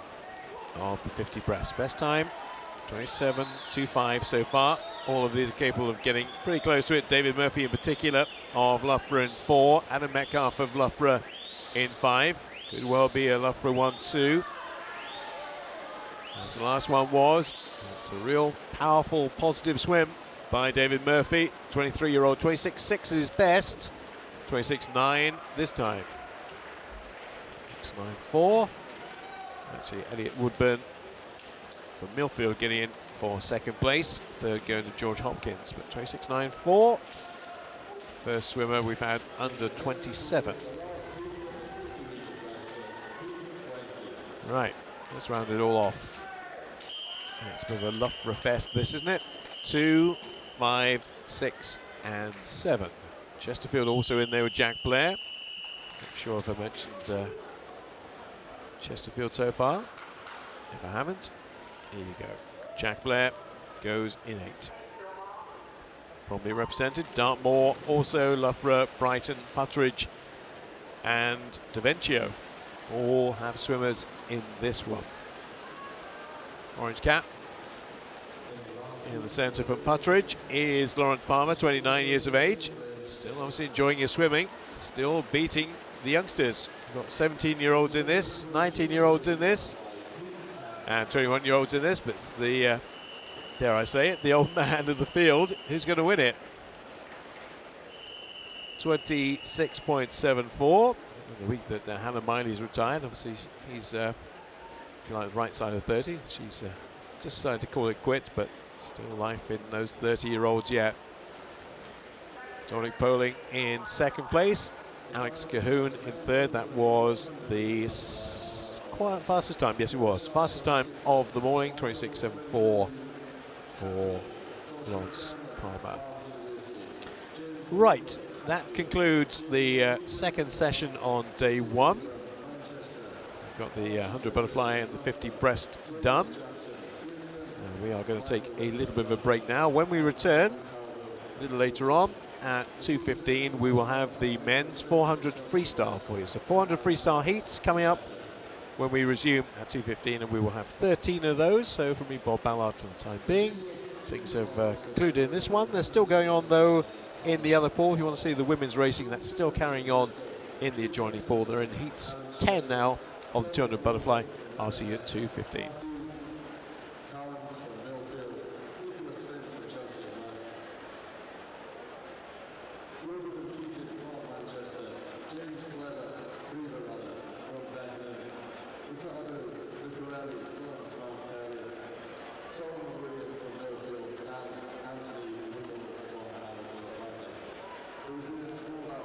of the 50 breast. Best time 27.25 so far. All of these are capable of getting pretty close to it. David Murphy in particular of Loughborough in 4. Adam Metcalf of Loughborough in 5. Could well be a Loughborough 1-2. As the last one was. It's a real powerful, positive swim by David Murphy. 23-year-old, 26.6 is his best. 26.9 this time. 6.94. Actually, Elliot Woodburn from Millfield getting in for second place. Third going to George Hopkins, but 26.94. First swimmer we've had under 27. Right, let's round it all off. It's a bit of a Loughborough fest, this, isn't it? 2, 5, 6, and 7. Chesterfield also in there with Jack Blair. Not sure if I mentioned Chesterfield so far. If I haven't, here you go. Jack Blair goes in 8. Probably represented. Dartmoor, also Loughborough, Brighton, Puttridge, and Davencio all have swimmers in this one. Orange cap in the centre from Puttridge is Lawrence Palmer, 29 years of age. Still obviously enjoying his swimming, still beating the youngsters. We've got 17-year-olds in this, 19-year-olds in this, and 21-year-olds in this, but it's the, dare I say it, the old man of the field who's going to win it. 26.74. The week that Hannah Miley's retired, obviously he's, if you like, the right side of 30. She's just decided to call it quits, but still life in those 30-year-olds yet. Dominic Poling in second place. Alex Cahoon in third. That was the fastest time. Yes, it was. Fastest time of the morning, 26.74 for Lawrence Palmer. Right. That concludes the second session on day 1. We've got the 100 butterfly and the 50 breast done. And we are going to take a little bit of a break now. When we return, a little later on, at 2:15, we will have the men's 400 freestyle for you. So 400 freestyle heats coming up when we resume at 2:15, and we will have 13 of those. So from me, Bob Ballard, for the time being. Things have concluded in this one. They're still going on, though, in the other pool. If you want to see the women's racing, that's still carrying on in the adjoining pool. They're in heats 10 now of the 200 butterfly. I'll see you at 2:15. It was in the small final.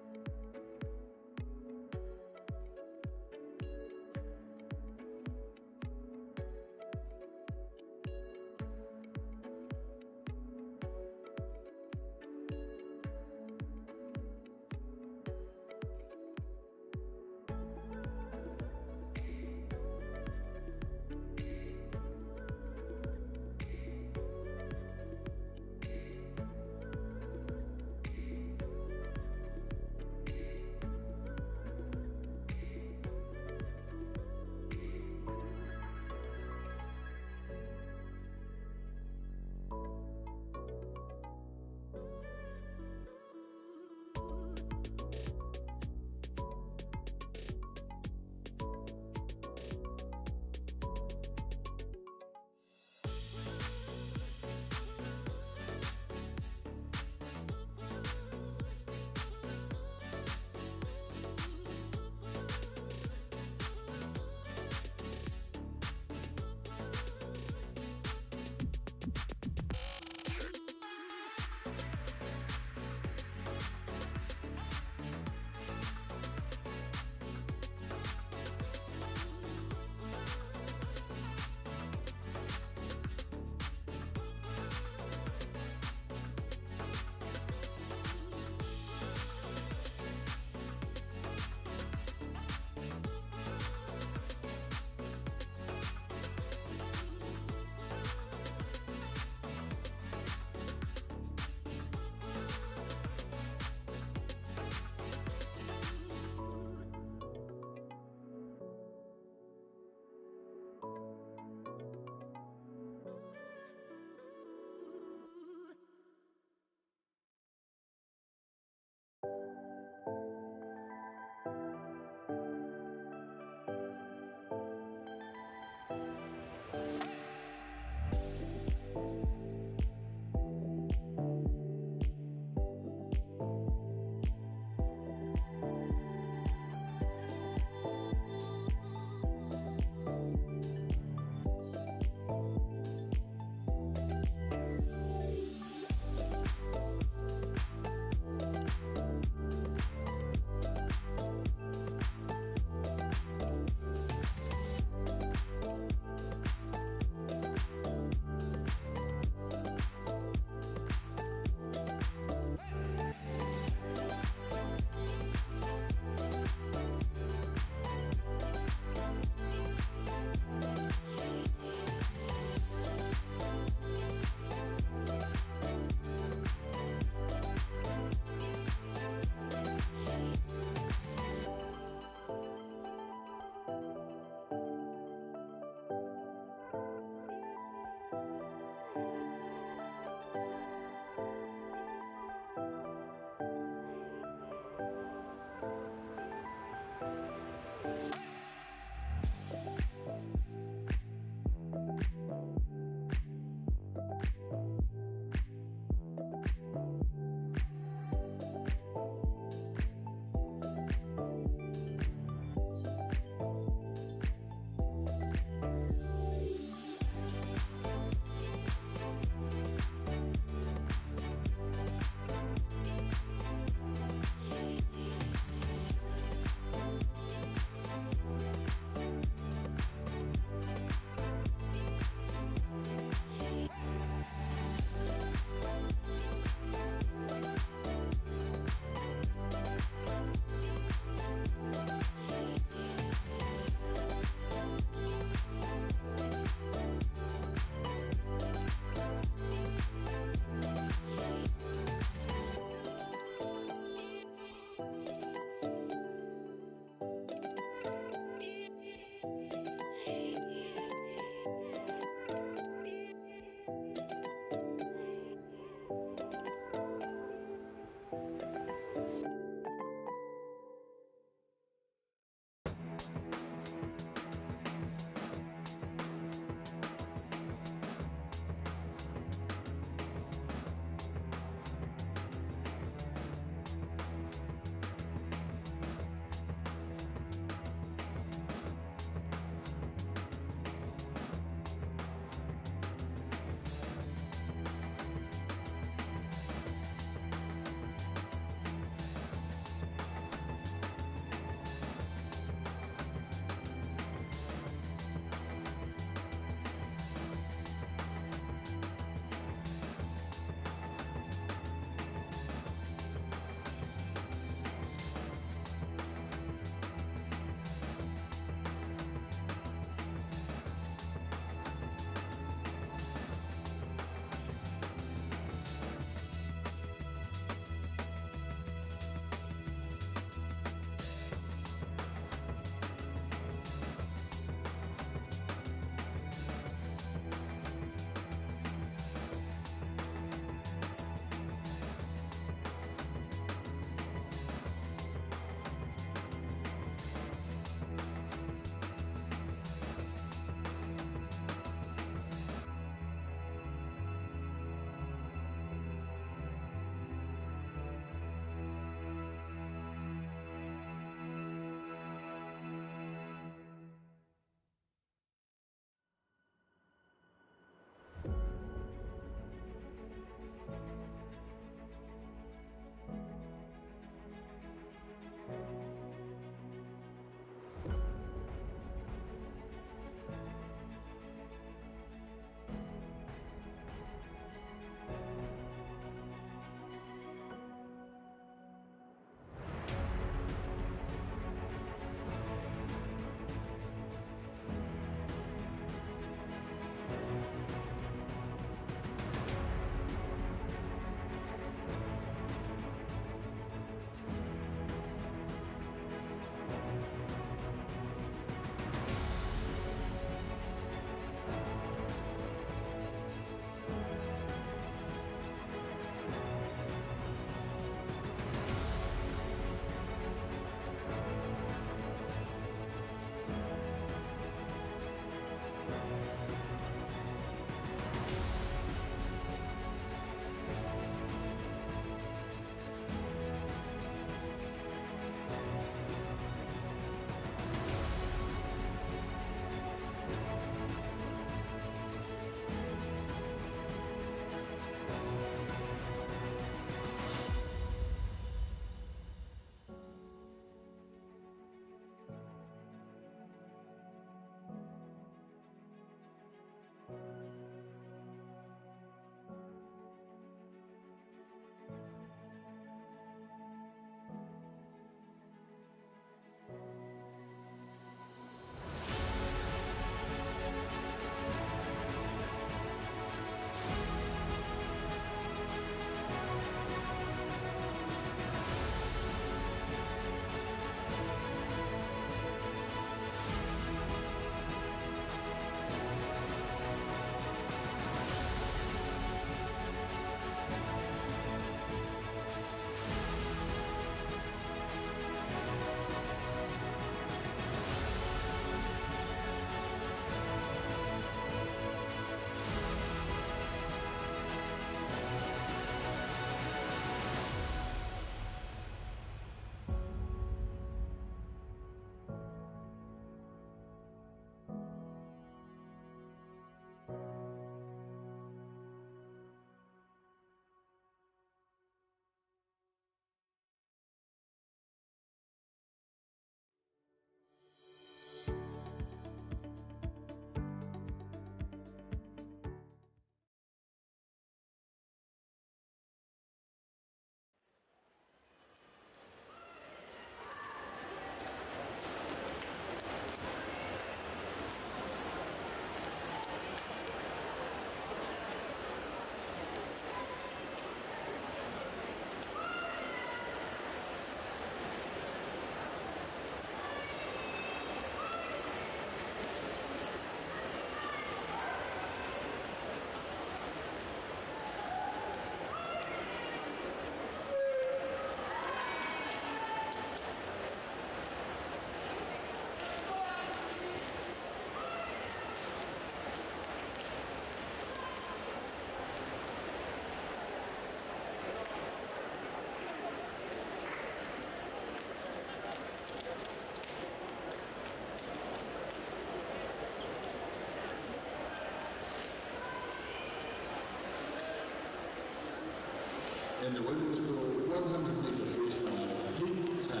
In the women's pool, 100-meter freestyle, heat 10.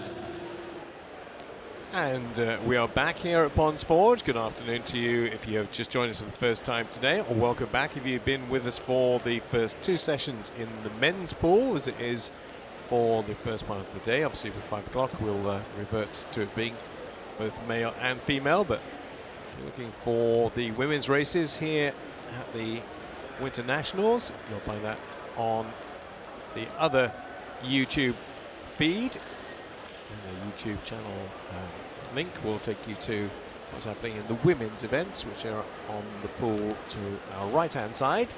And we are back here at Ponds Forge. Good afternoon to you if you have just joined us for the first time today, or welcome back if you've been with us for the first two sessions in the men's pool, as it is for the first part of the day. Obviously, with 5 o'clock, we'll revert to it being both male and female, but you're looking for the women's races here at the Winter Nationals. You'll find that on the other YouTube feed. And the YouTube channel link will take you to what's happening in the women's events, which are on the pool to our right hand side.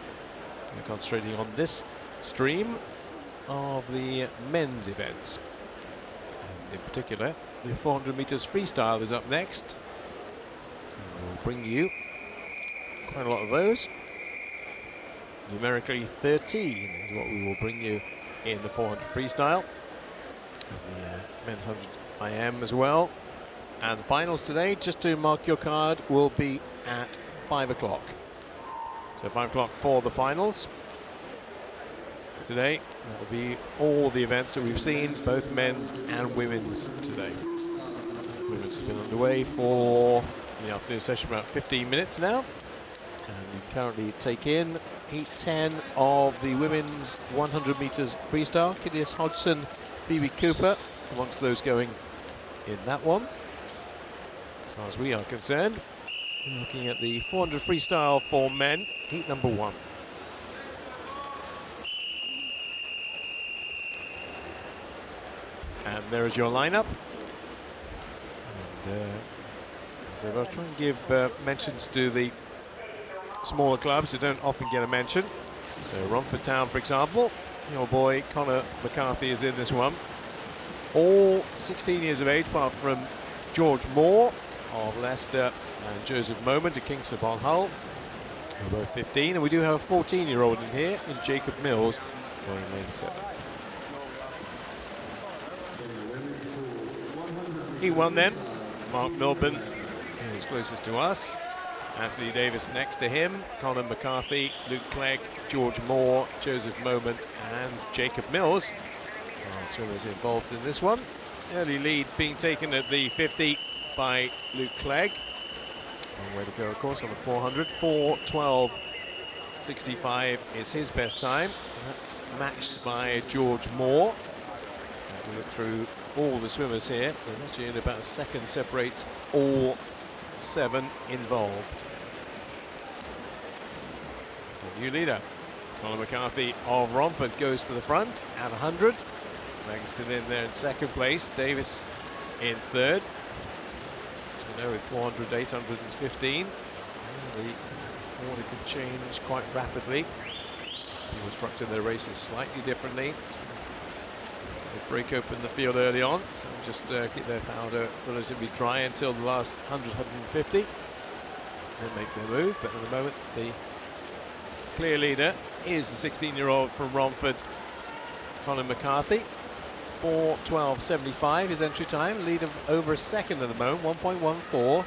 We're concentrating on this stream of the men's events. And in particular, the 400 meters freestyle is up next. And we'll bring you quite a lot of those. Numerically 13 is what we will bring you in the 400 freestyle. The men's 100 IM as well. And the finals today, just to mark your card, will be at 5 o'clock. So 5 o'clock for the finals. Today, that will be all the events that we've seen, both men's and women's today. Women's has been underway for the afternoon session about 15 minutes now. And we currently take in heat 10 of the women's 100 meters freestyle. Kidias Hodgson, Phoebe Cooper amongst those going in that one. As far as we are concerned, we're looking at the 400 freestyle for men, heat number 1. And there is your lineup. And so I'll try and give mentions to the smaller clubs who don't often get a mention. So Romford Town, for example, your boy Conor McCarthy is in this one. All 16 years of age, apart from George Moore of Leicester and Joseph Moment of Kingston upon Hull. They're both 15, and we do have a 14-year-old in here, in Jacob Mills, going lane 7. He won then. Mark Milburn is closest to us. Anthony Davis next to him. Conor McCarthy, Luke Clegg, George Moore, Joseph Moment, and Jacob Mills. Swimmers involved in this one. Early lead being taken at the 50 by Luke Clegg. Long way to go, of course, on the 400. 4:12.65 is his best time. And that's matched by George Moore. We look through all the swimmers here. There's actually only about a second separates all 7 involved. So new leader, Conor McCarthy of Romford, goes to the front at 100. Meg's still in there in second place. Davis in third. As we know, with 400, 800 and 15, the order could change quite rapidly. People structure their races slightly differently. So they break open the field early on, so just keep their powder relatively dry until the last 100, 150. Then make their move, but at the moment, the clear leader is the 16-year-old from Romford, Conor McCarthy. 4:12.75 his entry time, lead of over a second at the moment, 1.14.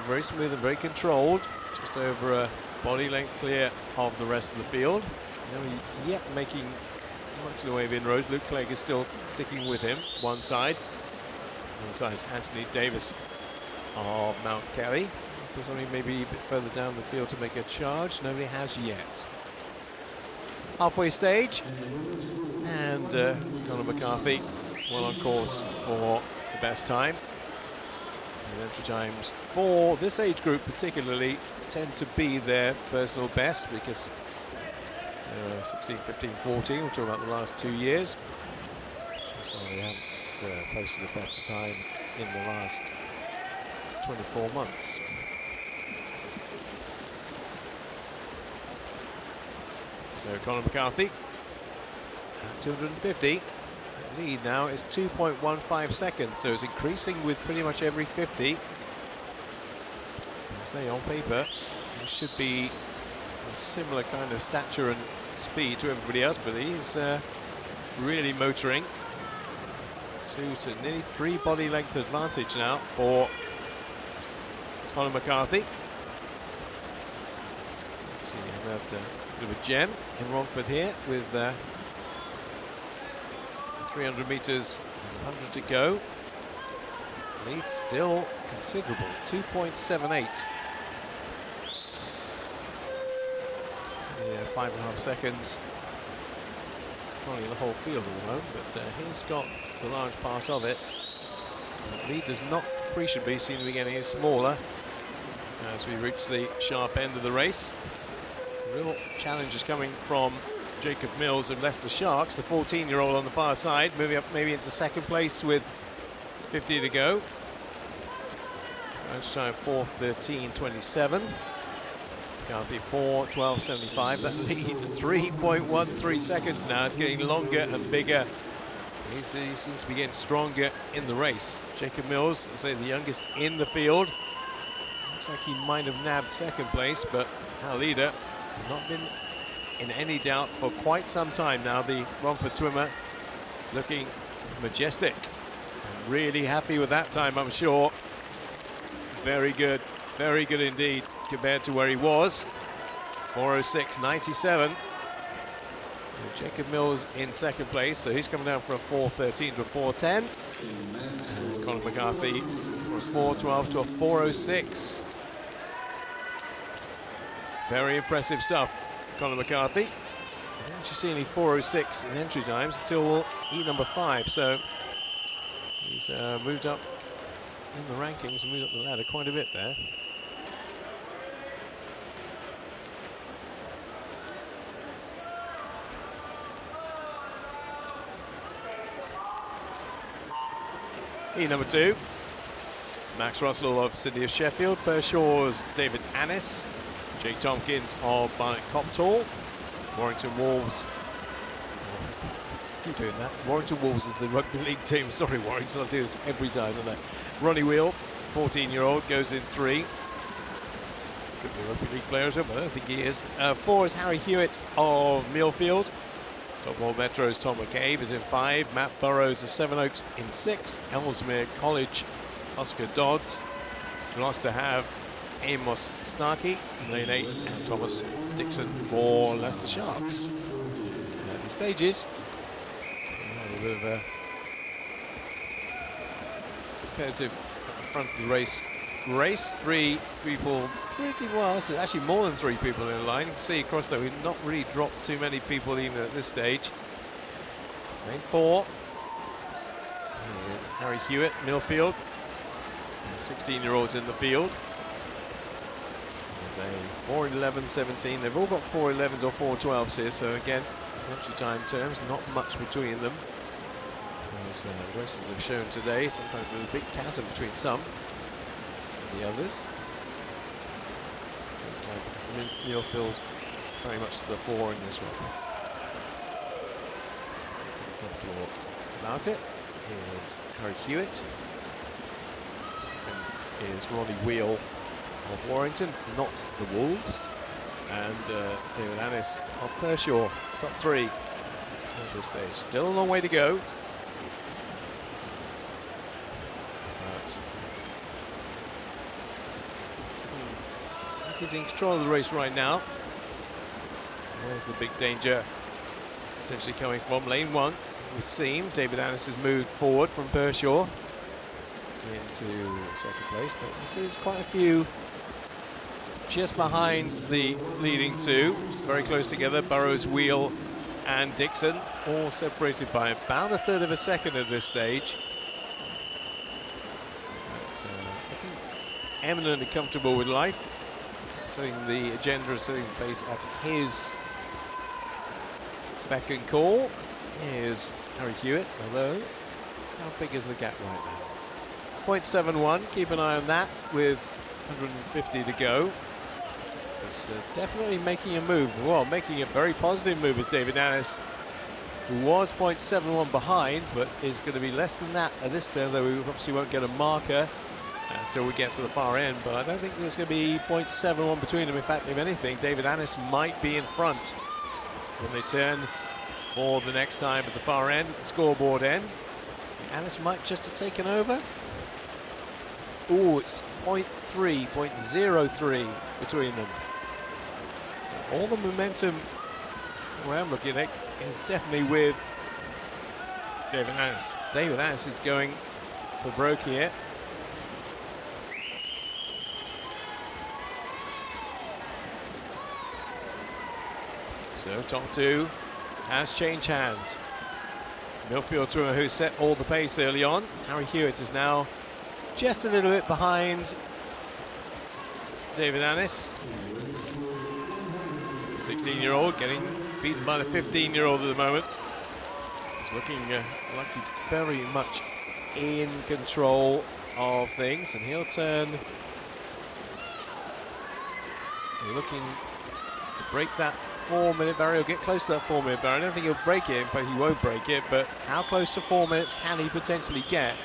Very smooth and very controlled, just over a body length clear of the rest of the field. No yet making much of the way of inroads. Luke Clegg is still sticking with him, one side. One side is Anthony Davis of Mount Kelly. For somebody maybe a bit further down the field to make a charge, nobody has yet. Halfway stage, and Conor McCarthy well on course for the best time. And entry times for this age group particularly tend to be their personal best, because 16, 15, 14, we're talking about the last 2 years. So they haven't posted a better time in the last 24 months. So Conor McCarthy at 250. The lead now is 2.15 seconds, so it's increasing with pretty much every 50. I say on paper, he should be a similar kind of stature and speed to everybody else, but he's really motoring. 2 to nearly 3 body length advantage now for Conor McCarthy. See, he left a bit of a gem in Romford here with 300 meters, 100 to go. Lead still considerable, 2.78. Yeah, 5.5 seconds. Probably the whole field at the moment, but he's got the large part of it. The lead does not appreciably seem to be getting any smaller as we reach the sharp end of the race. The real challenge is coming from Jacob Mills of Leicester Sharks, the 14-year-old on the far side, moving up maybe into second place with 50 to go. Lunch time 4:13.27. McCarthy 4:12.75. That lead 3.13 seconds now. It's getting longer and bigger. He seems to be getting stronger in the race. Jacob Mills, I say the youngest in the field. Looks like he might have nabbed second place, but our leader has not been in any doubt for quite some time now. The Romford swimmer looking majestic. I'm really happy with that time, I'm sure. Very good indeed compared to where he was. 4:06.97. Jacob Mills in second place, so he's coming down from a 4:13 to a 4:10. And Conor McCarthy from a 4:12 to a 4:06. Very impressive stuff, Conor McCarthy. I don't actually see any 4:06 in entry times until heat number 5, so he's moved up in the rankings and moved up the ladder quite a bit there. Heat number 2, Max Russell of Sydney Sheffield, Pershaw's David Annis, Jake Tompkins of Barnet Copthall, Warrington Wolves. Keep doing that. Warrington Wolves is the rugby league team. Sorry, Warrington, I'll do this every time, don't I? Ronnie Wheel, 14-year-old, goes in 3. Could be a rugby league player as well, but I don't think he is. 4 is Harry Hewitt of Millfield. Topmore Metro's Tom McCabe is in 5. Matt Burrows of Sevenoaks in 6. Ellesmere College, Oscar Dodds. Gloucester have Amos Starkey in lane 8 and Thomas Dixon for Leicester Sharks. Early stages. A bit of a competitive at the front of the race. 3 people pretty well. So actually more than 3 people in the line. You can see across there we've not really dropped too many people even at this stage. Lane 4. Here's Harry Hewitt, Millfield. 16-year-olds in the field. 4:11.17. They've all got 4:11s or 4:12s here, so again, entry time terms, not much between them. As the races have shown today, sometimes there's a big chasm between some and the others. Millfield very much to the 4 in this one. About it is Harry Hewitt. Second is Ronnie Wheel of Warrington, not the Wolves, and David Annis of Pershaw, top 3 at this stage. Still a long way to go. But he's in control of the race right now. Where's the big danger potentially coming from? Lane 1, it would seem. David Annis has moved forward from Pershaw into second place, but you see there's quite a few just behind the leading 2, very close together. Burrows, Wheel and Dixon, all separated by about 1/3 of a second at this stage. But looking eminently comfortable with life, setting the agenda, setting the pace at his beck and call. Here's Harry Hewitt, although how big is the gap right now? 0.71, keep an eye on that with 150 to go. He's definitely making a move. Well, making a very positive move is David Annis, who was 0.71 behind, but is going to be less than that at this turn, though we obviously won't get a marker until we get to the far end. But I don't think there's going to be 0.71 between them. In fact, if anything, David Annis might be in front when they turn for the next time at the far end, at the scoreboard end. Annis might just have taken over. Oh, it's 0.3, 0.03 between them. All the momentum, the way I'm looking at it, is definitely with David Annis. David Annis is going for broke here. So top two has changed hands. Millfield swimmer who set all the pace early on. Harry Hewitt is now just a little bit behind David Annis. 16-year-old getting beaten by the 15-year-old at the moment. He's looking like he's very much in control of things, and he'll turn. We're looking to break that 4-minute barrier. He'll get close to that 4-minute barrier. I don't think he'll break it. In fact, he won't break it. But how close to 4 minutes can he potentially get?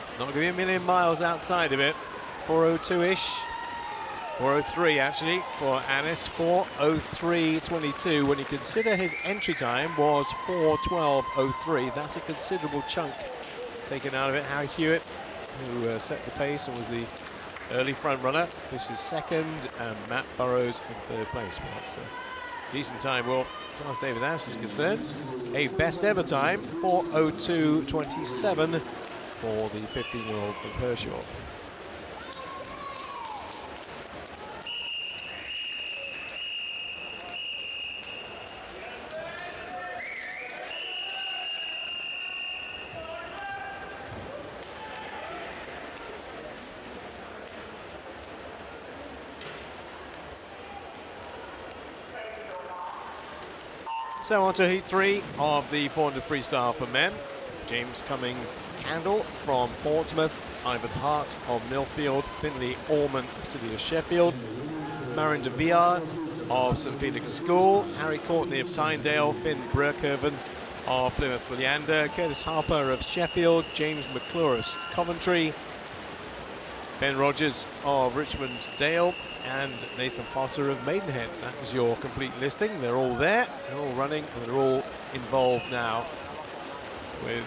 It's not going to be a million miles outside of it. 4:02-ish. 4:03 actually for Annis. 4:03.22. When you consider his entry time was 4:12.03. That's a considerable chunk taken out of it. Harry Hewitt, who set the pace and was the early front runner, this is second, and Matt Burrows in third place. Well, that's a decent time. Well, as far as David Annis is concerned, a best ever time, 4:02.27 for the 15-year-old from Pershore. So on to heat 3 of the 400 freestyle for men. James Cummings Candle from Portsmouth, Ivan Hart of Millfield, Finley Orman of City of Sheffield, Marin de Villar of St Felix School, Harry Courtney of Tyndale, Finn Broekhoven of Plymouth Leander, Curtis Harper of Sheffield, James McClure of Coventry, Ben Rogers of Richmond Dale, and Nathan Potter of Maidenhead. That is your complete listing. They're all there, they're all running, and they're all involved now, with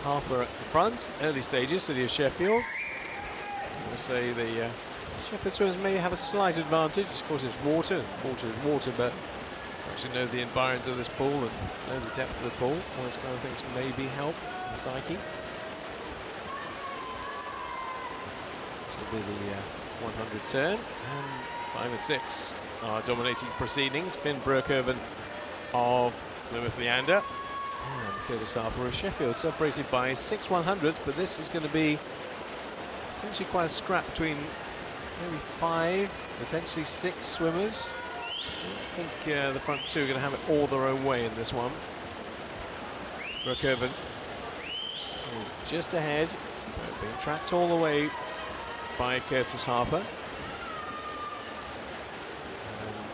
Harper at the front, early stages, City of Sheffield. I would say the Sheffield swimmers may have a slight advantage. Of course, it's water. Water is water, but actually know the environment of this pool and know the depth of the pool. All those kind of things maybe help the psyche. This will be the 100 turn, and 5 and 6 are dominating proceedings. Finn Broekhoven of Plymouth Leander and Curtis Harper of Sheffield, separated by 6 100s, but this is going to be potentially quite a scrap between maybe 5, potentially 6 swimmers. I think the front two are going to have it all their own way in this one. Broekhoven is just ahead, being tracked all the way by Curtis Harper. And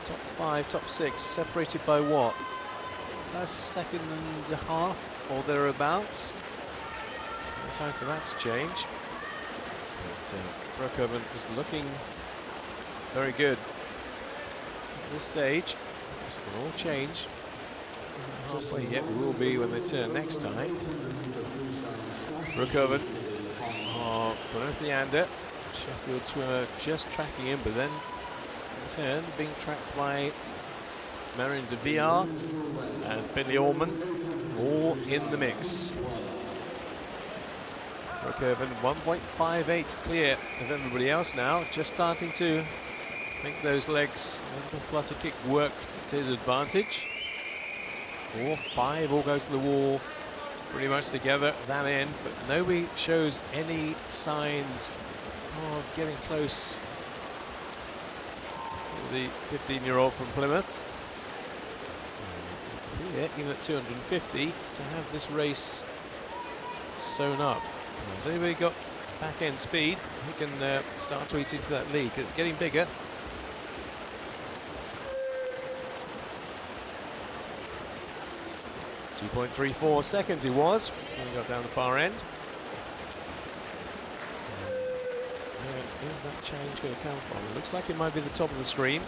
top 5, top 6, separated by what? A second and a half or thereabouts. No time for that to change. But Broekhoven is looking very good at this stage. So it will all change. Halfway yet we will be when they turn next time. Broekhoven of Plymouth Leander. Sheffield swimmer just tracking him, but then in turn being tracked by Marin de Villar and Finley Orman, all in the mix. Broekhoven 1.58 clear of everybody else now, just starting to make those legs, a little flutter kick work to his advantage. 4, 5 all go to the wall pretty much together at that end, but nobody shows any signs of getting close to the 15-year-old from Plymouth. Yeah, even at 250, to have this race sewn up. Has anybody got back-end speed? He can start to eat into that lead, 'cause it's getting bigger. .34 seconds he was when he got down the far end. Where's that change going to come from? It looks like it might be the top of the screen.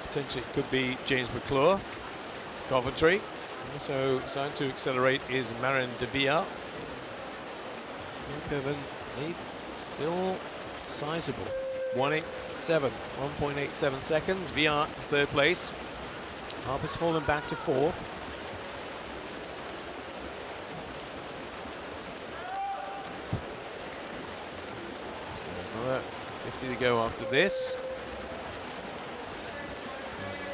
Potentially it could be James McClure, Coventry. Also starting to accelerate is Marin de Villar. Broekhoven lead still sizable. 1.87 seconds. Villar in third place. Harper's fallen back to fourth. 50 to go after this.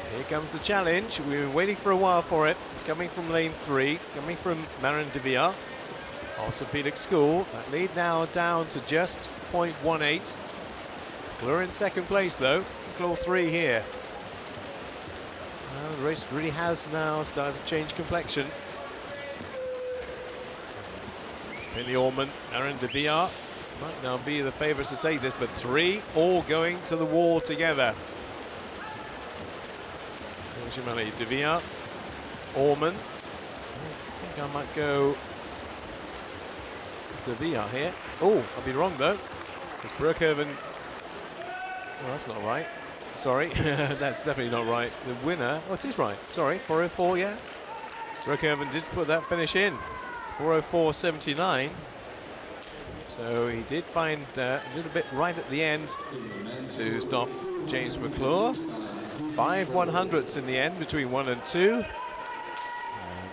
And here comes the challenge. We've been waiting for a while for it. It's coming from lane 3, coming from Marin de Villa. Also Felix School. That lead now down to just 0.18. We're in second place though. Claw 3 here. The race really has now started to change complexion. Finley Orman, Marin de Villa might now be the favourites to take this, but 3 all going to the wall together. De Villa, Orman. I think I might go De Villa here. Oh, I'll be wrong though. It's Broekhoven. Oh, that's not right. Sorry, that's definitely not right. The winner, oh, it is right. Sorry, 4:04, yeah. Broekhoven did put that finish in. 4:04.79. So he did find a little bit right at the end to stop James McClure. 5 100ths in the end between 1 and 2.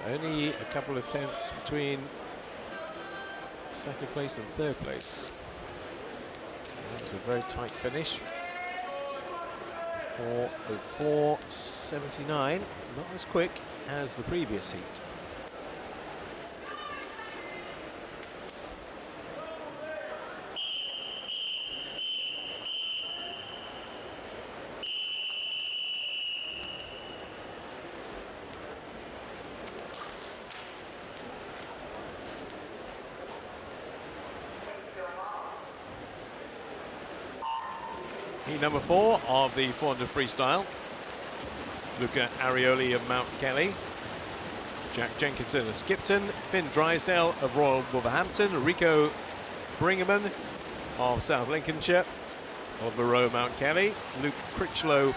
And only a couple of tenths between second place and third place. So that was a very tight finish. 4:04.79, not as quick as the previous heat. Heat number 4 of the 400 freestyle. Luca Arioli of Mount Kelly. Jack Jenkinson of Skipton. Finn Drysdale of Royal Wolverhampton. Rico Bringaman of South Lincolnshire. Of the Row Mount Kelly. Luke Critchlow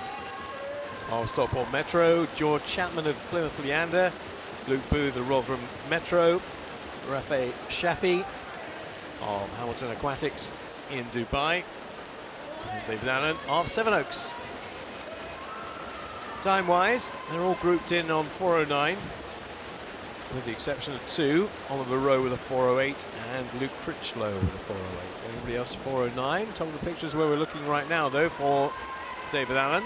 of Stockport Metro. George Chapman of Plymouth Leander. Luke Booth of Rotherham Metro. Rafe Shafi of Hamilton Aquatics in Dubai. And David Allen of Sevenoaks. Time-wise, they're all grouped in on 4:09, with the exception of 2. Oliver Rowe with a 4:08 and Luke Critchlow with a 4:08. Everybody else 4:09. Top of the picture is where we're looking right now, though, for David Allen.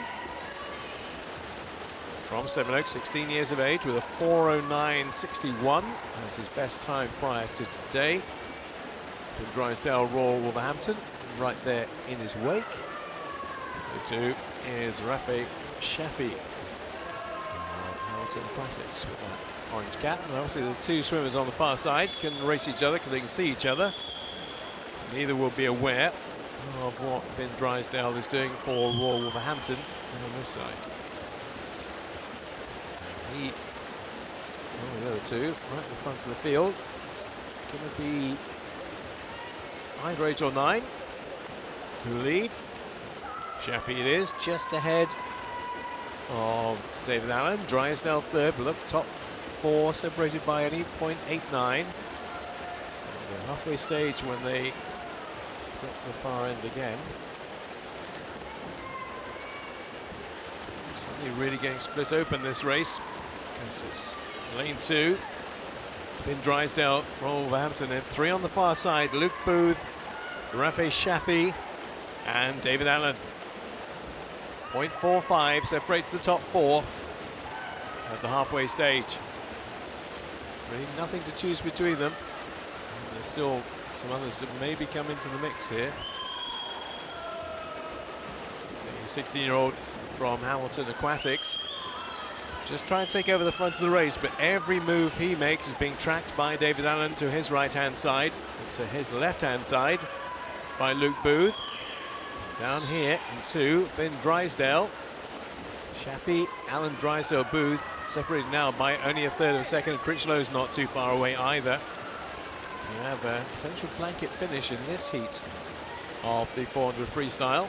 From Sevenoaks, 16 years of age, with a 4:09.61 as his best time prior to today. From Drysdale, Royal Wolverhampton, right there in his wake. So too is Rafe Shafi. Hamilton Aquatics with that orange cap. And obviously the 2 swimmers on the far side can race each other because they can see each other. Neither will be aware of what Finn Drysdale is doing for Royal Wolverhampton on this side. The other 2 right in the front of the field. It's going to be either 8 or 9 who lead. Shafi it is, just ahead of David Allen. Drysdale third, but look, top 4 separated by only 0.89. The halfway stage when they get to the far end again. Suddenly really getting split open this race. Because it's lane 2. Finn Drysdale, Royal Wolverhampton, and 3 on the far side. Luke Booth, Rafe Shafi, and David Allen. 0.45 separates the top 4 at the halfway stage. Really nothing to choose between them. And there's still some others that maybe come into the mix here. The 16-year-old from Hamilton Aquatics just trying to take over the front of the race, but every move he makes is being tracked by David Allen to his right-hand side, and to his left-hand side by Luke Booth. Down here in 2, Finn Drysdale. Shafi, Allen, Drysdale, Booth separated now by only a third of a second. Critchlow's not too far away either. We have a potential blanket finish in this heat of the 400 freestyle.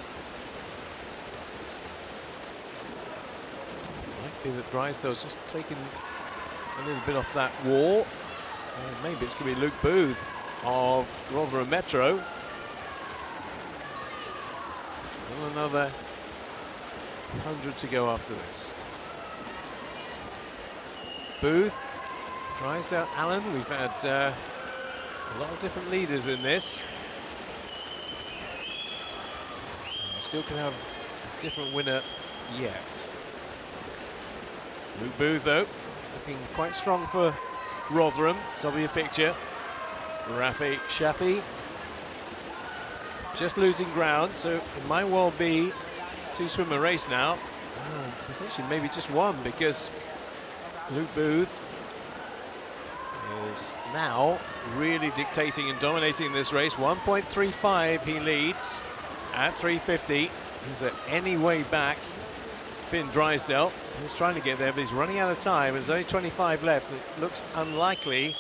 Might be that Drysdale's just taken a little bit off that wall. Maybe it's going to be Luke Booth of Rotherham Metro. Still another 100 to go after this. Booth, Drysdale, Allen. We've had a lot of different leaders in this. still can have a different winner yet. Luke Booth, though, looking quite strong for Rotherham. Top of your picture. Rafi Shafi just losing ground, so it might well be a two-swimmer race now. Oh, potentially maybe just one, because Luke Booth is now really dictating and dominating this race. 1.35 he leads at 350. Is there any way back? Finn Drysdale, he's trying to get there, but he's running out of time. There's only 25 left. It looks unlikely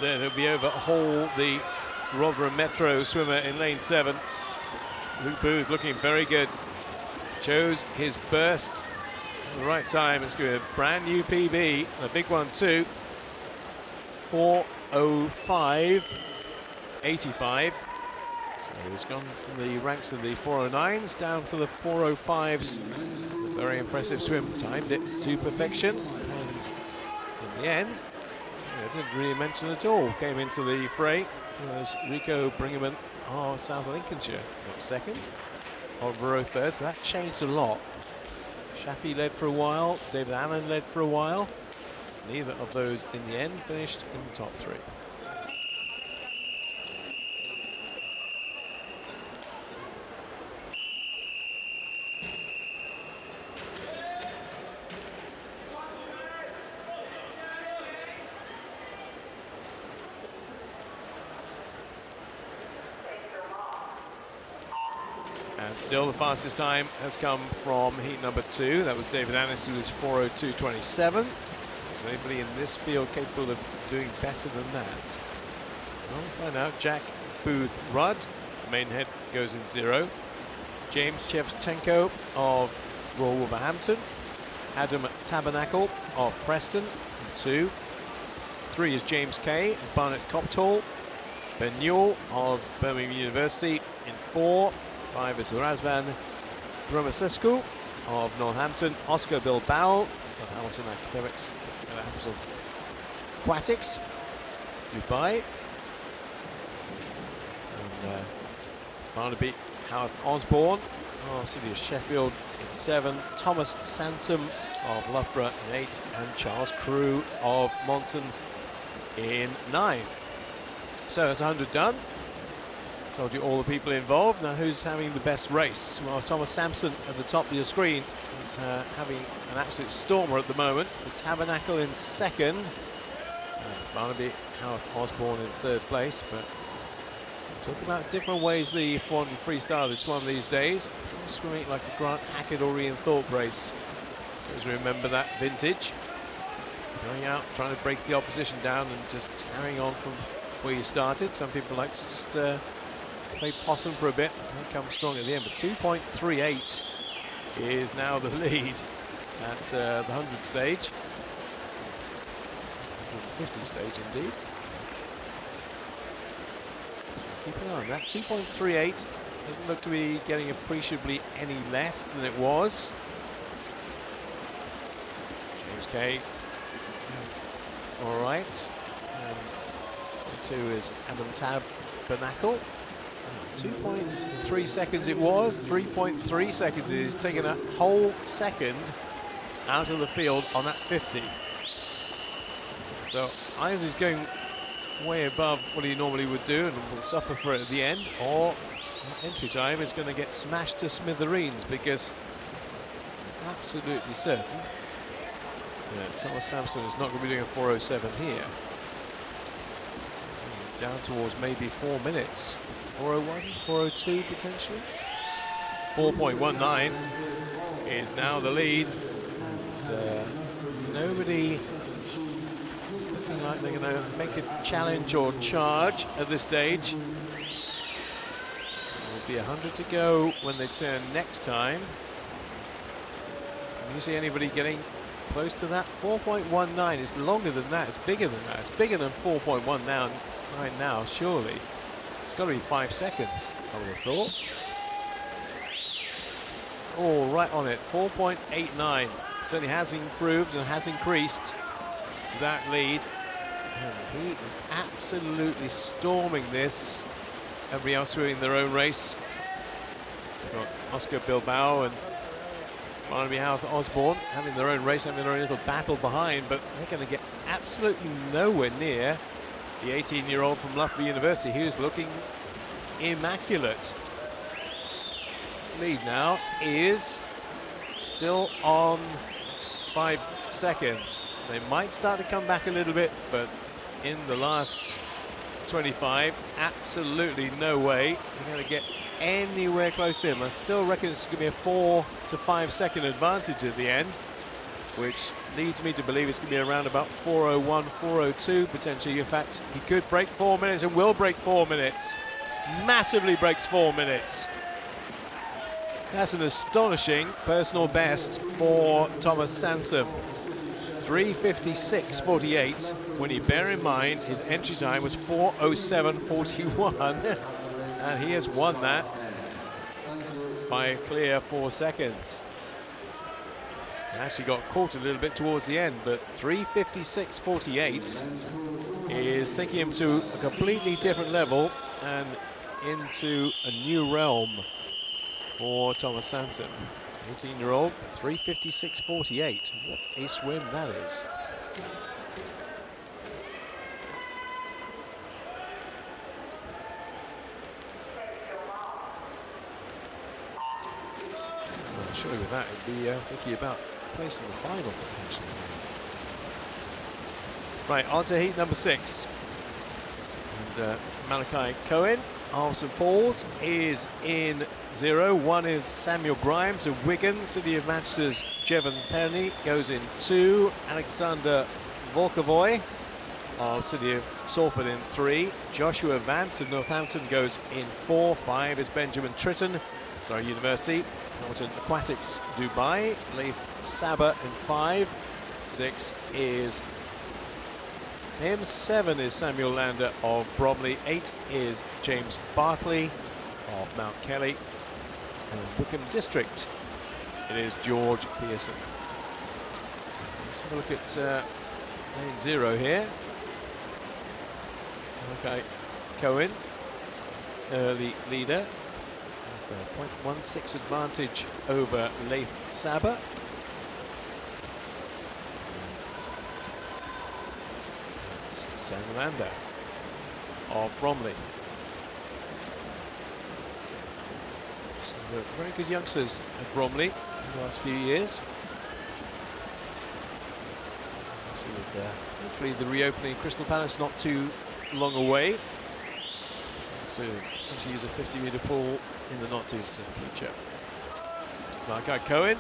that he'll be able to hold the Rotherham Metro swimmer in lane 7. Luke Booth looking very good. Chose his burst at the right time. It's going to be a brand new PB, a big one too. 4:05.85. So he's gone from the ranks of the 4:09s down to the 4:05s. A very impressive swim, timed it to perfection, and in the end, I didn't really mention at all, came into the fray was Rico Bringerman of South Lincolnshire. Got second, Odborough third, so that changed a lot. Shafi led for a while, David Allen led for a while. Neither of those in the end finished in the top 3. And still the fastest time has come from heat number 2. That was David Annis, who was 4:02.27. Is anybody in this field capable of doing better than that? Well, we'll find out. Jack Booth Rudd, main head, goes in 0. James Shevchenko of Royal Wolverhampton. Adam Tabernacle of Preston in 2. 3 is James Kay and Barnett Copthall. Ben Newell of Birmingham University in 4. 5 is Razvan Bromasescu of Northampton. Oscar Bilbao of Hamilton Academics, Hamilton Aquatics, Dubai. And Barnaby Howard Osborne of City of Sheffield in 7. Thomas Sansom of Loughborough in 8. And Charles Crew of Monson in 9. So that's 100 done. Told you all the people involved. Now who's having the best race? Well, Thomas Sampson at the top of your screen is having an absolute stormer at the moment. The Tabernacle in 2nd. Barnaby Howard Osborne in 3rd place. But talking about different ways the 400 freestyle is swum these days. Some swimming like a Grant Hackett or Ian Thorpe race. Always remember that vintage. Going out, trying to break the opposition down and just carrying on from where you started. Some people like to just play possum for a bit and come strong at the end. But 2.38 is now the lead at the 100 stage. 150 stage indeed. So keep an eye on that. 2.38 doesn't look to be getting appreciably any less than it was. James Kay, all right. And so too is Adam Tabernacle. 2.3 seconds it was, 3.3 seconds it is, taking a whole second out of the field on that 50. So either he's going way above what he normally would do and will suffer for it at the end, or entry time is going to get smashed to smithereens, because absolutely certain Thomas Sampson is not going to be doing a 4:07 here. Down towards maybe 4 minutes. 4:01, 4:02 potentially. 4.19 is now the lead. And nobody is looking like they're going to make a challenge or charge at this stage. There'll be 100 to go when they turn next time. Can you see anybody getting close to that? 4.19 is longer than that. It's bigger than that. It's bigger than 4.1 now, right now, surely. It's got to be 5 seconds, I would have thought. Oh, right on it. 4.89. Certainly has improved and has increased that lead. And he is absolutely storming this. Everybody else doing their own race. got Oscar Bilbao and Barnaby Houth Osborne having their own race, having their own little battle behind, but they're going to get absolutely nowhere near the 18-year-old from Loughborough University, who's looking immaculate. Lead now is still on 5 seconds. They might start to come back a little bit, but in the last 25, absolutely no way you're going to get anywhere close to him. I still reckon it's going to be a 4 to 5 second advantage at the end, which leads me to believe it's going to be around about 4:01, 4:02 potentially. In fact, he could break 4 minutes and will break 4 minutes. Massively breaks 4 minutes. That's an astonishing personal best for Thomas Sansom. 3:56.48, when you bear in mind his entry time was 4:07.41, and he has won that by a clear 4 seconds. He actually got caught a little bit towards the end, but 3:56.48 is taking him to a completely different level and into a new realm for Thomas Sansom. 18-year-old, 3:56.48. What a swim that is. Well, surely with that, it'd be thinking about placing the final potentially. Right, on to heat number 6. And Malachi Cohen of St Paul's is in 0. 1 is Samuel Grimes of Wigan. City of Manchester's Jevon Penny goes in 2. Alexander Volkovoy of City of Salford in 3. Joshua Vance of Northampton goes in 4. 5 is Benjamin Tritton, Surrey University. Hamilton Aquatics Dubai. Leith Saba in 5. 6 is him. 7 is Samuel Lander of Bromley. 8 is James Bartley of Mount Kelly. And Wickham District, it is George Pearson. Let's have a look at lane 0 here. Okay, Cohen, early leader. 0.16 advantage over Leith Saba. Samuel Lander of Bromley. Some very good youngsters at Bromley in the last few years. See with, hopefully the reopening Crystal Palace not too long away. To essentially use a 50-metre pool in the not too distant future. Malachi Cohen,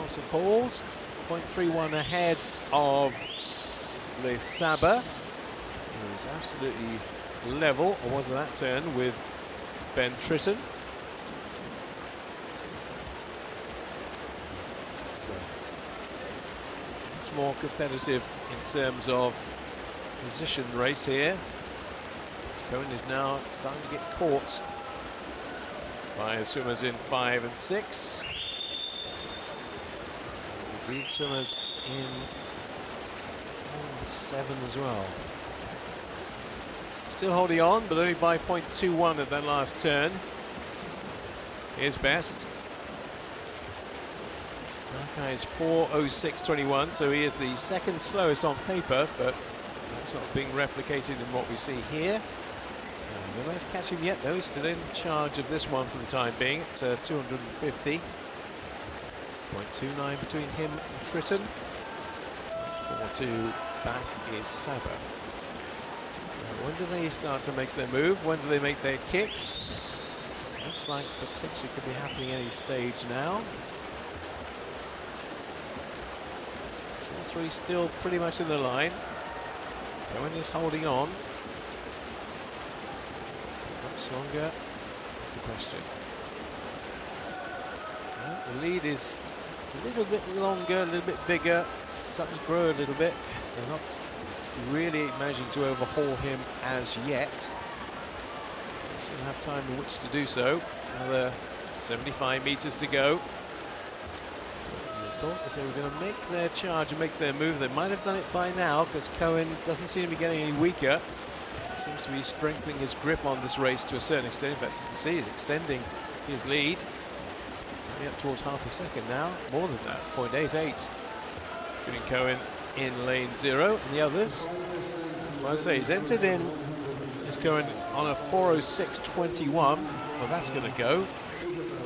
St Paul's, 0.31 ahead of Leith Saba. It was absolutely level, or was that turn, with Ben Tritton. It's much more competitive in terms of position race here. Cohen is now starting to get caught by the swimmers in 5 and 6. The lead swimmers in 7 as well. Still holding on, but only by 0.21 at that last turn. Here's Best. That guy is 4:06.21, so he is the second slowest on paper, but that's not being replicated in what we see here. Nobody's catching him yet, though. He's still in charge of this one for the time being. It's 250. 0.29 between him and Tritton. 0.42 back is Saba. When do they start to make their move? When do they make their kick? Looks like potentially could be happening any stage now. 2 or 3 still pretty much in the line. Cohen is holding on. Much longer? That's the question. Well, the lead is a little bit longer, a little bit bigger. It's starting to grow a little bit. They're not really managing to overhaul him as yet. They still have time in which to do so. Another 75 meters to go. You thought if they were going to make their charge and make their move, they might have done it by now, because Cohen doesn't seem to be getting any weaker. He seems to be strengthening his grip on this race to a certain extent. In fact, you can see he's extending his lead. up towards half a second now, more than that, 0.88. Including Cohen in lane 0, and the others, well, I say he's entered in, is Cohen on a 4:06.21. Well, that's going to go.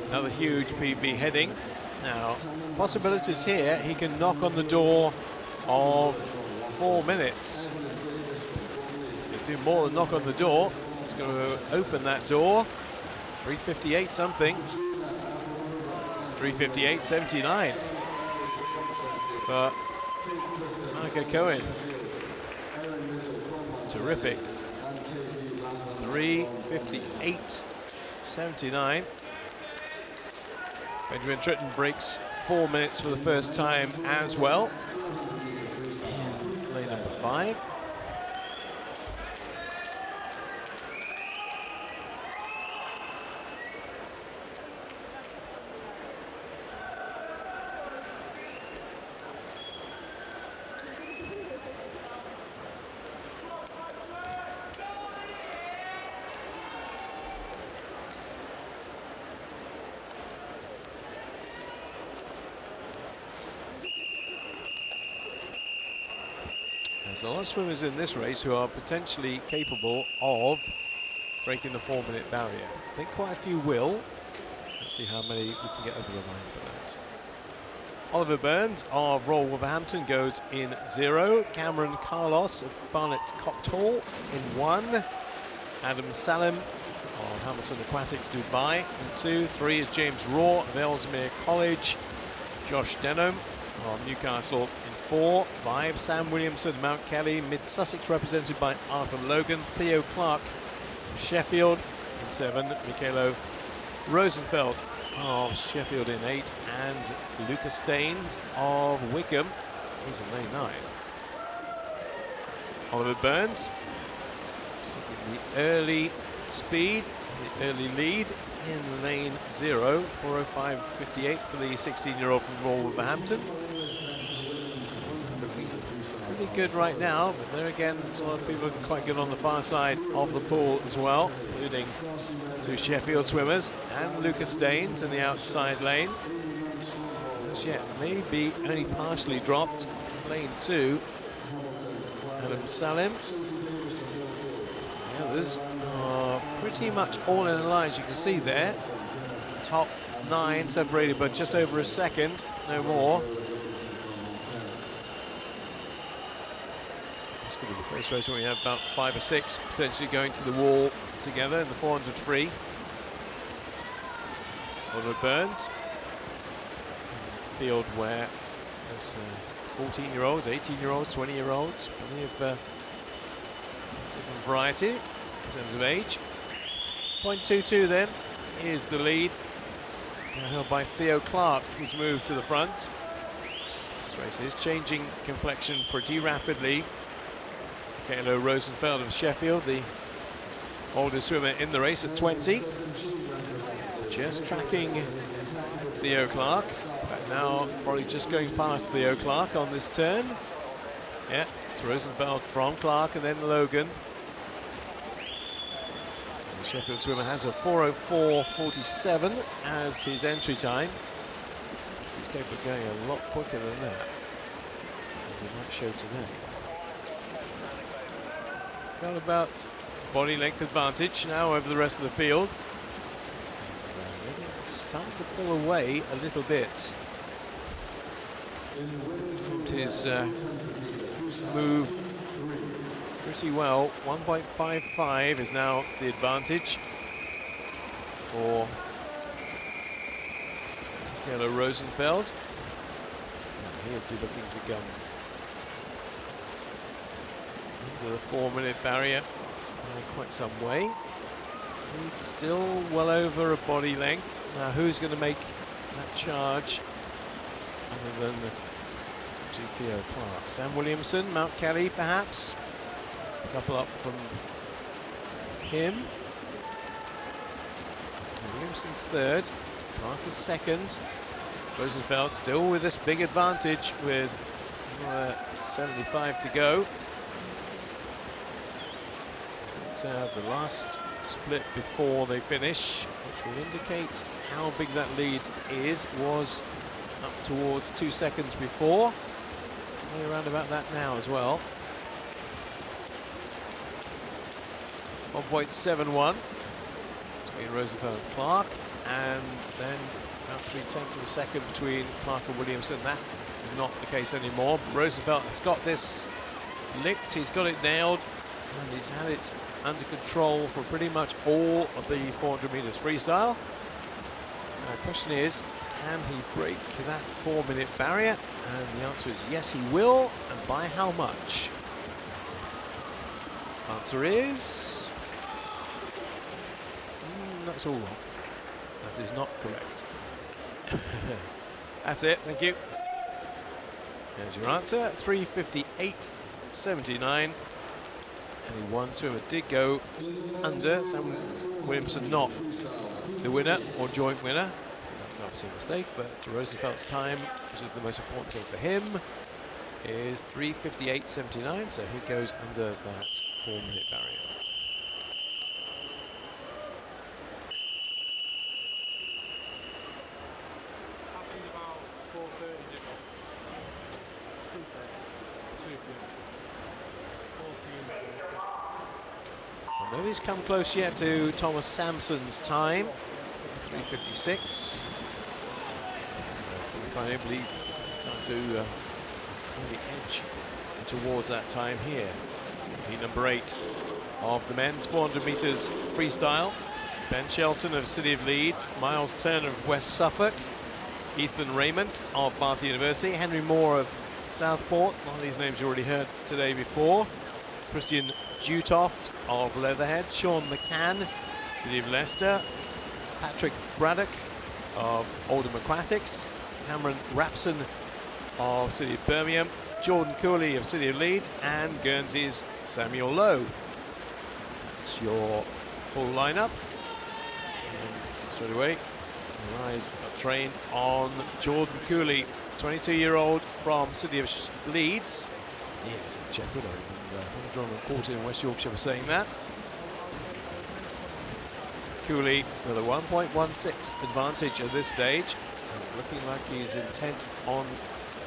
Another huge PB heading. Now, possibilities here, he can knock on the door of 4 minutes. He's going to do more than knock on the door. He's going to open that door. 3:58 something. 3:58.79 for Monica Cohen. Terrific. 3:58.79. Benjamin Tritton breaks 4 minutes for the first time as well. In lane number 5. There's a lot of swimmers in this race who are potentially capable of breaking the 4-minute barrier. I think quite a few will. Let's see how many we can get over the line for that. Oliver Burns of Royal Wolverhampton goes in 0. Cameron Carlos of Barnet Copthall in 1. Adam Salim of Hamilton Aquatics Dubai in 2. 3 is James Raw of Ellesmere College. Josh Denham of Newcastle in 4. 5, Sam Williamson, Mount Kelly, Mid-Sussex represented by Arthur Logan. Theo Clark of Sheffield in 7. Michaelo Rosenfeld of Sheffield in 8. And Lucas Staines of Wickham, he's in lane 9. Oliver Burns, the early speed, the early lead in lane 0. 4:05.58 for the 16-year-old from Royal Wolverhampton. Pretty good right now, but there again, some other people are quite good on the far side of the pool as well, including 2 Sheffield swimmers and Lucas Staines in the outside lane. As yet, maybe only partially dropped. It's lane 2. Adam Salim. The others are pretty much all in a line, as you can see there. Top 9 separated by just over a second, no more. Could be the first race when we have about 5 or 6 potentially going to the wall together in the 400 free. Oliver Burns, field where there's 14-year-olds, 18-year-olds, 20-year-olds, plenty of different variety in terms of age. 0.22 then is the lead, now held by Theo Clark, who's moved to the front. This race is changing complexion pretty rapidly. Michaelo Rosenfeld of Sheffield, the oldest swimmer in the race at 20. Just tracking Theo Clark. In fact, now probably just going past Theo Clark on this turn. Yeah, it's Rosenfeld from Clark and then Logan. The Sheffield swimmer has a 4:04.47 as his entry time. He's capable of going a lot quicker than that, as he might show today. Got about body length advantage now over the rest of the field. And, starting to pull away a little bit. His move pretty well. 1.55 is now the advantage for Michaelo Rosenfeld. And he'll be looking to come into the 4-minute barrier by quite some way. He's still well over a body length. Now who's going to make that charge other than Theo Clark? Sam Williamson, Mount Kelly perhaps. A couple up from him. And Williamson's 3rd. Clark is 2nd. Rosenfeld still with this big advantage with 75 to go. The last split before they finish, which will indicate how big that lead is. Was up towards 2 seconds before. Only around about that now as well. 1.71 between Rosenfeld and Clark, and then about 3/10 of a second between Clark and Williamson. That is not the case anymore. Rosenfeld has got this licked, he's got it nailed, and he's had it under control for pretty much all of the 400 meters freestyle. The question is, can he break that 4-minute barrier? And the answer is yes, he will, and by how much? Answer is that's all wrong. That is not correct. That's it, thank you. There's your answer, 3:58.79. Only one swimmer did go under. Sam Williamson not the winner or joint winner, so that's obviously a mistake, but Rosenfeld's time, which is the most important thing for him, is 3:58.79, so he goes under that 4-minute barrier. Nobody's come close yet to Thomas Sampson's time, 3:56. So if I'm able to start to really edge towards that time here. The number 8 of the men's 400 meters freestyle. Ben Shelton of City of Leeds, Miles Turner of West Suffolk, Ethan Raymond of Bath University, Henry Moore of Southport. A lot of these names you already heard today before. Christian Dutoft of Leatherhead, Sean McCann, City of Leicester, Patrick Braddock of Oldham Aquatics, Cameron Rapson of City of Birmingham, Jordan Cooley of City of Leeds, and Guernsey's Samuel Lowe. That's your full lineup. And straight away, the eyes are trained on Jordan Cooley, 22-year-old from City of Leeds. He is at Sheffield. John Courtin in West Yorkshire was saying that. Cooley with a 1.16 advantage at this stage, and looking like he's intent on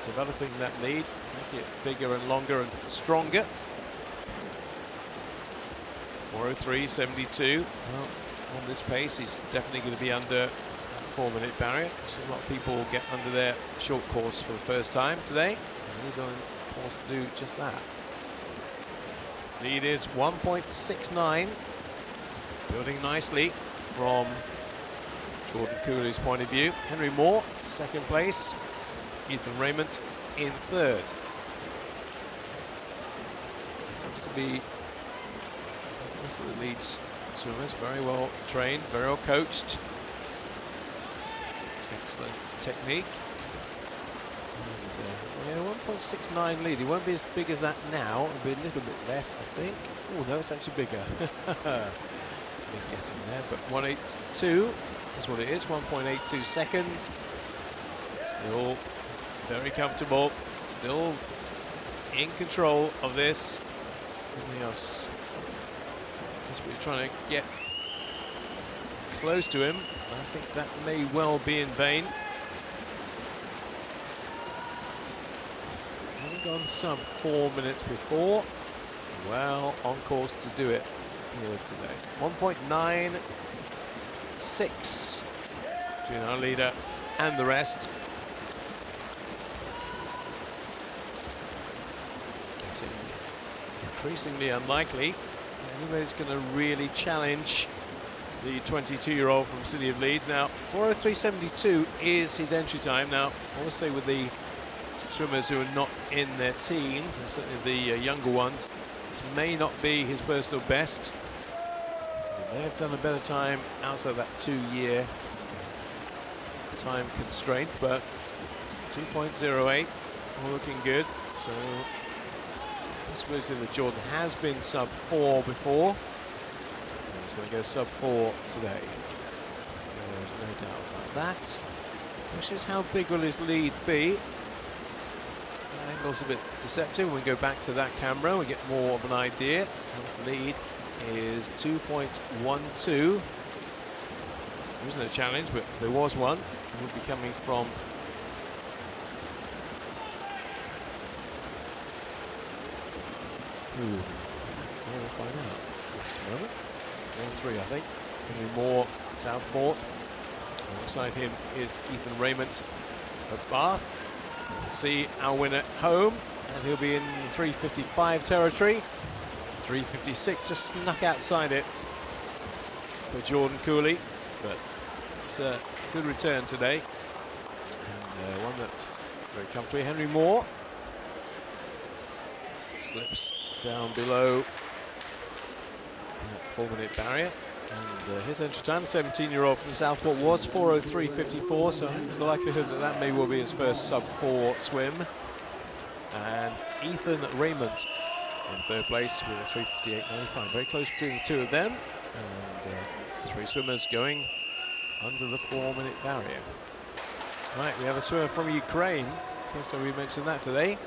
developing that lead, making it bigger and longer and stronger. 4:03.72. Well, on this pace, he's definitely going to be under that 4-minute barrier. So a lot of people get under their short course for the first time today, and he's on course to do just that. Lead is 1.69, building nicely from Jordan Cooley's point of view. Henry Moore, second place. Ethan Raymond in third. Looks to be most of the Leeds swimmers very well trained, very well coached. Excellent technique. And, yeah, 1.69 lead. He won't be as big as that now. It'll be a little bit less, I think. Oh no, it's actually bigger. Big guessing there, but 1:82 is what it is. 1.82 seconds. Still very comfortable. Still in control of this. Everybody else desperately trying to get close to him. I think that may well be in vain. Hasn't gone sub 4 minutes before. Well, on course to do it here today. 1.96 between our leader and the rest. It's increasingly unlikely that anybody's going to really challenge the 22-year-old from City of Leeds. Now, 4:03.72 is his entry time. Now, I want to say with the swimmers who are not in their teens, and certainly the younger ones, this may not be his personal best. He may have done a better time outside that 2-year time constraint, but 2.08, all looking good. So, possibility that Jordan has been sub 4 before. He's going to go sub 4 today. There's no doubt about that. Question is, how big will his lead be? The angle's a bit deceptive. When we go back to that camera, we get more of an idea. And the lead is 2.12. There isn't a challenge, but there was one. It would be coming from we'll find out. Just a moment. 1-3, I think. Henry Moore, Southport. Alongside him is Ethan Raymond of Bath. We'll see our winner home, and he'll be in 3:55 territory. 3:56, just snuck outside it for Jordan Cooley, but it's a good return today, and one that's very comfortably. Henry Moore slips down below that 4-minute barrier, and his entry time, 17-year-old from Southport, was 4:03.54, so I think there's a likelihood that that may well be his first sub-4 swim. And Ethan Raymond in third place with a 3:58.95, very close between the two of them, and 3 swimmers going under the 4-minute barrier. Right, we have a swimmer from Ukraine. First time we mentioned that today.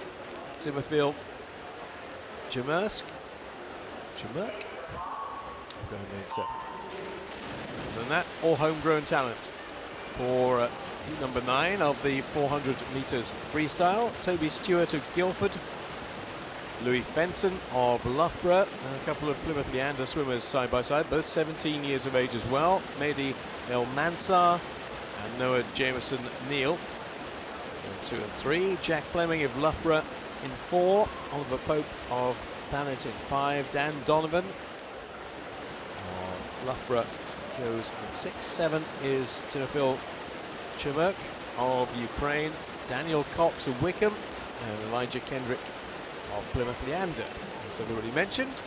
Timofey Chmurk. Go ahead, made 7. Other than that, all homegrown talent for number 9 of the 400 meters freestyle. Toby Stewart of Guildford, Louis Fenson of Loughborough, and a couple of Plymouth Leander swimmers side by side, both 17 years of age as well. Mehdi El Mansar and Noah Jameson Neal, 2 and 3. Jack Fleming of Loughborough in 4. Oliver Pope of Thanet in 5. Dan Donovan of Loughborough goes in 6. 7 is Timofey Chmurk of Ukraine, Daniel Cox of Wickham, and Elijah Kendrick of Plymouth Leander, as I've already mentioned.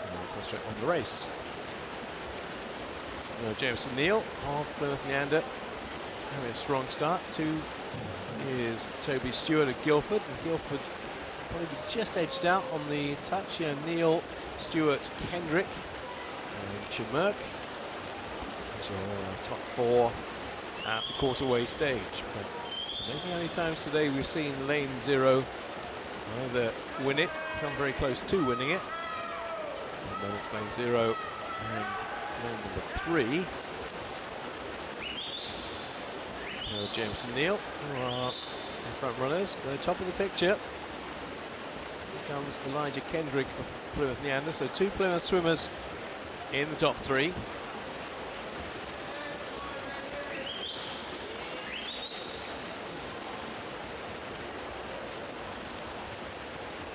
And we'll concentrate on the race. Noah Jameson Neal of Plymouth Leander having a strong start. 2 is Toby Stewart of Guildford, and Guildford probably just edged out on the touch here. Neal, Stewart, Kendrick, and Chmurk. These are all top 4 at the quarterway stage. But it's amazing how many times today we've seen lane 0 either win it, come very close to winning it. And then it's lane 0 and lane number 3. Jameson Neal, who are the front runners, the top of the picture. Here comes Elijah Kendrick of Plymouth Leander. So 2 Plymouth swimmers in the top 3.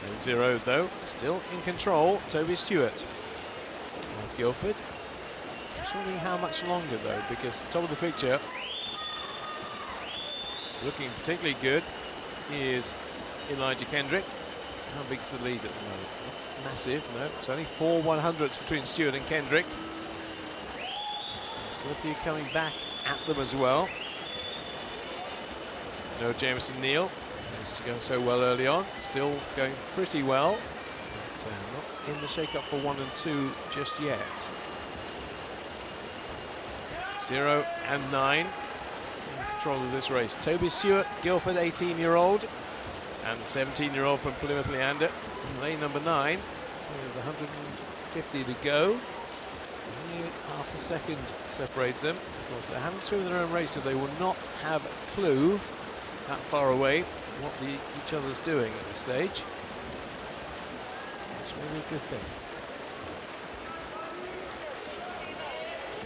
Lane 0 though, still in control, Toby Stewart of Guildford. Just wondering how much longer though, because top of the picture, looking particularly good, is Elijah Kendrick. How big's the lead at the moment? Not massive, no. It's only 4 100ths between Stewart and Kendrick. Still a few coming back at them as well. No Jameson Neal, who's going so well early on, still going pretty well, but not in the shake-up for 1 and 2 just yet. 0 and 9 in control of this race. Toby Stewart, Guildford, 18-year-old, and the 17-year-old from Plymouth Leander in lane number 9 with 150 to go. Only half a second separates them. Of course, they haven't swum their own race, so they will not have a clue that far away what each other's doing at this stage. It's really a good thing.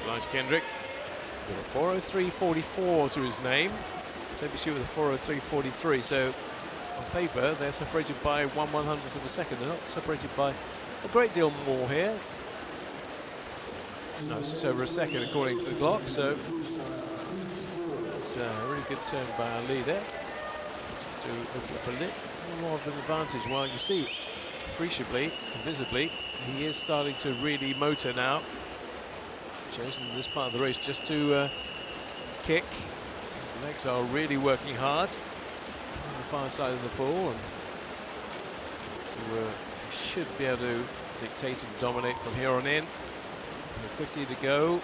Elijah Kendrick with a 4:03.44 to his name. Toby Stewart with a 4:03.43. So on paper, they're separated by 1 100th of a second. They're not separated by a great deal more here. No, it's just over a second according to the clock. So it's a really good turn by our leader. Just to open up a little more of an advantage. While you see, appreciably, visibly, he is starting to really motor now. Chosen this part of the race just to kick. His legs are really working hard on the far side of the pool, and so he should be able to dictate and dominate from here on in. 50 to go.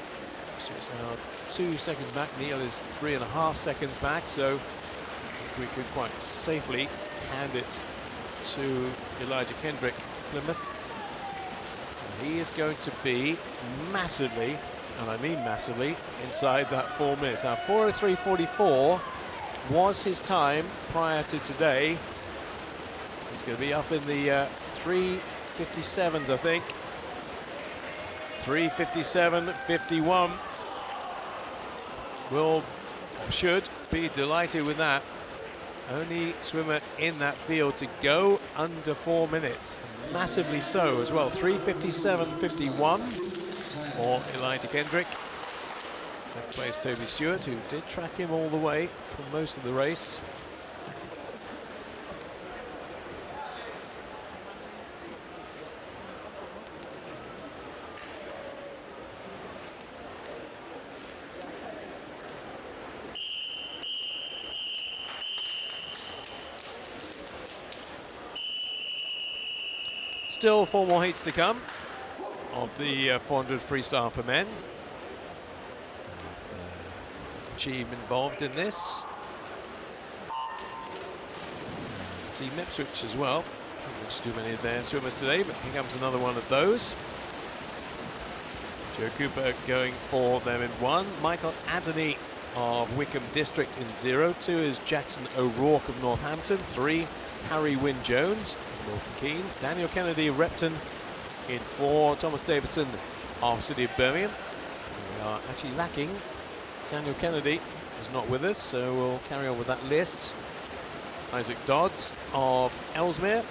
Stewart's now 2 seconds back. Neal is 3.5 seconds back, so I think we could quite safely hand it to Elijah Kendrick, Plymouth. And he is going to be massively and I mean massively, inside that 4 minutes. Now 4:03.44 was his time prior to today. He's going to be up in the 3:57s, I think. 3:57.51. Should be delighted with that. Only swimmer in that field to go under 4 minutes. Massively so as well. 3:57.51 for Elijah Kendrick. Second place Toby Stewart, who did track him all the way for most of the race. Still 4 more heats to come of the 400 freestyle for men. There's a team involved in this. Team Ipswich as well. Not much too many of their swimmers today, but here comes another one of those. Joe Cooper going for them in 1. Michael Adderley of Wickham District in 0. 2 is Jackson O'Rourke of Northampton. 3, Harry Wynne-Jones of Milton Keynes. Daniel Kennedy of Repton in 4. Thomas Davidson of City of Birmingham. We are actually lacking Daniel Kennedy, who's not with us, so we'll carry on with that list. Isaac Dodds of Ellesmere.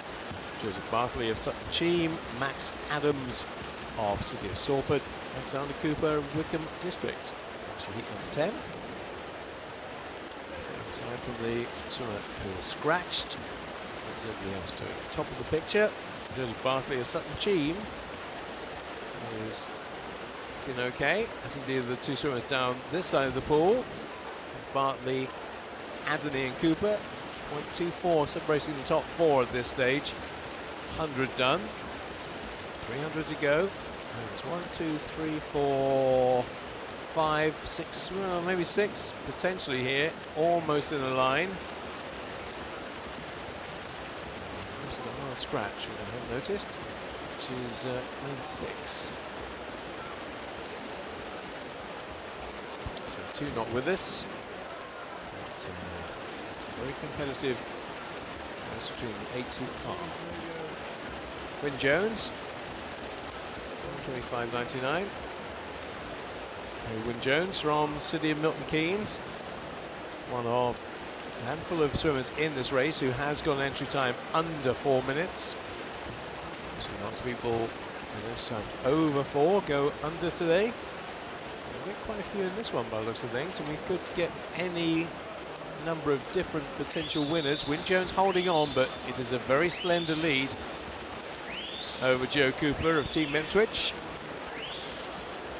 Joseph Barkley of Sutton Cheam. Max Adams of City of Salford. Alexander Cooper of Wickham District. Actually heat number 10. So aside from the swimmer who is scratched, there's everybody else to the top of the picture. Joseph Barkley of Sutton Cheam is looking okay, as indeed the 2 swimmers down this side of the pool. Bartley, Adderley and Cooper. 0.24 separating the top 4 at this stage. 100 done. 300 to go. There's 1, 2, 3, 4, 5, 6, well, maybe 6 potentially here, almost in a line. Also got another scratch, which I haven't noticed, which is lane 6. So 2 not with us. But, it's a very competitive race between the 8 who are. Wynne-Jones. 25.99. Harry Wynne-Jones from City of Milton Keynes. One of a handful of swimmers in this race who has got an entry time under 4 minutes. So lots of people in entry time over 4 go under today. We'll get quite a few in this one by the looks of things, and we could get any number of different potential winners. Wynne-Jones holding on, but it is a very slender lead over Joe Cooper of Team Ipswich.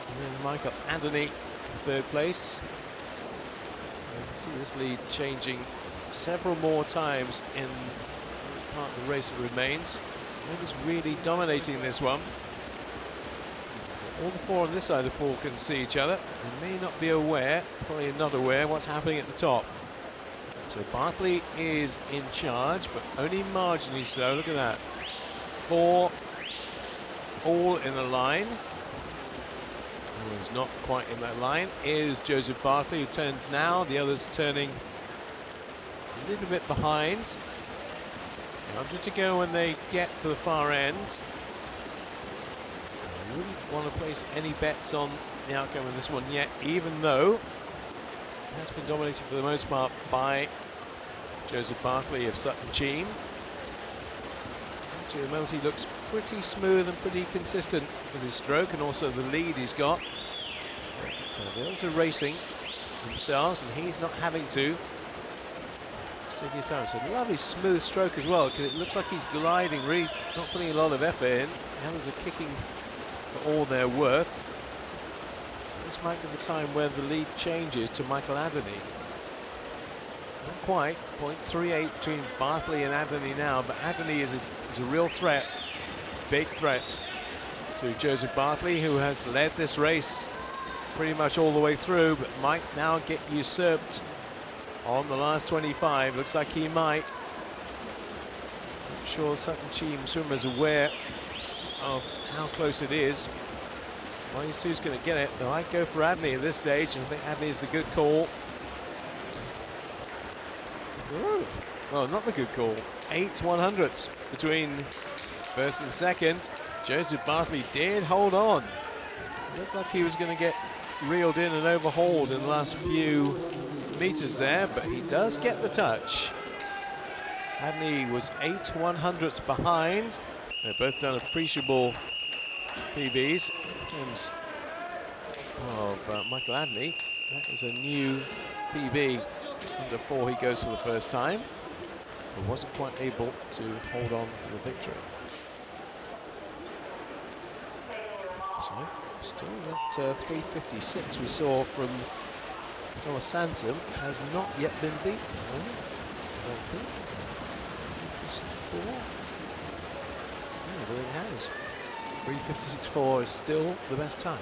And then Michael Adderley in 3rd place. You can see this lead changing several more times in the part of the race that remains. So nobody's really dominating this one. So all the 4 on this side of the pool can see each other. They may not be aware, probably not aware, what's happening at the top. So Bartley is in charge, but only marginally so. Look at that. 4 all in a line. Who's not quite in that line is Joseph Barkley, who turns now. The others turning a little bit behind. 100 to go when they get to the far end. I wouldn't want to place any bets on the outcome of this one yet, even though it has been dominated for the most part by Joseph Barkley of Sutton Cheam. Actually, at the moment he looks pretty smooth and pretty consistent with his stroke, and also the lead he's got. So the others are racing themselves, and he's not having to. Just taking his time. It's a lovely smooth stroke as well, because it looks like he's gliding, really not putting a lot of effort in. The others are kicking for all they're worth. This might be the time where the lead changes to Michael Adderley. Not quite, 0.38 between Bartley and Adderley now, but Adderley is a real threat, big threat to Joseph Bartley, who has led this race pretty much all the way through, but might now get usurped on the last 25. Looks like he might. Not sure Sutton Cheam swimmers aware of how close it is. One of these two's going to get it. They might go for Adney at this stage, and I think Adney is the good call. Ooh. Well, not the good call. 8 100ths between first and second. Joseph Bartley did hold on. Looked like he was going to get reeled in and overhauled in the last few meters there, but he does get the touch. Adney was 8 100ths behind. They've both done appreciable PBs. In terms of Michael Adney, that is a new PB. Under 4 he goes for the first time, but wasn't quite able to hold on for the victory. So still that 356 we saw from Thomas Sansom has not yet been beaten. I don't think. 354. No, it has. 356.4 is still the best time.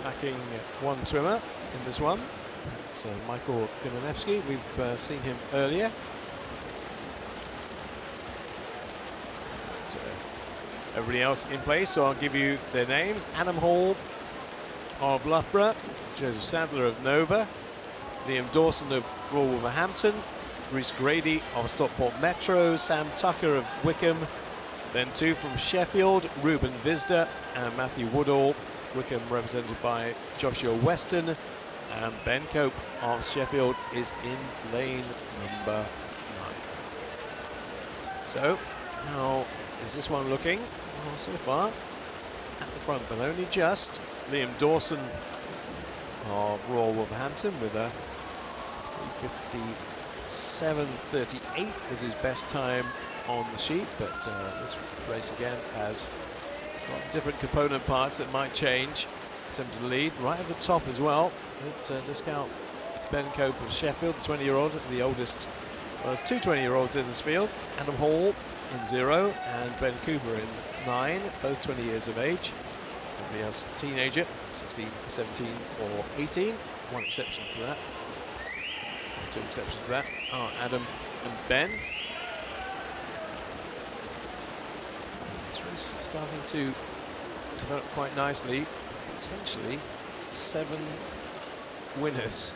Lacking one swimmer in this one. It's Michael Pimanevsky. We've seen him earlier. But, everybody else in place, so I'll give you their names. Adam Hall of Loughborough, Joseph Sadler of Nova, Liam Dawson of Royal Wolverhampton, Bruce Grady of Stockport Metro, Sam Tucker of Wickham, then 2 from Sheffield, Ruben Visda and Matthew Woodall. Wickham represented by Joshua Weston, and Ben Cope of Sheffield is in lane number 9. So, how is this one looking? Well, so far, at the front, but only just. Liam Dawson of Royal Wolverhampton with a 3:57.38 is his best time on the sheet, but this race again has got different component parts that might change in terms of the lead. Right at the top as well, discount Ben Cope of Sheffield, the 20-year-old, the oldest. Well, there's 2 20-year-olds in this field. Adam Hall in 0 and Ben Cooper in 9, both 20 years of age. Nobody else teenager, 16, 17 or 18. One exception to that. 2 exceptions to that are Adam and Ben. This race is starting to develop quite nicely. Potentially 7 winners.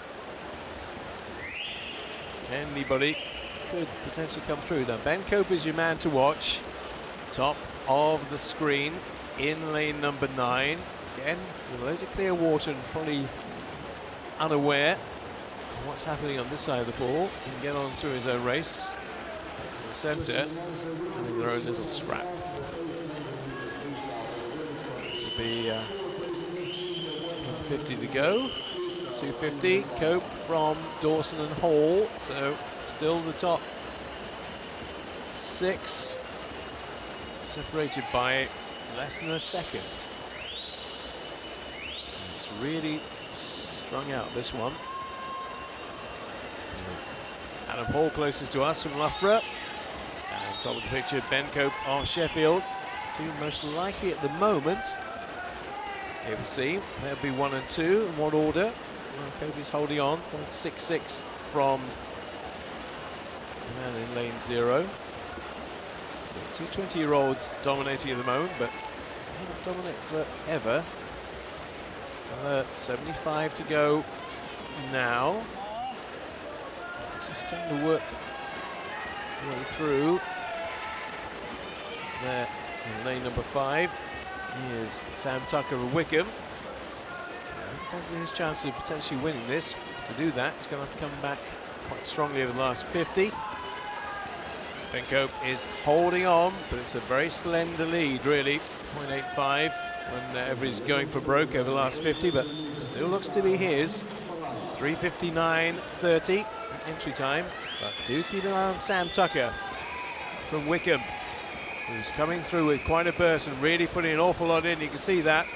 Anybody could potentially come through. Now Ben Cope is your man to watch. Top of the screen in lane number 9. Again, with loads of clear water and probably unaware of what's happening on this side of the pool. He can get on through his own race to the centre, having their own little scrap. This will be 50 to go. 250. Cope from Dawson and Hall, so still the top 6, separated by less than a second. And it's really strung out, this one. Adam Hall closest to us from Loughborough. And top of the picture, Ben Cope of Sheffield. 2 most likely at the moment. Here we see, there'll be 1 and 2 in what order. Cope is holding on, 0.66 from the man in lane 0. So 2 20-year-olds dominating at the moment, but they don't dominate forever. Another 75 to go now. Just starting to work their way through. There in lane number 5 is Sam Tucker of Wickham. Has his chance of potentially winning this. To do that, he's going to have to come back quite strongly over the last 50. Ben Cope is holding on, but it's a very slender lead, really. 0.85 when everybody's going for broke over the last 50, but still looks to be his. 3:59.30 entry time, but do keep an eye on Sam Tucker from Wickham, who's coming through with quite a burst and really putting an awful lot in. You can see that.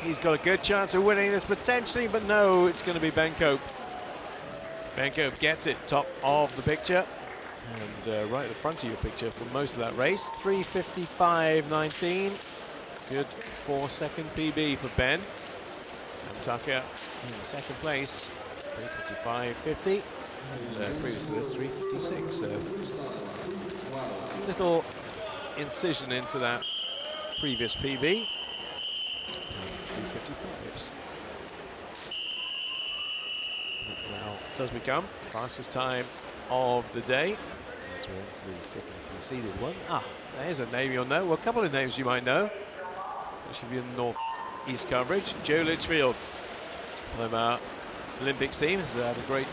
He's got a good chance of winning this potentially, but no, it's going to be Ben Cope. Ben Cope gets it top of the picture and right at the front of your picture for most of that race. 3:55.19. Good 4-second PB for Ben. Sam Tucker in second place. 3:55.50. And previous to this, 3:56. So little incision into that previous PB. Down to 3:55s. That now does become fastest time of the day. As we're in for the second conceded one. There's a name you'll know. Well, a couple of names you might know. That should be in the north-east coverage. Joe Litchfield, one of our Olympics team, has had a great,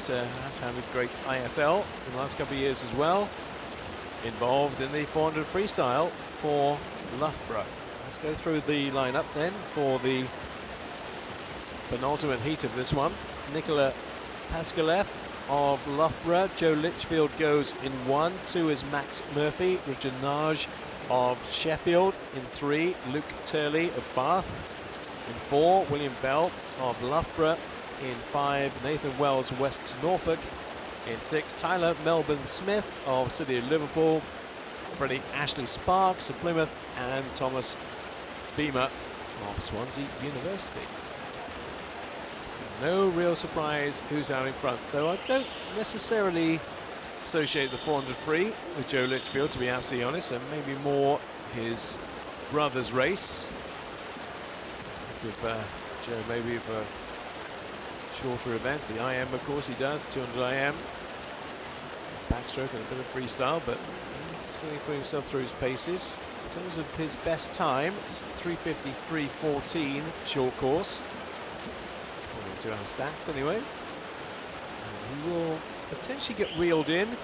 ISL in the last couple of years as well. Involved in the 400 freestyle for Loughborough. Let's go through the lineup then for the penultimate heat of this one. Nicola Paskalev of Loughborough. Joe Litchfield goes in 1. 2 is Max Murphy. Richard Nage of Sheffield. In 3, Luke Turley of Bath. In 4, William Bell of Loughborough. In 5, Nathan Wells, West Norfolk. In 6, Tyler Melbourne Smith of City of Liverpool. Freddie Ashley Sparks of Plymouth. And Thomas Beamer of Swansea University. No real surprise who's out in front, though I don't necessarily associate the 400 free with Joe Litchfield, to be absolutely honest, and maybe more his brother's race. With Joe maybe for shorter events, the IM of course he does, 200 IM, backstroke and a bit of freestyle, but he's certainly putting himself through his paces. In terms of his best time, it's 3:53.14 short course. To our stats anyway, and he will potentially get reeled in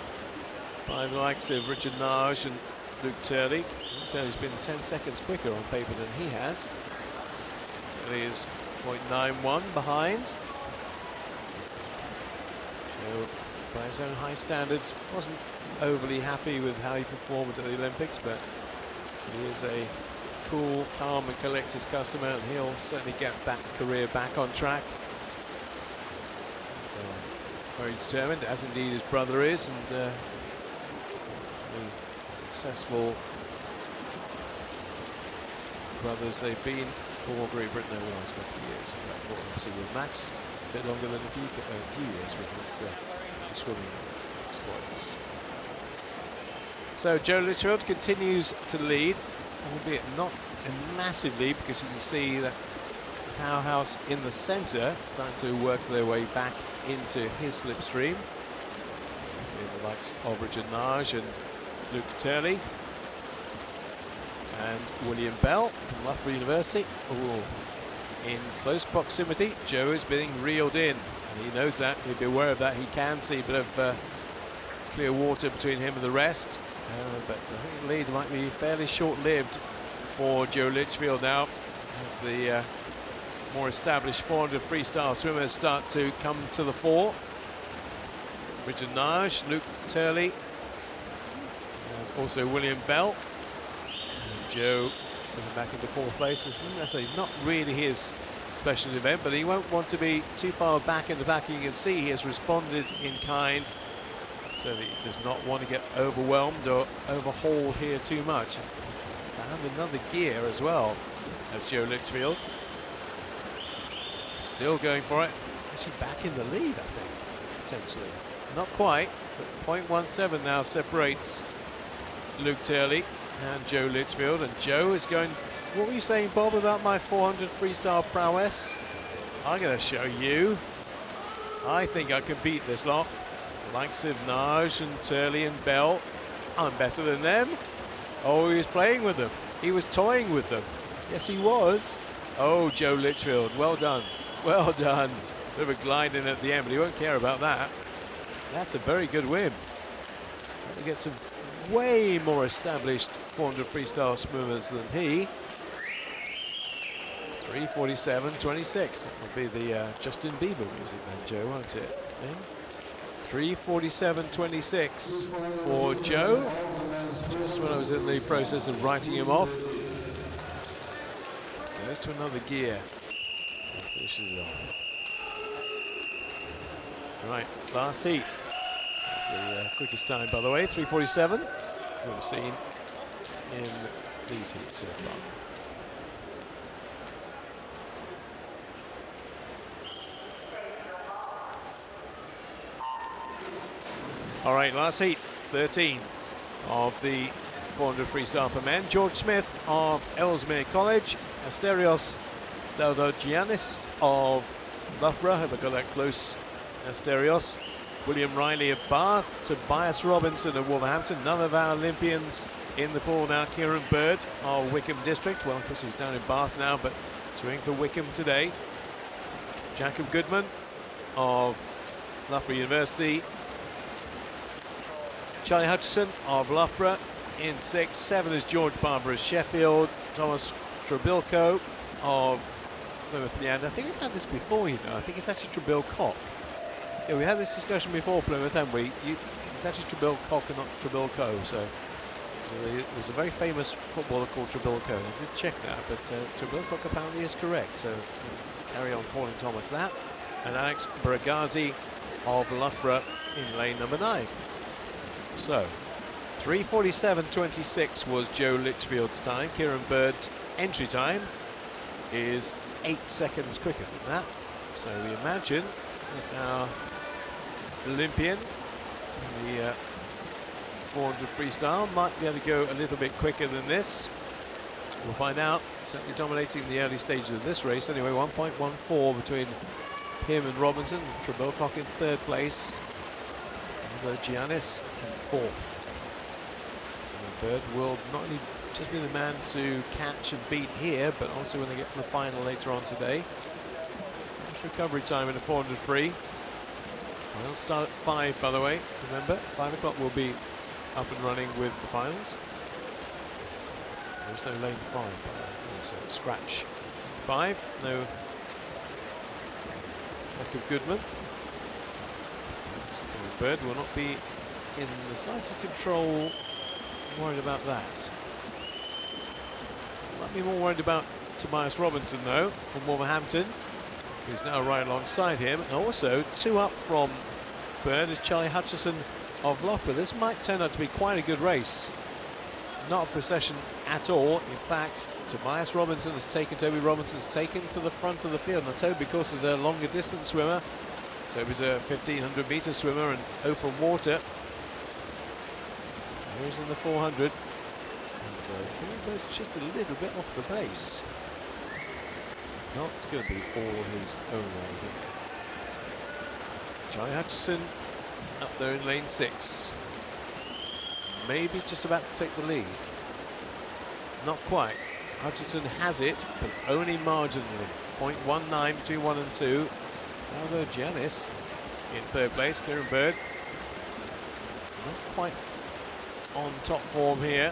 by the likes of Richard Nage and Luke Turley. So he's been 10 seconds quicker on paper than he has. Turley is 0.91 behind. So by his own high standards, wasn't overly happy with how he performed at the Olympics, but he is a cool, calm and collected customer, and he'll certainly get that career back on track. So very determined, as indeed his brother is, and really successful brothers they've been for Great Britain over the last couple of years. But obviously with Max, a bit longer than a few years with his swimming exploits. So Joe Litchfield continues to lead, albeit not a massive lead, because you can see that powerhouse in the centre starting to work their way back into his slipstream. The likes of Richard Nage and Luke Turley and William Bell from Loughborough University. In close proximity, Joe is being reeled in, and he knows that. He'll be aware of that. He can see a bit of clear water between him and the rest, but I think the lead might be fairly short-lived for Joe Litchfield now, as the more established 400 freestyle swimmers start to come to the fore. Richard Nage, Luke Turley, and also William Bell. And Joe stepping back into 4th place. It's necessarily not really his special event, but he won't want to be too far back in the back. You can see he has responded in kind, so that he does not want to get overwhelmed or overhauled here too much. Found another gear as well as Joe Litchfield. Still going for it. Actually back in the lead, I think, potentially. Not quite, but 0.17 now separates Luke Turley and Joe Litchfield. And Joe is going... What were you saying, Bob, about my 400 freestyle prowess? I'm going to show you. I think I can beat this lot. The likes of Nage and Turley and Bell. I'm better than them. Oh, he was playing with them. He was toying with them. Yes, he was. Oh, Joe Litchfield, well done. Well done. Bit of a glide in at the end, but he won't care about that. That's a very good win. He gets some way more established 400 freestyle swimmers than he. 3:47.26. That will be the Justin Bieber music then, Joe, won't it? Yeah. 3:47.26 for Joe. Just when I was in the process of writing him off. Goes to another gear. And finishes it off. Right, last heat. That's the quickest time, by the way, 3:47. We've seen in these heats so far. All right, last heat, 13 of the 400 freestyle for men. George Smith of Ellesmere College, Asterios Theodogiannis of Loughborough, hope I got that close, Asterios. William Riley of Bath, Tobias Robinson of Wolverhampton, none of our Olympians in the pool now. Kieran Bird of Wickham District, well, of course he's down in Bath now, but swimming for Wickham today. Jacob Goodman of Loughborough University. Charlie Hutchison of Loughborough in 6. 7 is George Barber of Sheffield. Thomas Trebilco of Plymouth Leander. I think we've had this before, you know. I think it's actually Trebilcock. Yeah, we had this discussion before, Plymouth, haven't we? It's actually Trebilcock and not Trebilco. So there's a very famous footballer called Trebilco. I did check that, but Trebilcock apparently is correct. So carry on calling Thomas that. And Alex Baraghazi of Loughborough in lane number 9. So 3:47.26 was Joe Litchfield's time. Kieran Bird's entry time is 8 seconds quicker than that. So we imagine that our Olympian in the 400 freestyle might be able to go a little bit quicker than this. We'll find out. Certainly dominating the early stages of this race. Anyway, 1.14 between him and Robinson. Trebilcock in 3rd place. And Giannis in 4th. And Bird will not only just be the man to catch and beat here, but also when they get to the final later on today. Nice recovery time in a 400 free. I'll start at 5, by the way. Remember, 5 o'clock we'll be up and running with the finals. There's no lane 5, by the way. So scratch 5. No Jacob Goodman. Bird will not be in the slightest control. I'm worried about that. Might be more worried about Tobias Robinson, though, from Wolverhampton, who's now right alongside him. And also 2 up from Bird is Charlie Hutchison of Loughborough. This might turn out to be quite a good race. Not a procession at all. In fact, Tobias Robinson has taken, Toby Robinson's taken to the front of the field. Now, Toby, of course, is a longer distance swimmer. Toby's a 1,500 metre swimmer in open water. Here's in the 400. And just a little bit off the pace. Not going to be all his own way here. Charlie Hutchison up there in lane 6. Maybe just about to take the lead. Not quite. Hutchison has it, but only marginally. 0.19 between 1 and 2. Although Giannis in 3rd place. Kieran Bird not quite on top form here.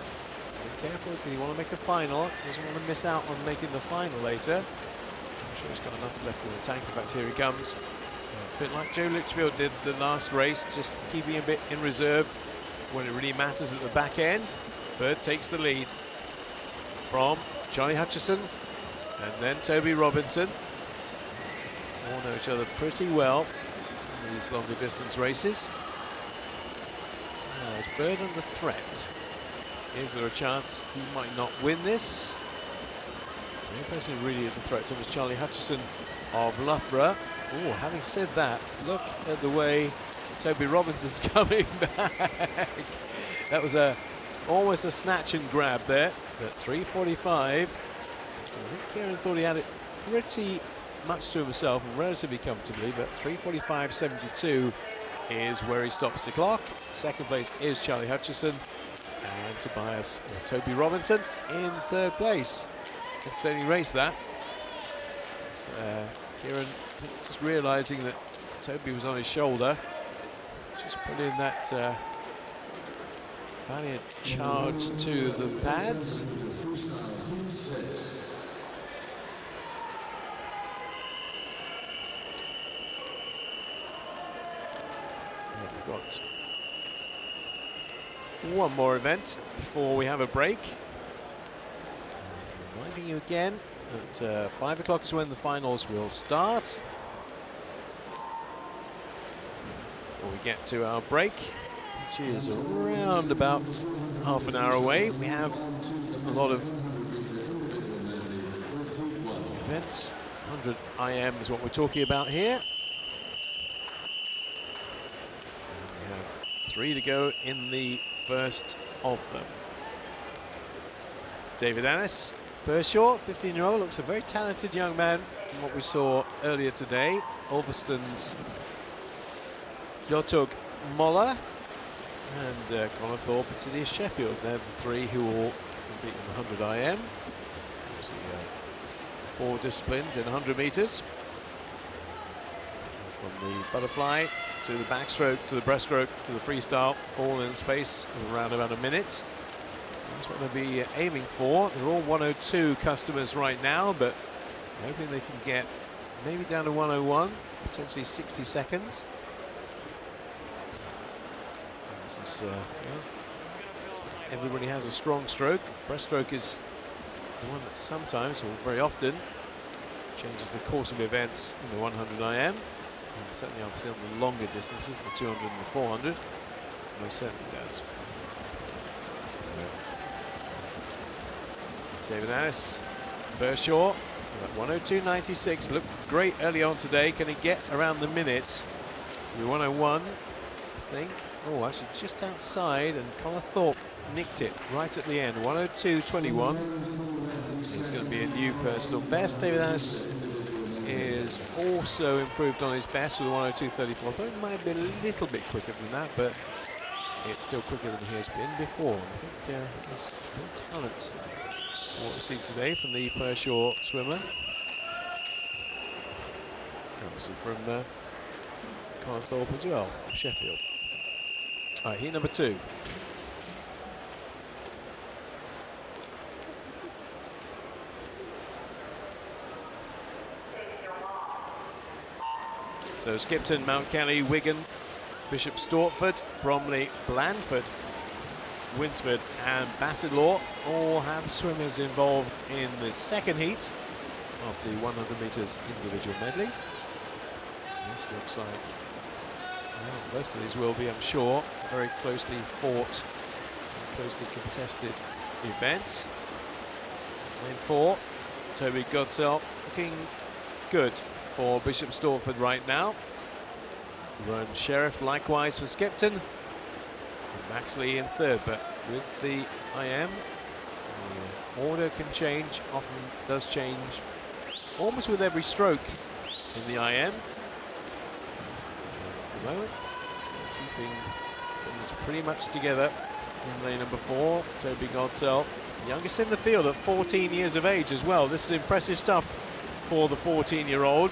Be careful if you want to make a final. Doesn't want to miss out on making the final later. I'm sure he's got enough left in the tank. In fact, here he comes. A bit like Joe Litchfield did the last race, just keeping a bit in reserve when it really matters at the back end. Bird takes the lead from Charlie Hutchison and then Toby Robinson. All know each other pretty well in these longer distance races. Now, is Bird under threat? Is there a chance he might not win this? The only person who really is a threat to him is Charlie Hutchison of Loughborough. Oh, having said that, look at the way Toby Robinson's coming back. That was almost a snatch and grab there. At 3:45, I think Kieran thought he had it pretty much to himself and relatively comfortably, but 3:45.72 is where he stops the clock. 2nd place is Charlie Hutchison, and Toby Robinson in 3rd place. Entertaining race that. It's, Kieran just realising that Toby was on his shoulder, just put in that valiant charge to the pads. We've got one more event before we have a break. And reminding you again that 5 o'clock is when the finals will start. Before we get to our break, which is around about half an hour away, we have a lot of events. 100 IM is what we're talking about here. And we have 3 to go in the first of them. David Annis, Pershaw, 15-year-old, looks a very talented young man from what we saw earlier today. Ulverston's Jotug Moller and Conor Thorpe at City of Sheffield. They're the 3 who will compete in the 100 IM. Obviously, 4 disciplines in 100 metres. From the butterfly to the backstroke to the breaststroke to the freestyle, all in space of around about a minute. That's what they'll be aiming for. They're all 102 customers right now, but hoping they can get maybe down to 101, potentially 60 seconds. This is, everybody has a strong stroke. Breaststroke is the one that sometimes, or very often, changes the course of events in the 100 IM. And certainly obviously on the longer distances, the 200 and the 400, most certainly does. David Annis, Pershaw, 102.96, looked great early on today. Can he get around the minute? So 101, I think. Oh, actually just outside, and Conor Thorpe nicked it right at the end. 102.21. It's going to be a new personal best. David Annis is also improved on his best with a 102.34. I thought it might be a little bit quicker than that, but it's still quicker than he has been before. I think there's real talent. What we see today from the Pershaw swimmer. Obviously from Conor Thorpe as well, from Sheffield. All right, heat number 2. So Skipton, Mount Kelly, Wigan, Bishop Stortford, Bromley, Blandford, Winsford and Bassetlaw all have swimmers involved in the second heat of the 100 metres individual medley. This looks like, well, most of these will be, I'm sure, very closely fought, closely contested events. Lane 4, Toby Godsell looking good for Bishop Stortford right now. Rowan Sheriff likewise for Skipton. And Maxley in third, but with the IM, the order can change, often does change almost with every stroke in the IM. At the moment, keeping things pretty much together in lane number 4, Toby Godsell, youngest in the field at 14 years of age as well. This is impressive stuff for the 14-year-old.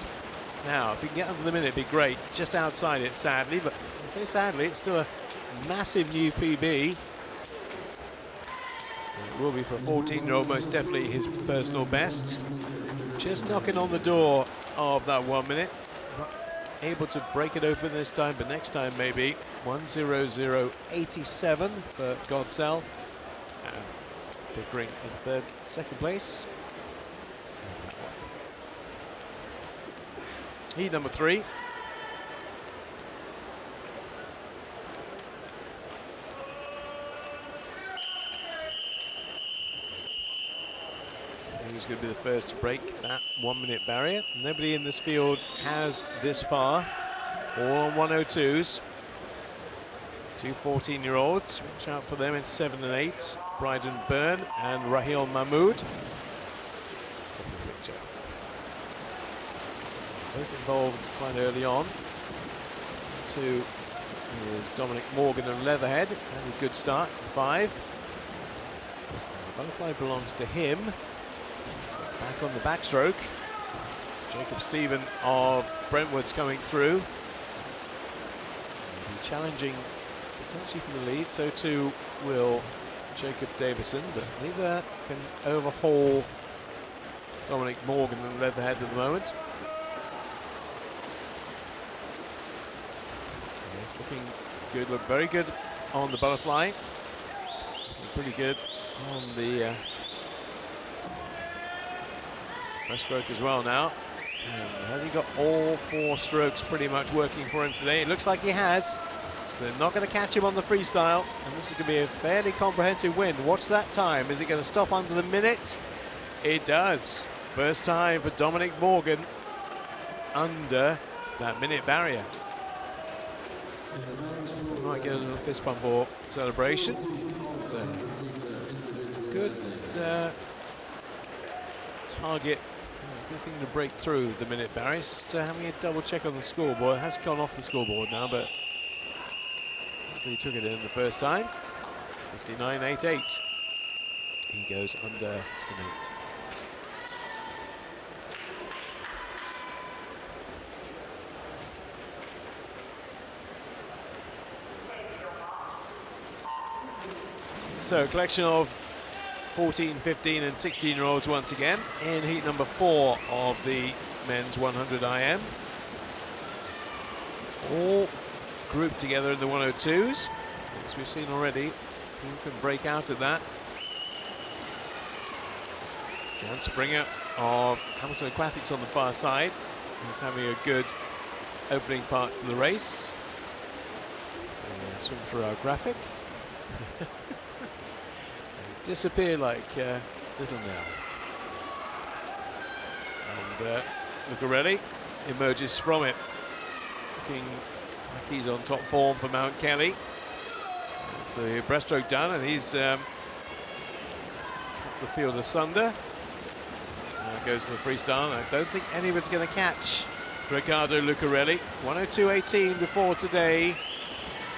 Now, if he can get under the minute, it'd be great. Just outside it, sadly, but I say sadly, it's still a massive new PB. It will be for a 14-year-old, most definitely his personal best. Just knocking on the door of that 1 minute. Not able to break it open this time, but next time maybe. 1:00.87 for Godsell. And Pickering in second place. Heat number 3. Who's going to be the first to break that 1 minute barrier? Nobody in this field has this far. All on 102s. Two 14-year-olds. Watch out for them in 7 and 8. Bryden Byrne and Raheel Mahmood. Top of the picture. Both involved quite early on. So 2 is Dominic Morgan and Leatherhead. And a good start, 5. So the butterfly belongs to him. Back on the backstroke. Jacob Stephen of Brentwood's coming through. He'll be challenging potentially for the lead. So too will Jacob Davison, but neither can overhaul Dominic Morgan and Leatherhead at the moment. He's looking good, look very good on the butterfly. Looking pretty good on the breaststroke as well now. And has he got all 4 strokes pretty much working for him today? It looks like he has. So they're not going to catch him on the freestyle, and this is going to be a fairly comprehensive win. Watch that time. Is it going to stop under the minute? It does. First time for Dominic Morgan under that minute barrier. might get a little fist pump or celebration. It's a good target, good thing to break through the minute, Barry. Just having a double check on the scoreboard. It has gone off the scoreboard now, but he took it in the first time. 59.88. He goes under the minute. So a collection of 14, 15 and 16-year-olds once again in heat number 4 of the men's 100 IM. All grouped together in the 102s. As we've seen already, who can break out of that? Jan Springer of Hamilton Aquatics on the far side. He's having a good opening part to the race. So, swing through our graphic. Disappear like little Nell. And Lucarelli emerges from it, looking like he's on top form for Mount Kelly. That's the breaststroke done, and he's cut the field asunder. Now goes to the freestyle. I don't think anyone's going to catch Riccardo Lucarelli. 102.18 before today.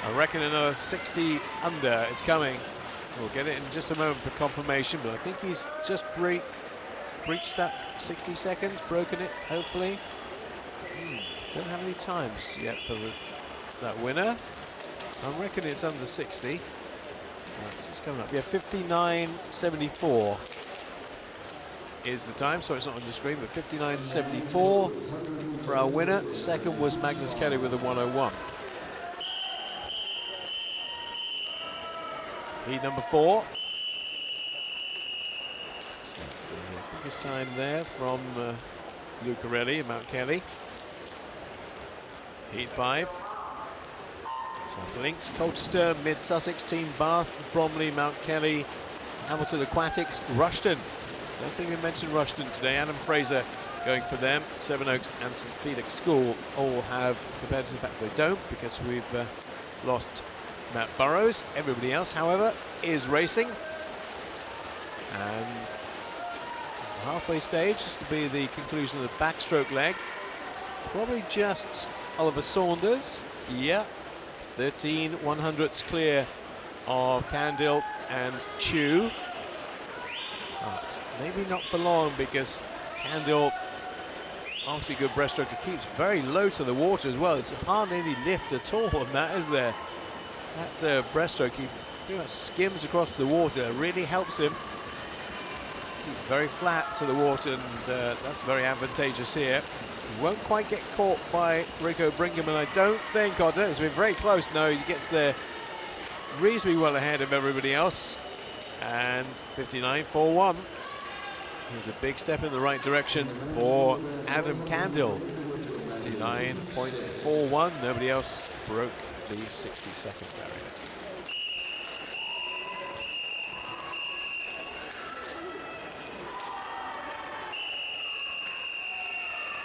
I reckon another 60 under is coming. We'll get it in just a moment for confirmation, but I think he's just breached that 60 seconds, broken it, hopefully. Don't have any times yet for that winner. I reckon it's under 60. Right, so it's coming up. Yeah, 59.74 is the time, so it's not on the screen, but 59.74 for our winner. Second was Magnus Kelly with a 101. Heat number 4. So that's the quickest time there from Lucarelli and Mount Kelly. Heat 5. South Links, Colchester, Mid Sussex, Team Bath, Bromley, Mount Kelly, Hamilton Aquatics, Rushton. I don't think we mentioned Rushton today. Adam Fraser going for them. Sevenoaks and St Felix School all have competitive. In fact, they don't, because we've lost Matt Burrows. Everybody else, however, is racing. And the halfway stage, this will be the conclusion of the backstroke leg. Probably just Oliver Saunders. Yeah, 13 100ths clear of Candil and Chew. But maybe not for long, because Candil, obviously good breaststroke, it keeps very low to the water as well. There's hardly any lift at all on that, is there? That breaststroke, he pretty much skims across the water, really helps him keep very flat to the water, and that's very advantageous here. He won't quite get caught by Rico Brinkman, I don't think. Oh, it's been very close. No, he gets there reasonably well ahead of everybody else. And 59.41 is a big step in the right direction for Adam Candil. 59.41. Nobody else broke the 60-second barrier.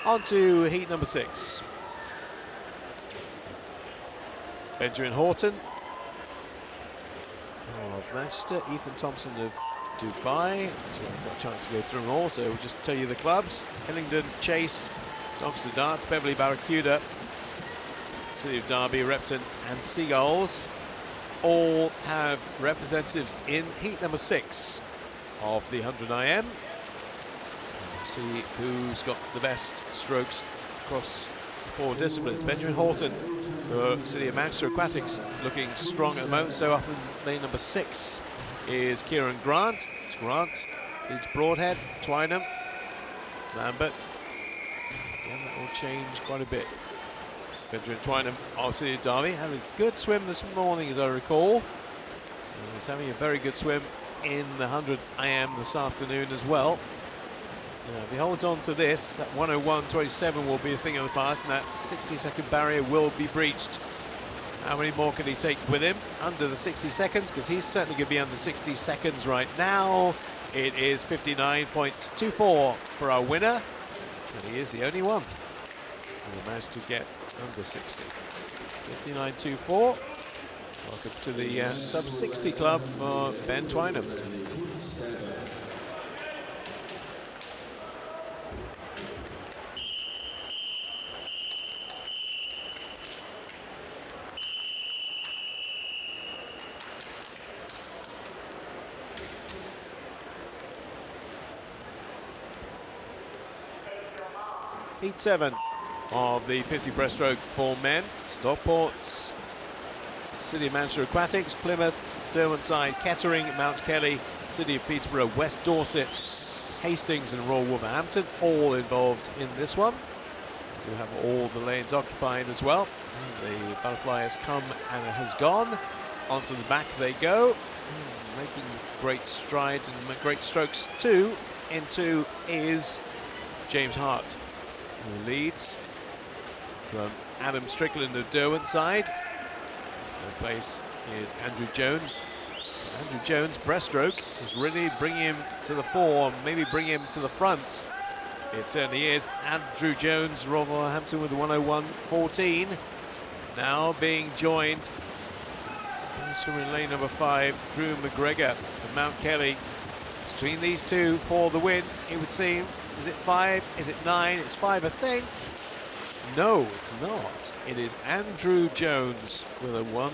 On to heat number 6. Benjamin Horton of Manchester, Ethan Thompson of Dubai. So I've got a chance to go through them all, so we'll just tell you the clubs. Hillingdon, Chase, Doncaster Darts, Beverley Barracuda, City of Derby, Repton and Seagulls all have representatives in heat number 6 of the 100 IM. See who's got the best strokes across 4 disciplines. Benjamin Horton for City of Manchester Aquatics looking strong at the moment. So up in lane number 6 is Kieran Grant. It's Grant, it's Broadhead, Twynham, Lambert. Again, that will change quite a bit. Benjamin Twynham of City of Derby had a good swim this morning, as I recall. And he's having a very good swim in the 100 IM this afternoon as well. If he holds on to this, that 101.27 will be a thing of the past, and that 60-second barrier will be breached. How many more can he take with him? Under the 60 seconds, because he's certainly going to be under 60 seconds right now. It is 59.24 for our winner, and he is the only one who managed to get under 60. 59.24. Welcome to the sub-60 club for Ben Twynham. Heat 7 of the 50 breaststroke for men. Stockport's City of Manchester Aquatics, Plymouth, Derwentsside, Kettering, Mount Kelly, City of Peterborough, West Dorset, Hastings and Royal Wolverhampton, all involved in this one. We do have all the lanes occupied as well. And the butterfly has come and it has gone. Onto the back they go, making great strides and great strokes too. Into is James Hart, who leads from Adam Strickland of Derwentsside. Third place is Andrew Jones. Andrew Jones' breaststroke is really bringing him to the fore, maybe bring him to the front. It certainly is. Andrew Jones, Royal Wolverhampton with 101.14. Now being joined by swimming lane number 5, Drew McGregor of Mount Kelly. Between these two for the win, it would seem. Is it 5? Is it 9? It's 5, I think. No, it's not. It is Andrew Jones with a 1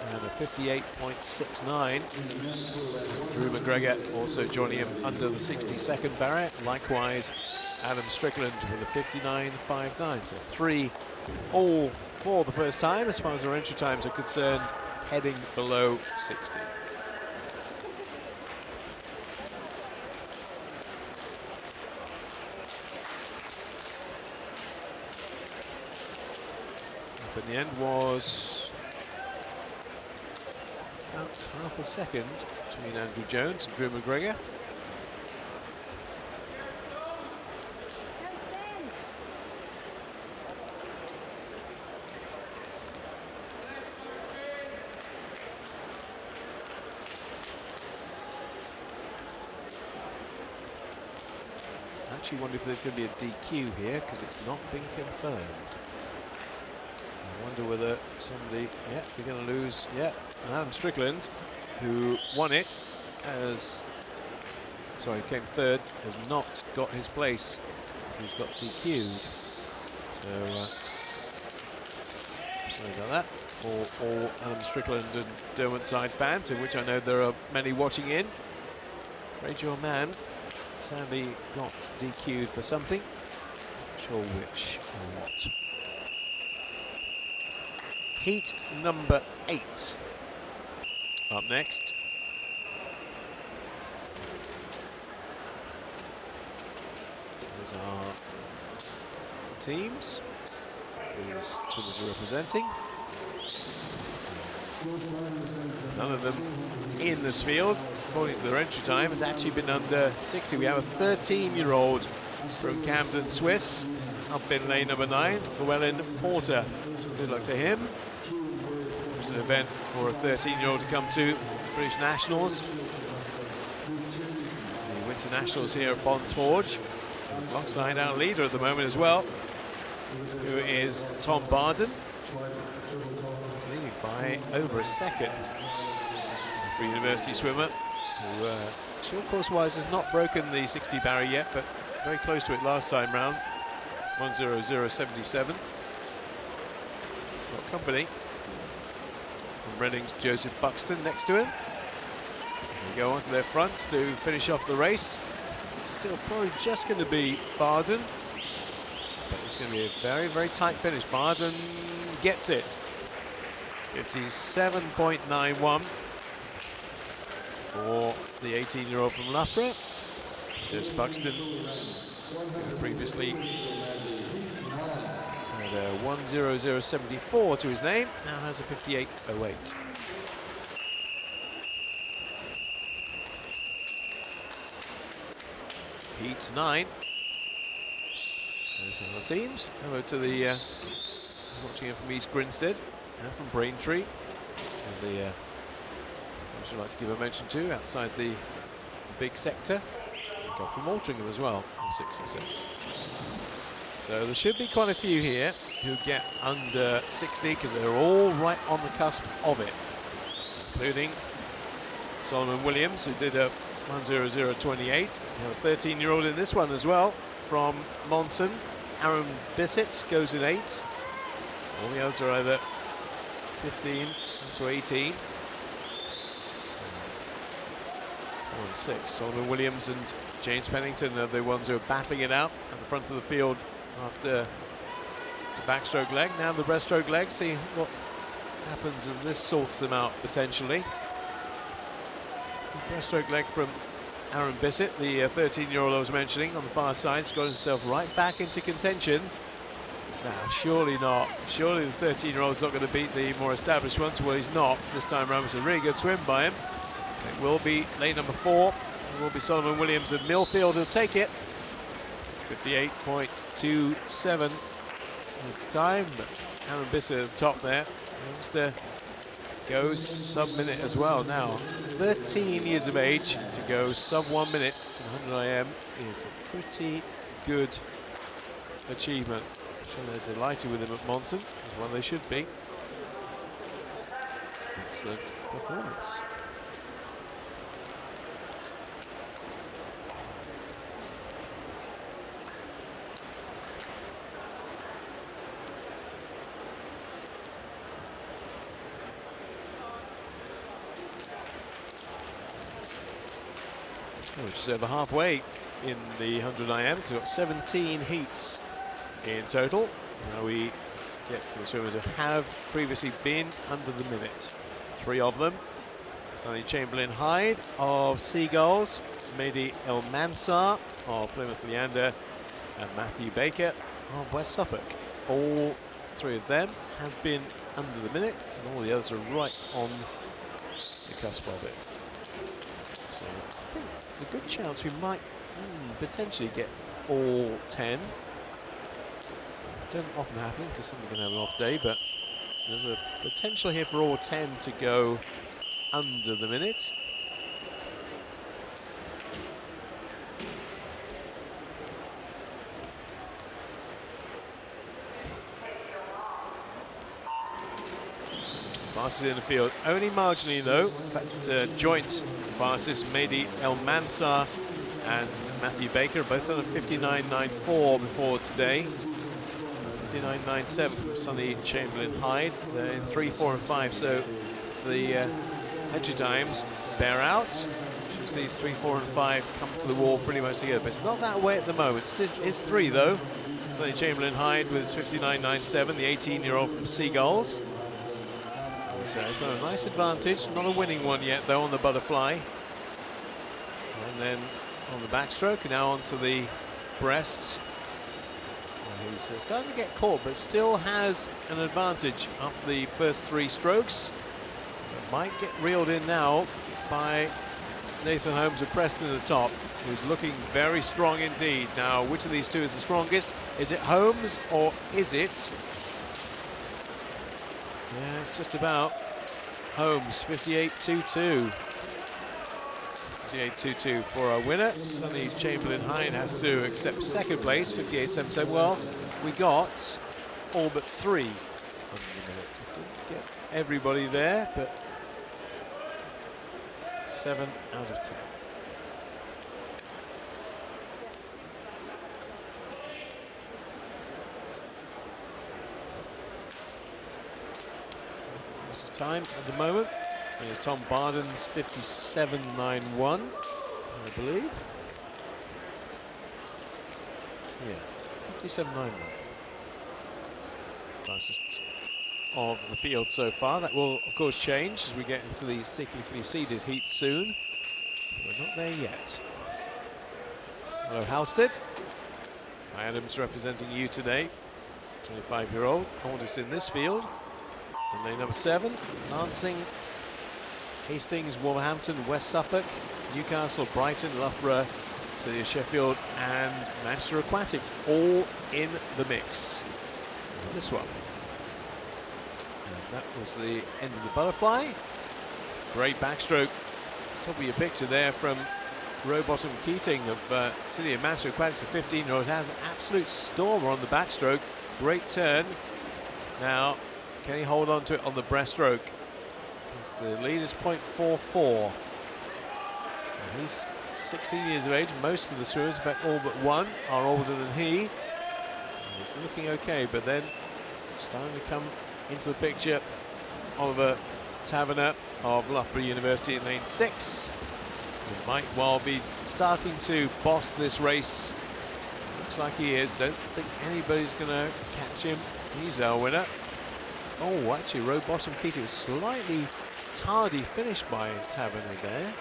and a 58.69. Drew McGregor also joining him under the 60-second barrier. Likewise, Adam Strickland with a 59.59. So 3 all for the first time as far as their entry times are concerned, heading below 60. But the end was about half a second between Andrew Jones and Drew McGregor. I actually wonder if there's going to be a DQ here because it's not been confirmed. I wonder whether somebody, yeah, we're going to lose, yeah, Adam Strickland, who won it as, sorry, came third, has not got his place. He's got DQ'd. So, sorry about that for all Adam Strickland and Derwentsside fans, in which I know there are many watching in. Afraid your man sadly got DQ'd for something. Not sure which or what. Heat number 8 up next. Those are the teams these swimmers are representing. And none of them in this field, according to their entry time, has actually been under 60. We have a 13-year-old from Camden, Swiss, up in lane number 9, Llewellyn Porter. Good luck to him. It's an event for a 13-year-old to come to British Nationals. The Winter Nationals here at Ponds Forge, alongside our leader at the moment as well, who is Tom Barden. He's leading by over a second. For a university swimmer who, short course-wise, has not broken the 60 barrier yet, but very close to it last time round. 1:00.77. Got company from Reading's Joseph Buxton next to him. They go onto their fronts to finish off the race. It's still probably just going to be Barden, but it's going to be a very, very tight finish. Barden gets it. 57.91 for the 18-year-old from Loughborough. Joseph Buxton, who previously had a 1:00.74 to his name, now has a 58.08. Heat 9. Those are the teams. Hello to the watching it from East Grinstead and from Braintree. And the I should like to give a mention to outside the big sector. And got from Altrincham as well in 6 and 7. So there should be quite a few here who get under 60 because they're all right on the cusp of it, including Solomon Williams, who did a 1:00.28. We have a 13-year-old in this one as well from Monson. Aaron Bissett goes in 8. All the others are either 15 to 18. And 4 and 6. Solomon Williams and James Pennington are the ones who are battling it out at the front of the field after the backstroke leg. Now the breaststroke leg, see what happens as this sorts them out potentially. The breaststroke leg from Aaron Bissett, the 13-year-old I was mentioning on the far side, has got himself right back into contention. Now, surely not. Surely the 13-year-old's not going to beat the more established ones. Well, he's not. This time around, it's a really good swim by him. It will be lane number 4. It will be Solomon Williams and Millfield who'll take it. 58.27 is the time, but Aaron Bissett at the top there. Youngster goes sub-minute as well. Now, 13 years of age to go sub 1 minute in 100 IM is a pretty good achievement. I'm sure they're delighted with him at Monson, as well they should be. Excellent performance. Which is over halfway in the 100 IM, because we've got 17 heats in total. Now we get to the swimmers who have previously been under the minute. 3 of them. Sonny Chamberlain Hyde of Seagulls, Mehdi El Mansar of Plymouth Leander, and Matthew Baker of West Suffolk. All 3 of them have been under the minute, and all the others are right on the cusp of it. So I think there's a good chance we might potentially get all 10. Doesn't often happen because somebody can have an off day, but there's a potential here for all 10 to go under the minute. Fastest in the field, only marginally though. In fact, joint fastest, Mehdi El Mansar and Matthew Baker, both done a 59.94 before today. 59.97 from Sonny Chamberlain Hyde. They're in 3, 4, and 5, so the entry times bear out. Should see 3, 4, and 5 come to the wall pretty much together, but it's not that way at the moment. It's 3 though. Sonny Chamberlain Hyde with 59.97, the 18-year-old from Seagulls. So got a nice advantage, not a winning one yet though on the butterfly. And then on the backstroke, now onto the breast. He's starting to get caught, but still has an advantage after the first 3 strokes. It might get reeled in now by Nathan Holmes of Preston at the top, who's looking very strong indeed. Now, which of these 2 is the strongest? Is it Holmes or is it? Yeah, it's just about Holmes, 58.22. 58.22 for our winner. Sonny Chamberlain Hyde has to accept second place, 58.77. Well, we got all but 3 under the minute. Didn't get everybody there, but 7 out of 10. This is time at the moment. Here's Tom Barden's 57.91, I believe. Yeah, 57.91. Fastest of the field so far. That will, of course, change as we get into the cyclically seeded heat soon. But we're not there yet. Hello, Halstead. Kai Adams representing you today. 25-year-old, oldest in this field. And lane number 7, Lancing, Hastings, Wolverhampton, West Suffolk, Newcastle, Brighton, Loughborough, City of Sheffield, and Manchester Aquatics, all in the mix. This one. And that was the end of the butterfly. Great backstroke. Top of your picture there from Rowbottom Keating of City of Manchester Aquatics, the 15-year-old, had an absolute stormer on the backstroke. Great turn. Now, can he hold on to it on the breaststroke? Because the lead is 0.44. And he's 16 years of age. Most of the swimmers, in fact all but one, are older than he. And he's looking okay, but then starting to come into the picture, Oliver Taverner of Loughborough University in lane 6. He might well be starting to boss this race. Looks like he is. Don't think anybody's going to catch him. He's our winner. Oh, actually, Rowbottom Keating was slightly tardy finish by Taverner there.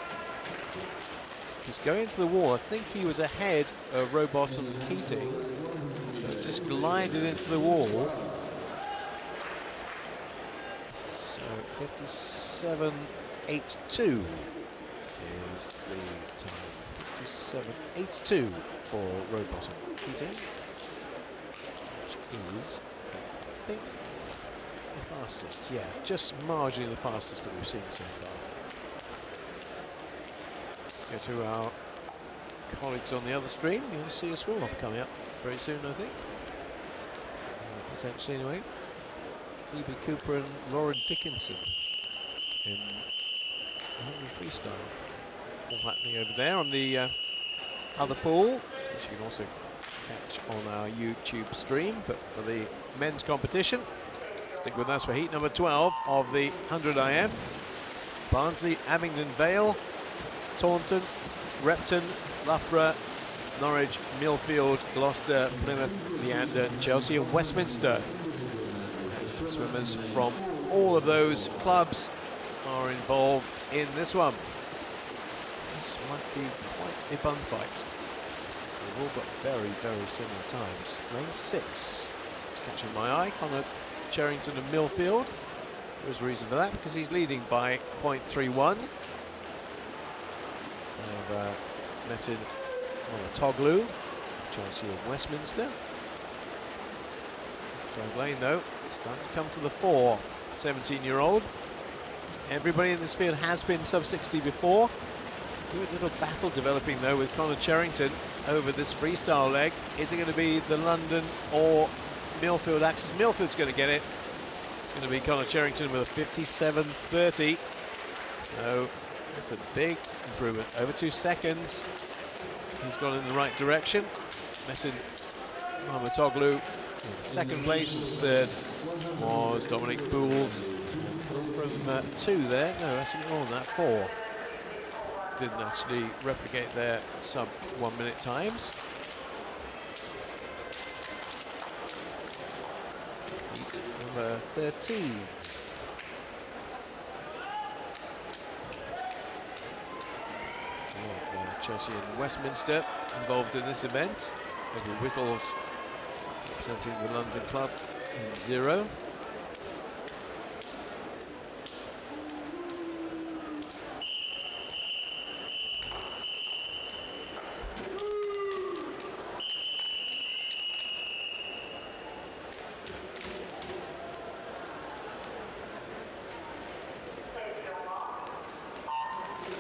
He's going to the wall. I think he was ahead of Rowbottom Keating, but just glided into the wall. So 57.82 is the time. 57.82 for Rowbottom Keating, which is, I think, the fastest. Yeah, just marginally the fastest that we've seen so far. Go to our colleagues on the other stream. You'll see a swim off coming up very soon, I think. Potentially, anyway. Phoebe Cooper and Lauren Dickinson in 100 freestyle. All happening over there on the other pool, which you can also catch on our YouTube stream. But for the men's competition, stick with us for heat number 12 of the 100 IM. Barnsley, Abingdon Vale, Taunton, Repton, Loughborough, Norwich, Millfield, Gloucester, Plymouth, Leander, Chelsea and Westminster. And swimmers from all of those clubs are involved in this one. This might be quite a bun fight. So they've all got very, very similar times. Lane 6 is catching my eye. Connor Cherrington and Millfield. There's a reason for that, because he's leading by 0.31. Metin Molatoglu, Chelsea and Westminster. Outside lane though, it's starting to come to the fore. 17-year-old. Everybody in this field has been sub 60 before. Good little battle developing though with Connor Cherrington over this freestyle leg. Is it going to be the London or Millfield axis? Millfield's going to get it. It's going to be Connor Cherrington with a 57.30. So that's a big improvement. Over 2 seconds. He's gone in the right direction. Metin Molatoglu in second place. And third was Dominic Bools. From 2 there. No, actually more than that, 4. Didn't actually replicate their sub 1 minute times. Heat number 13. Chelsea and Westminster involved in this event. Edward Whittles representing the London club in 0.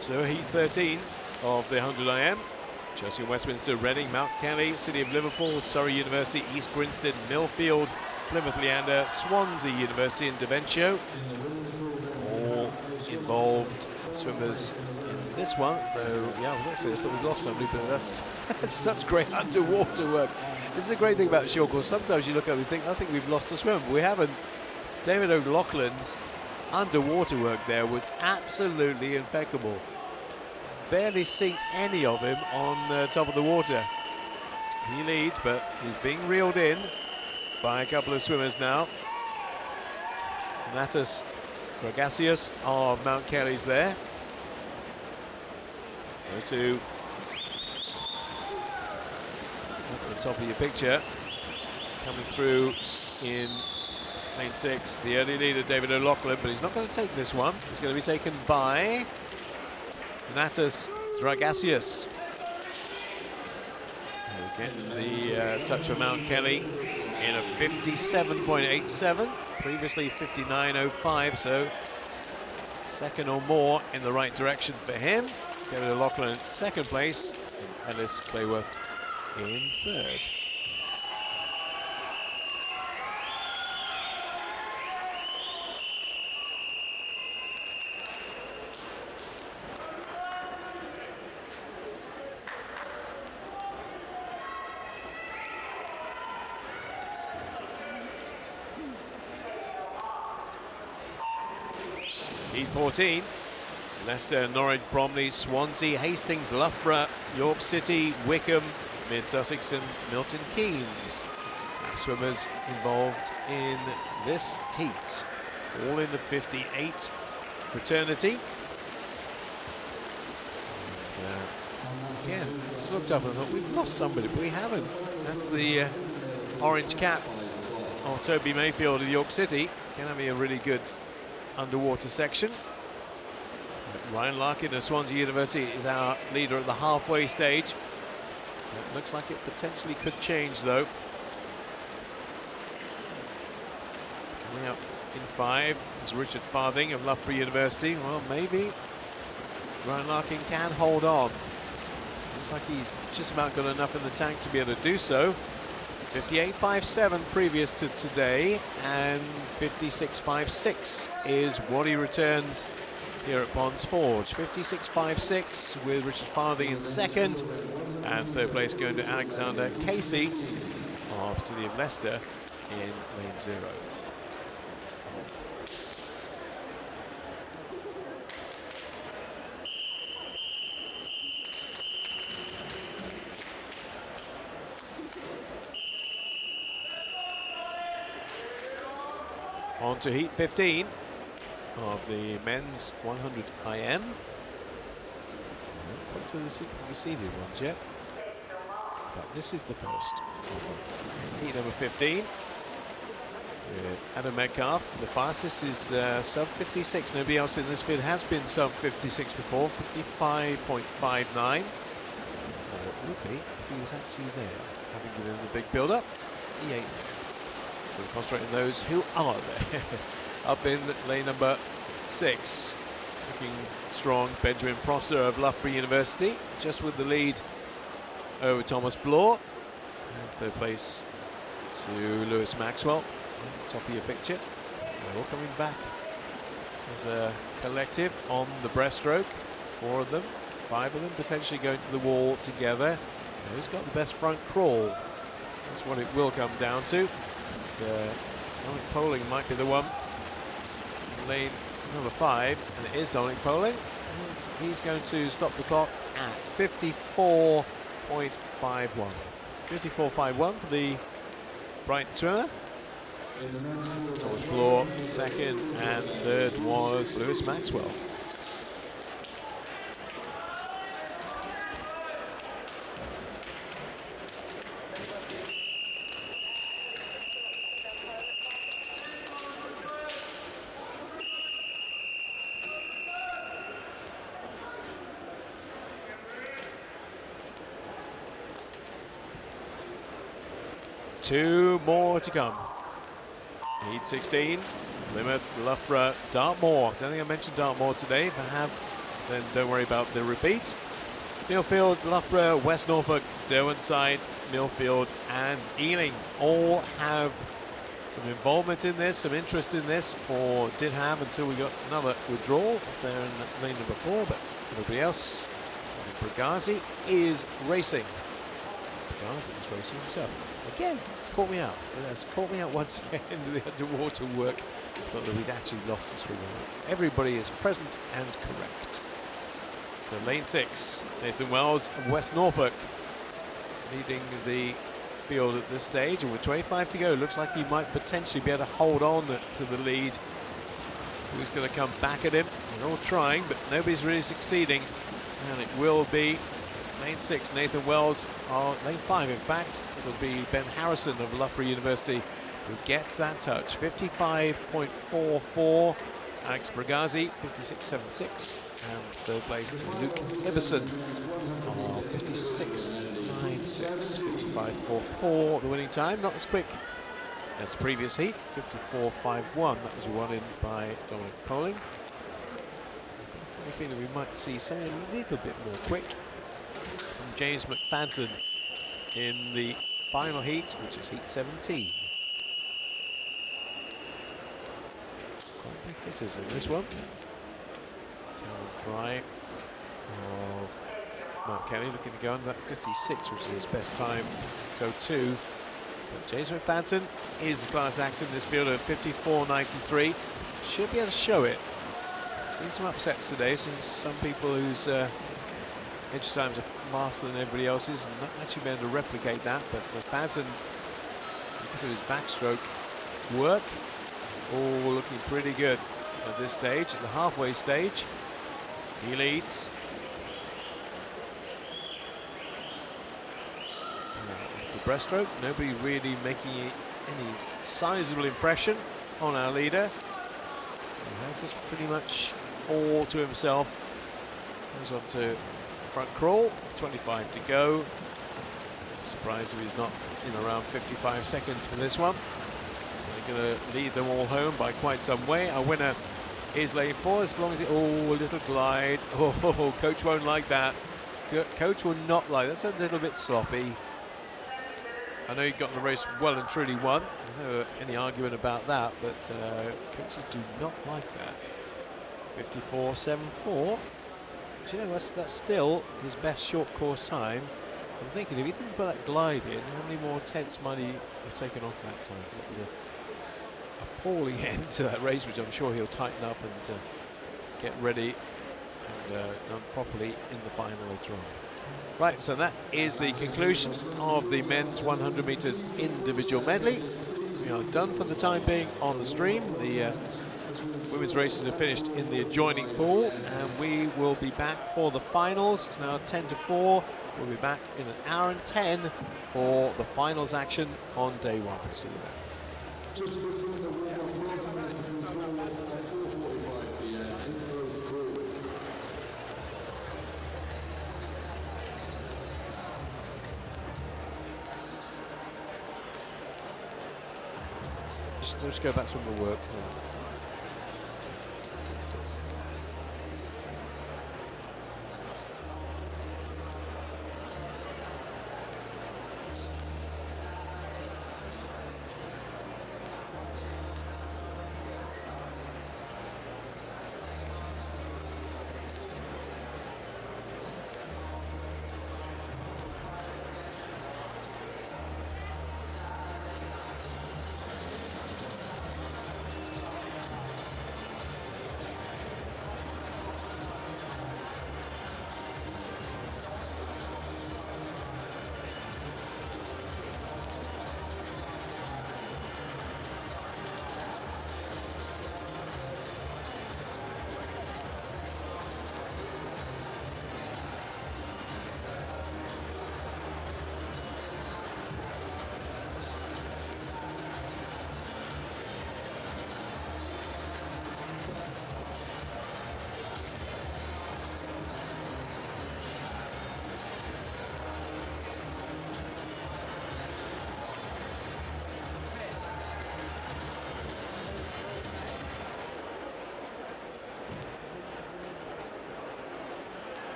So heat 13 of the 100 IM. Chelsea and Westminster, Reading, Mount Kelly, City of Liverpool, Surrey University, East Grinstead, Millfield, Plymouth Leander, Swansea University and Devonshire. All involved swimmers in this one, though, yeah, I thought we lost somebody, but that's such great underwater work. This is the great thing about short course. Sometimes you look up and think, I think we've lost a swimmer, but we haven't. David O'Loughlin's underwater work there was absolutely impeccable. Barely seen any of him on top of the water. He leads, but he's being reeled in by a couple of swimmers now. Donatas Gregasius of Mount Kelly's there. Go to up the top of your picture. Coming through in lane 6, the early leader, David O'Loughlin, but he's not going to take this one. He's going to be taken by Donatas Dragasius, who gets the touch of Mount Kelly in a 57.87, previously 59.05, so second or more in the right direction for him. David O'Loughlin in second place, and Ellis Clayworth in third. Heat 14. Leicester, Norwich, Bromley, Swansea, Hastings, Loughborough, York City, Wickham, Mid-Sussex and Milton Keynes. Swimmers involved in this heat. All in the 58 fraternity. And, again, just looked up and thought, we've lost somebody, but we haven't. That's the orange cap of Toby Mayfield of York City. Can have a really good underwater section. Ryan Larkin of Swansea University is our leader at the halfway stage. It looks like it potentially could change though. Coming up in 5 is Richard Farthing of Loughborough University. Well, maybe Ryan Larkin can hold on. Looks like he's just about got enough in the tank to be able to do so. 58.57 previous to today, and 56.56 is what he returns here at Ponds Forge. 56.56 with Richard Farthing in second, and third place going to Alexander Casey of City of Leicester in lane 0. On to heat 15 of the men's 100 IM. Not quite to the seeded ones yet. But this is the first. Heat number 15. Adam Metcalf, the fastest is sub 56. Nobody else in this field has been sub 56 before. 55.59. It would be if he was actually there, having given the big build-up. He ain't there. So we're concentrating those who are there. Up in lane number 6, looking strong, Benjamin Prosser of Loughborough University, just with the lead over Thomas Bloor. And third place to Lewis Maxwell, at the top of your picture. They're all coming back as a collective on the breaststroke. 4 of them, 5 of them potentially going to the wall together. Now, who's got the best front crawl? That's what it will come down to. Dominic Poling might be the one. Lane number 5, and it is Dominic Poling. He's going to stop the clock at 54.51. 54.51 for the Brighton swimmer. Thomas Bloor second, and third was Lewis Maxwell. Two more to come. Heat 16, Plymouth, Loughborough, Dartmoor. Don't think I mentioned Dartmoor today. If I have, then don't worry about the repeat. Millfield, Loughborough, West Norfolk, Derwentide, Millfield and Ealing all have some involvement in this, some interest in this, or did have until we got another withdrawal there in lane number 4, but everybody else, Bragazi is racing. Bragazi is racing himself. Again, it's caught me out. It's caught me out once again into the underwater work. Thought that we'd actually lost this one. Everybody is present and correct. So lane 6, Nathan Wells of West Norfolk leading the field at this stage, and with 25 to go, looks like he might potentially be able to hold on to the lead. Who's going to come back at him? They're all trying, but nobody's really succeeding, and it will be lane 6, Nathan Wells, or lane 5 in fact. It'll be Ben Harrison of Loughborough University who gets that touch. 55.44, Alex Bragazi, 56.76, and third place to Luke Iverson, 56.96, 55.44 the winning time. Not as quick as the previous heat, 54.51. That was won in by Dominic Poling. I feeling we might see something a little bit more quick from James McFadden in the final heat, which is heat 17. Quite big hitters in this one. Calvin Fry of Mark Kelly looking to go under that 56, which is his best time, 56.02. But James McFadden is the class act in this field at 54.93. Should be able to show it Seen some upsets today, seen some people whose edge times are faster than everybody else's and not actually been able to replicate that, but Fazen, because of his backstroke work, it's all looking pretty good at this stage, at the halfway stage. He leads. For breaststroke, nobody really making any sizable impression on our leader. He has this pretty much all to himself. Goes on to front crawl, 25 to go. Surprised if he's not in around 55 seconds for this one. So they're going to lead them all home by quite some way. Our winner is lane 4, as long as it, oh, a little glide. Oh, coach won't like that. Coach will not like that. That's a little bit sloppy. I know he got the race well and truly won. There's no any argument about that, but coaches do not like that. 54.74. But you know, that's still his best short course time. I'm thinking if he didn't put that glide in, how many more tenths might he have taken off that time? It was a appalling end to that race, which I'm sure he'll tighten up and get ready and done properly in the final later on. Right, so that is the conclusion of the men's 100 meters individual medley. We are done for the time being on the stream. The women's races are finished in the adjoining pool, and we will be back for the finals. It's now 10 to 4. We'll be back in an hour and 10 for the finals action on day 1. We'll see you then. Just to confirm that we have broken match between 4:45 p.m. in both groups. Just go back to the work.